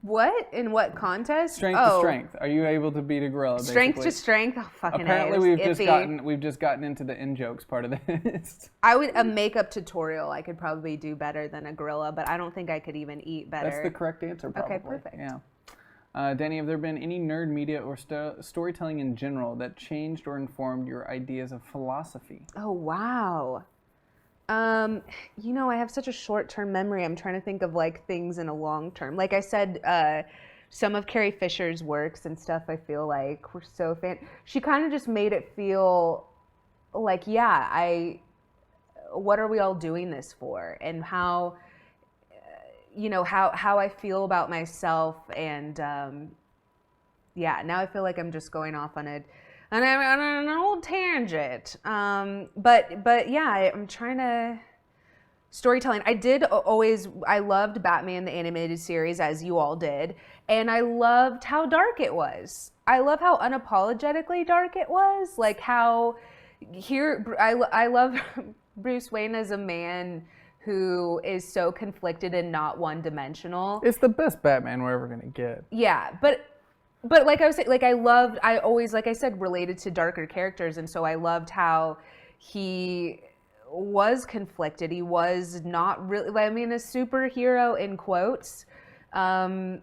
What? In what contest? Strength to strength. Are you able to beat a gorilla? Strength basically? to strength? Oh, fucking Apparently A, we've just gotten into the in-jokes part of this. a makeup tutorial I could probably do better than a gorilla, but I don't think I could even eat better. That's the correct answer, probably. Okay, perfect. Yeah. Danny, have there been any nerd media or storytelling in general that changed or informed your ideas of philosophy? Oh, wow. I have such a short-term memory. I'm trying to think of like things in a long term. Like I said, some of Carrie Fisher's works and stuff, I feel like were so she kind of just made it feel like, what are we all doing this for? And how, how I feel about myself. And, now I feel like I'm just going off on an old tangent. But yeah, I'm trying to storytelling. I loved Batman the animated series, as you all did, and I loved how dark it was. I love how unapologetically dark it was. Like how I love Bruce Wayne as a man who is so conflicted and not one-dimensional. It's the best Batman we're ever gonna get. Yeah, but like I was saying, like I always, like I said, related to darker characters, and so I loved how he was conflicted. He was not really, a superhero in quotes. I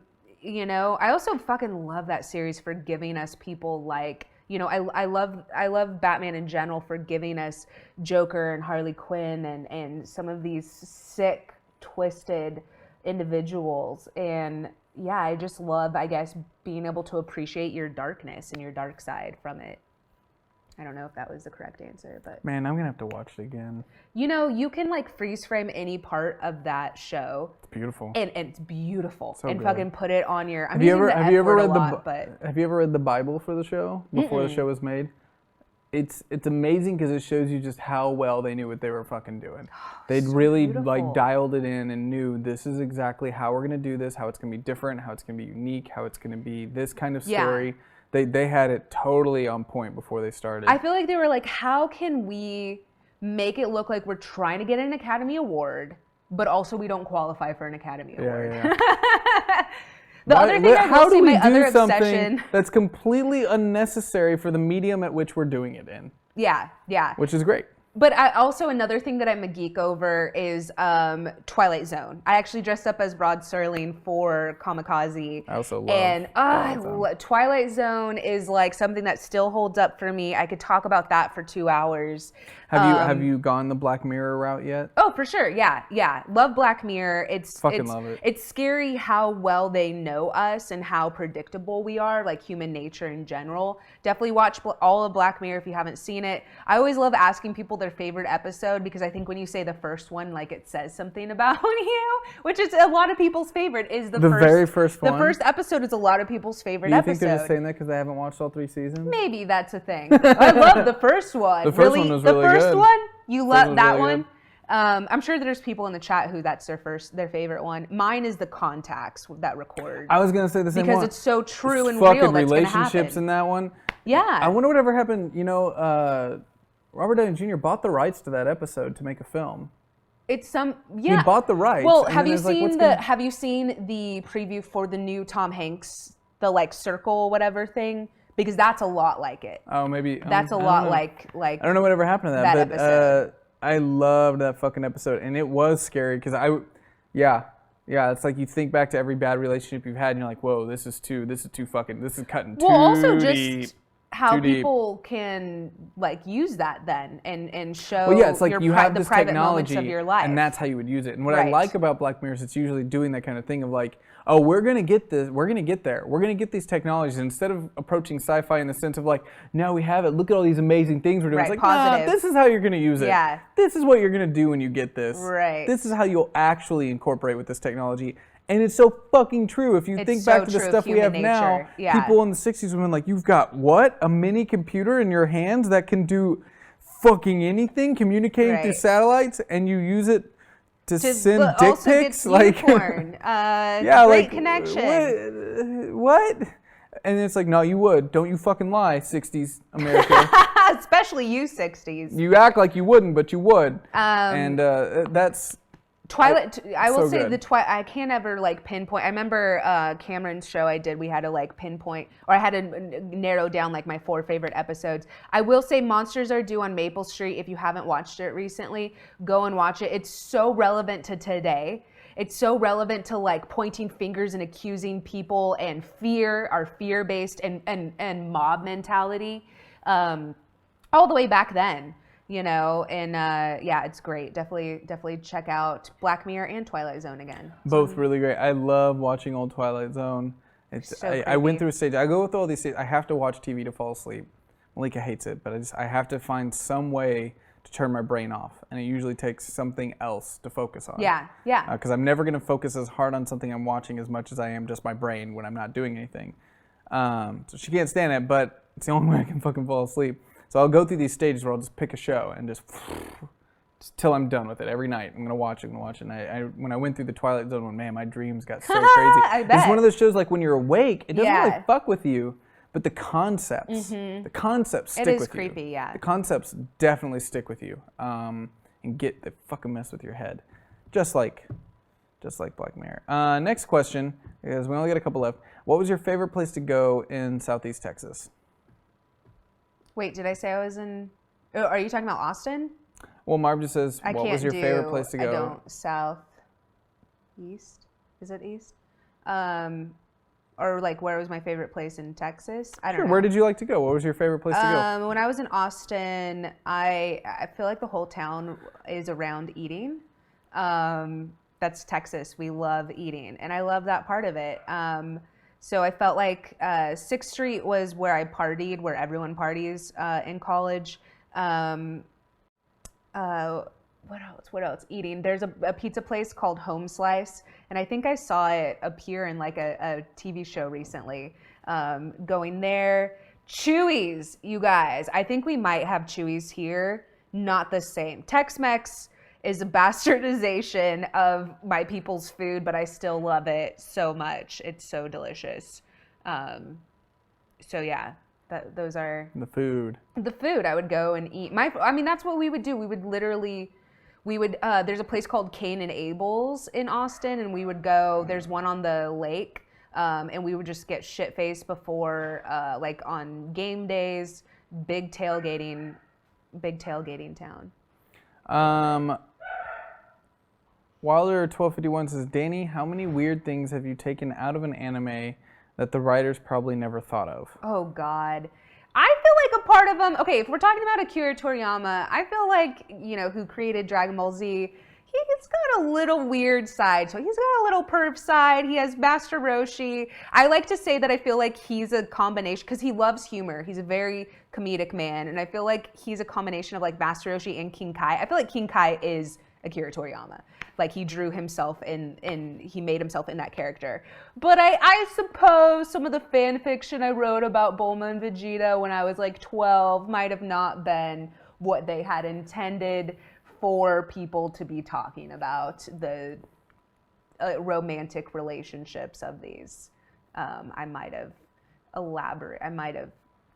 also fucking love that series for giving us people like, I love Batman in general for giving us Joker and Harley Quinn and some of these sick, twisted individuals. And yeah, I just love, I guess, being able to appreciate your darkness and your dark side from it. I don't know if that was the correct answer, but Man, I'm gonna have to watch it again. you know, you can like freeze frame any part of that show. It's beautiful. And it's beautiful. So and good. fucking put it on your. I'm Have you using ever the have F you ever word read a the lot, but Have you ever read the Bible for the show before the show was made? It's amazing because it shows you just how well they knew what they were fucking doing. They'd so really beautiful. like dialed it in and knew this is exactly how we're gonna do this, how it's gonna be different, how it's gonna be unique, how it's gonna be this kind of story. They had it totally on point before they started. I feel like they were like, how can we make it look like we're trying to get an Academy Award, but also we don't qualify for an Academy Award? Yeah. The other thing I How will do say, we my other do something obsession. that's completely unnecessary for the medium at which we're doing it in? Yeah. Which is great. But I also, another thing that I'm a geek over is Twilight Zone. I actually dressed up as Rod Serling for Kamikaze. I also love And Twilight Zone. Twilight Zone is like something that still holds up for me. I could talk about that for 2 hours. Have you gone the Black Mirror route yet? Oh, for sure. Yeah. Love Black Mirror. It's Love it. It's scary how well they know us and how predictable we are, like human nature in general. Definitely watch all of Black Mirror if you haven't seen it. I always love asking people their favorite episode because I think when you say the first one, like it says something about you, which is a lot of people's favorite is the first, very first one? The first episode is a lot of people's favorite Do you episode. think they're just saying that because they haven't watched all 3 seasons? Maybe that's a thing. I love the first one. The first one was really The first good. one, you love was that really one. good. I'm sure there's people in the chat who that's their favorite one. Mine is the contacts that record I was gonna say the same because one. it's so true It's and fucking real. That's gonna relationships happen. in that one. Yeah. I wonder whatever happened. You know, Robert Downey Jr. bought the rights to that episode to make a film. It's He yeah. bought the rights. Well, and have then you it's like, what's seen gonna- have you seen the preview for the new Tom Hanks, the like circle whatever thing? Because that's a lot like it. Oh, maybe That's a I don't lot know. like I don't know whatever happened to that, that but episode. I loved that fucking episode, and it was scary because yeah, it's like you think back to every bad relationship you've had, and you're like, whoa, this is cutting well, also deep. just how Too deep. people can like use that then and show Well, yeah, it's like your you have the this private moments technology, of your life. and that's how you would use it. And what I Right. like about Black Mirror is it's usually doing that kind of thing of like, oh, we're gonna get this, we're gonna get there, we're gonna get these technologies. And instead of approaching sci-fi in the sense of like, no, we have it. Look at all these amazing things we're doing. Right, It's like, nah, positive. this is how you're gonna use it. Yeah. This is what you're gonna do when you get this. Right. This is how you'll actually incorporate with this technology. And it's so fucking true. If you It's think so back to the true of stuff we have human now, nature. Yeah. people in the 60s would have been like, you've got what? A mini computer in your hands that can do fucking anything, communicating through Right. satellites, and you use it to send but dick also pics? gets like, unicorn. yeah, Great like, connection. What? And it's like, no, you would. Don't you fucking lie, 60s America. Especially you 60s. You act like you wouldn't, but you would. Um, And that's... Twilight. I will so say good. the Twilight. I can't ever like pinpoint. I remember Cameron's show I did. We had to like pinpoint, or I had to narrow down like my 4 favorite episodes. I will say Monsters Are Due on Maple Street. If you haven't watched it recently, go and watch it. It's so relevant to today. It's so relevant to like pointing fingers and accusing people and fear, our fear-based and mob mentality, all the way back then. You know, and yeah, it's great. Definitely check out Black Mirror and Twilight Zone again. Both really great. I love watching old Twilight Zone. It's So I went creepy. through a stage. I go with all these stages. I have to watch TV to fall asleep. Malika hates it, but I have to find some way to turn my brain off, and it usually takes something else to focus on. Yeah. Because I'm never going to focus as hard on something I'm watching as much as I am just my brain when I'm not doing anything. So she can't stand it, but it's the only way I can fucking fall asleep. So I'll go through these stages where I'll just pick a show and just till I'm done with it every night. I'm gonna watch it. And when I went through the Twilight Zone one, man, my dreams got so crazy. I It's bet. one of those shows like when you're awake, it doesn't really Yeah. fuck with you, but the concepts stick is with creepy, you. yeah. The concepts definitely stick with you, and they fucking mess with your head, just like Black Mirror. Next question, because we only got a couple left. What was your favorite place to go in Southeast Texas? Wait, did I say I was in? Oh, are you talking about Austin? Well, Marv just says, I what can't was your do, favorite place to go? I don't. South, east. Is it east? Or like where was my favorite place in Texas? I don't Sure. know. Where did you like to go? What was your favorite place to go? When I was in Austin, I feel like the whole town is around eating. That's Texas. We love eating, and I love that part of it. So I felt like 6th Street was where I partied, where everyone parties in college. What else? Eating. There's a pizza place called Home Slice, and I think I saw it appear in like a TV show recently. Going there. Chewy's, you guys. I think we might have Chewy's here. Not the same. Tex-Mex is a bastardization of my people's food, but I still love it so much. It's so delicious. So yeah, those are the food. The food I would go and eat. I mean, that's what we would do. We would literally, there's a place called Cain and Abel's in Austin, and we would go. There's one on the lake, and we would just get shit-faced before, like on game days. Big tailgating town. Wilder1251 says, Dani, how many weird things have you taken out of an anime that the writers probably never thought of? Oh, God. I feel like a part of them, okay, if we're talking about Akira Toriyama, I feel like, who created Dragon Ball Z, he's got a little weird side. So he's got a little perv side. He has Master Roshi. I like to say that I feel like he's a combination, because he loves humor. He's a very comedic man. And I feel like he's a combination of like Master Roshi and King Kai. I feel like King Kai is Akira Toriyama. Like he drew himself he made himself in that character. But I suppose some of the fan fiction I wrote about Bulma and Vegeta when I was like 12 might have not been what they had intended for people to be talking about, the romantic relationships of these. I might have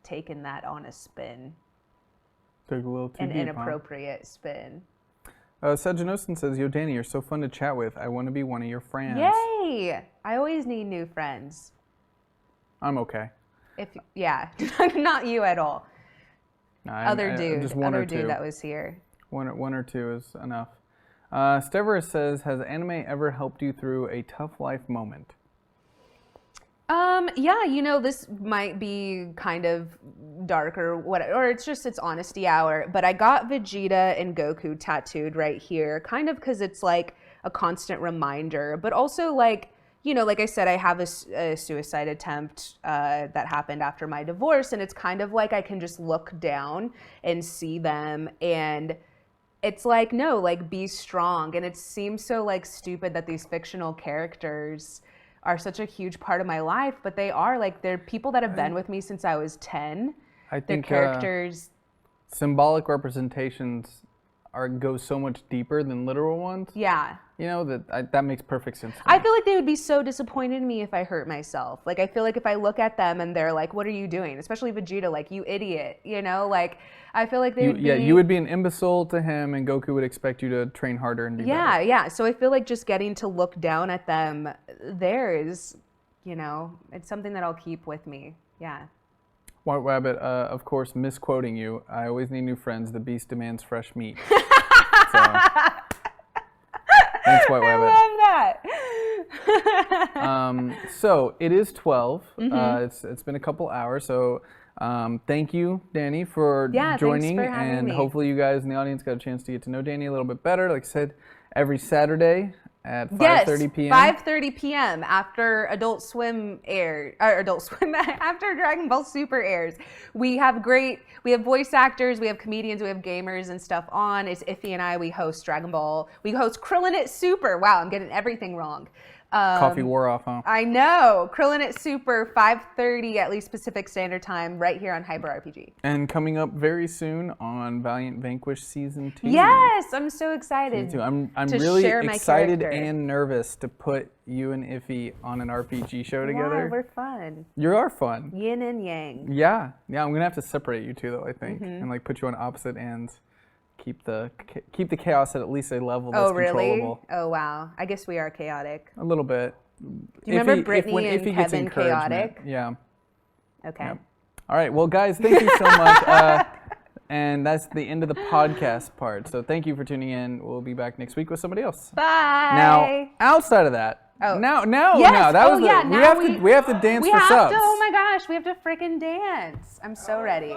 taken that on a spin. Took a little too deep, inappropriate spin. Sajanosin says, Yo, Dani, you're so fun to chat with. I want to be one of your friends. Yay! I always need new friends. I'm okay. Not you at all. No, Other dude two. that was here. One or two is enough. Stever says, has anime ever helped you through a tough life moment? Yeah, this might be kind of dark or it's honesty hour, but I got Vegeta and Goku tattooed right here, kind of because it's like a constant reminder, but also like, like I said, I have a suicide attempt that happened after my divorce, and it's kind of like I can just look down and see them, and it's like, no, like be strong. And it seems so like stupid that these fictional characters are such a huge part of my life, but they are like, they're people that have been with me since I was 10. I think they're characters. Symbolic representations go so much deeper than literal ones. Yeah. That makes perfect sense to me. I feel like they would be so disappointed in me if I hurt myself. Like, I feel like if I look at them and they're like, what are you doing? Especially Vegeta, like, you idiot, like, I feel like they would be... Yeah, you would be an imbecile to him, and Goku would expect you to train harder and do better. Yeah. So I feel like just getting to look down at them there is, it's something that I'll keep with me. Yeah. White Rabbit, of course, misquoting you. I always need new friends. The beast demands fresh meat. Thanks, White Rabbit. I love that. So it is 12. Mm-hmm. It's been a couple hours. So thank you, Dani, for joining. Thanks for having me. Hopefully you guys in the audience got a chance to get to know Dani a little bit better. Like I said, every Saturday at 5:30 p.m. 5:30 p.m. after Adult Swim after Dragon Ball Super airs. We have voice actors, we have comedians, we have gamers and stuff on. It's Iffy and I, we host Krillin' It Super. Wow, I'm getting everything wrong. Coffee wore off, huh? I know. Krillin' It Super, 5:30 at least Pacific Standard Time, right here on Hyper RPG. And coming up very soon on Valiant Vanquish Season 2. Yes, I'm so excited. I'm really excited and nervous to put you and Iffy on an RPG show together. Wow, we're fun. You are fun. Yin and yang. Yeah. I'm gonna have to separate you two though, I think, and like put you on opposite ends. Keep the chaos at least a level that's controllable. Oh, wow. I guess we are chaotic. A little bit. Do you remember Brittany and Kevin chaotic? Yeah. Okay. Yep. All right. Well, guys, thank you so much. And that's the end of the podcast part. So thank you for tuning in. We'll be back next week with somebody else. Bye. Now, outside of that. Oh. No. Yes. That was we have to dance for subs. Oh my gosh, we have to freaking dance. I'm so ready.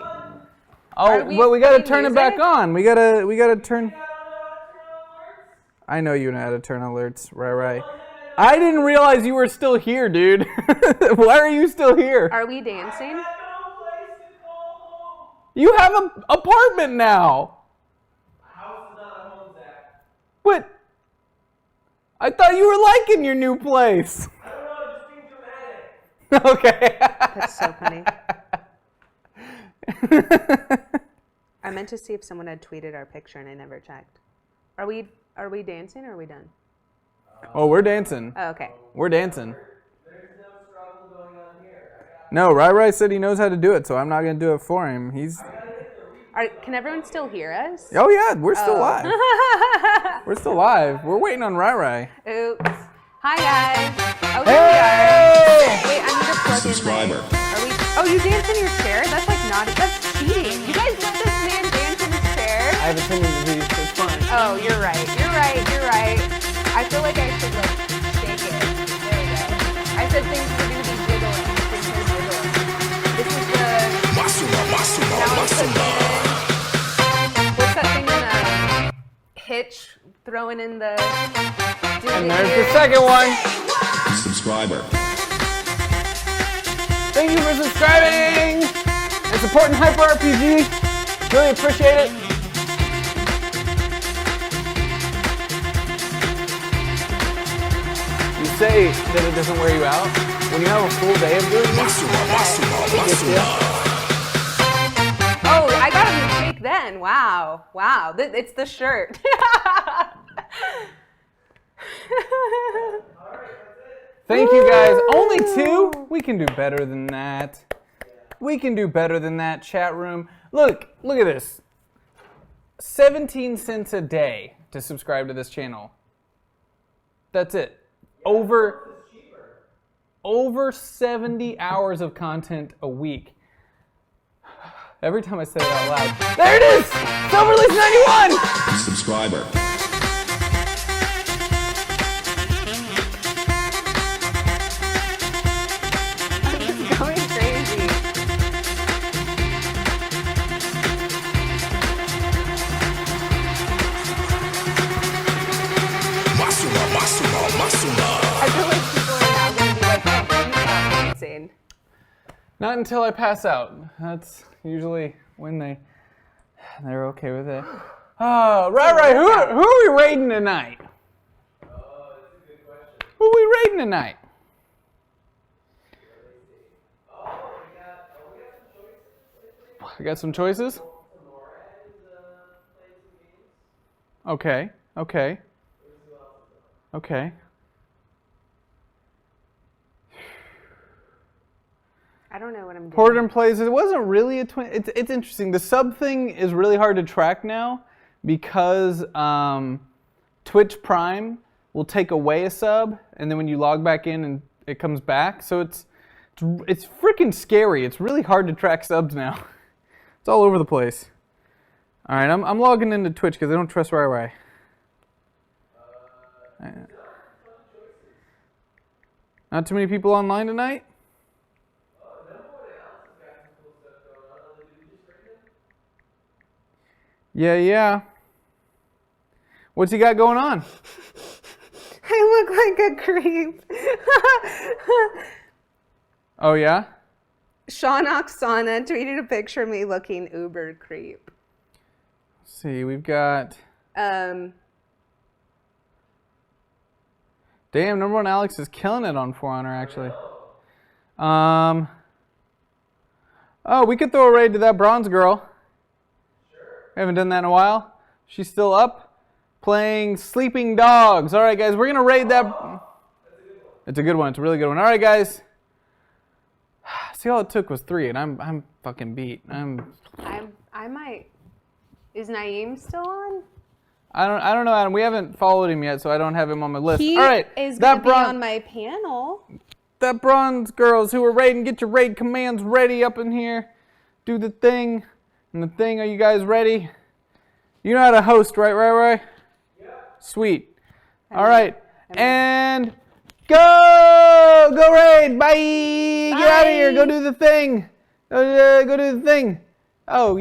Oh, well, we got to turn it back on. We gotta turn. I know you know how to turn alerts. Right. I didn't realize you were still here, dude. Why are you still here? Are we dancing? You have an apartment now. House is not a home, Zach. What? I thought you were liking your new place. I don't know, just being dramatic. Okay. That's so funny. I meant to see if someone had tweeted our picture and I never checked. Are we dancing or are we done? Oh, we're dancing. Oh, okay. We're dancing. There's no struggle going on here. No, Rai said he knows how to do it, so I'm not going to do it for him. Can everyone still hear us? Oh, yeah, we're still live. We're still live. We're waiting on Rai. Oops. Hi, guys. Oh, Hey! here we are. Wait, I need to plug Subscriber. in my... Oh, you dance in your chair? That's like not... That's cheating. You guys let this man dance in his chair? I have a tendency to it's fun. Oh, you're right. I feel like I should like shake it. There we go. I said things were going to be jiggling. Things are jiggling. This is the... What's that thing in the hitch? Throwing in the... And there's the second one. Subscriber. Thank you for subscribing and supporting Hyper RPG. Really appreciate it. You say that it doesn't wear you out. When you have a full day of doing this, it gets you. Oh, I got a mistake then. Wow. It's the shirt. Thank you guys. Only 2? We can do better than that. We can do better than that, chat room. Look at this. 17 cents a day to subscribe to this channel. That's it. Over 70 hours of content a week. Every time I say it out loud. There it is! Silverleaf 91! Subscriber. Going crazy. I feel like people are now going to be like, oh, can you stop dancing? Not until I pass out. That's usually when they're okay with it. Right. Who are we raiding tonight? That's a good question. Who are we raiding tonight? I got some choices. Okay. I don't know what I'm doing. Porter plays. It wasn't really a twin. It's interesting. The sub thing is really hard to track now because Twitch Prime will take away a sub, and then when you log back in, and it comes back. So it's freaking scary. It's really hard to track subs now. It's all over the place. All right, I'm logging into Twitch because I don't trust Rai. Not too many people online tonight. Yeah. What's he got going on? I look like a creep. Oh, yeah? Sean Oksana tweeted a picture of me looking uber creep. Let's see, we've got... Damn, number 1 Alex is killing it on For Honor, actually. Oh, we could throw a raid to that bronze girl. We haven't done that in a while. She's still up playing Sleeping Dogs. All right, guys, we're going to raid that. It's a good one. It's a really good one. All right, guys. See, all it took was 3, and I'm fucking beat. I might. Is Naeem still on? I don't know, Adam. We haven't followed him yet, so I don't have him on my list. He all right, is going to be on my panel. That bronze girls who are raiding, get your raid commands ready up in here. Do the thing. And the thing, are you guys ready? You know how to host, right? Yeah. Sweet. All right. And go raid. Bye. Get out of here. Go do the thing. Go do the thing. Oh.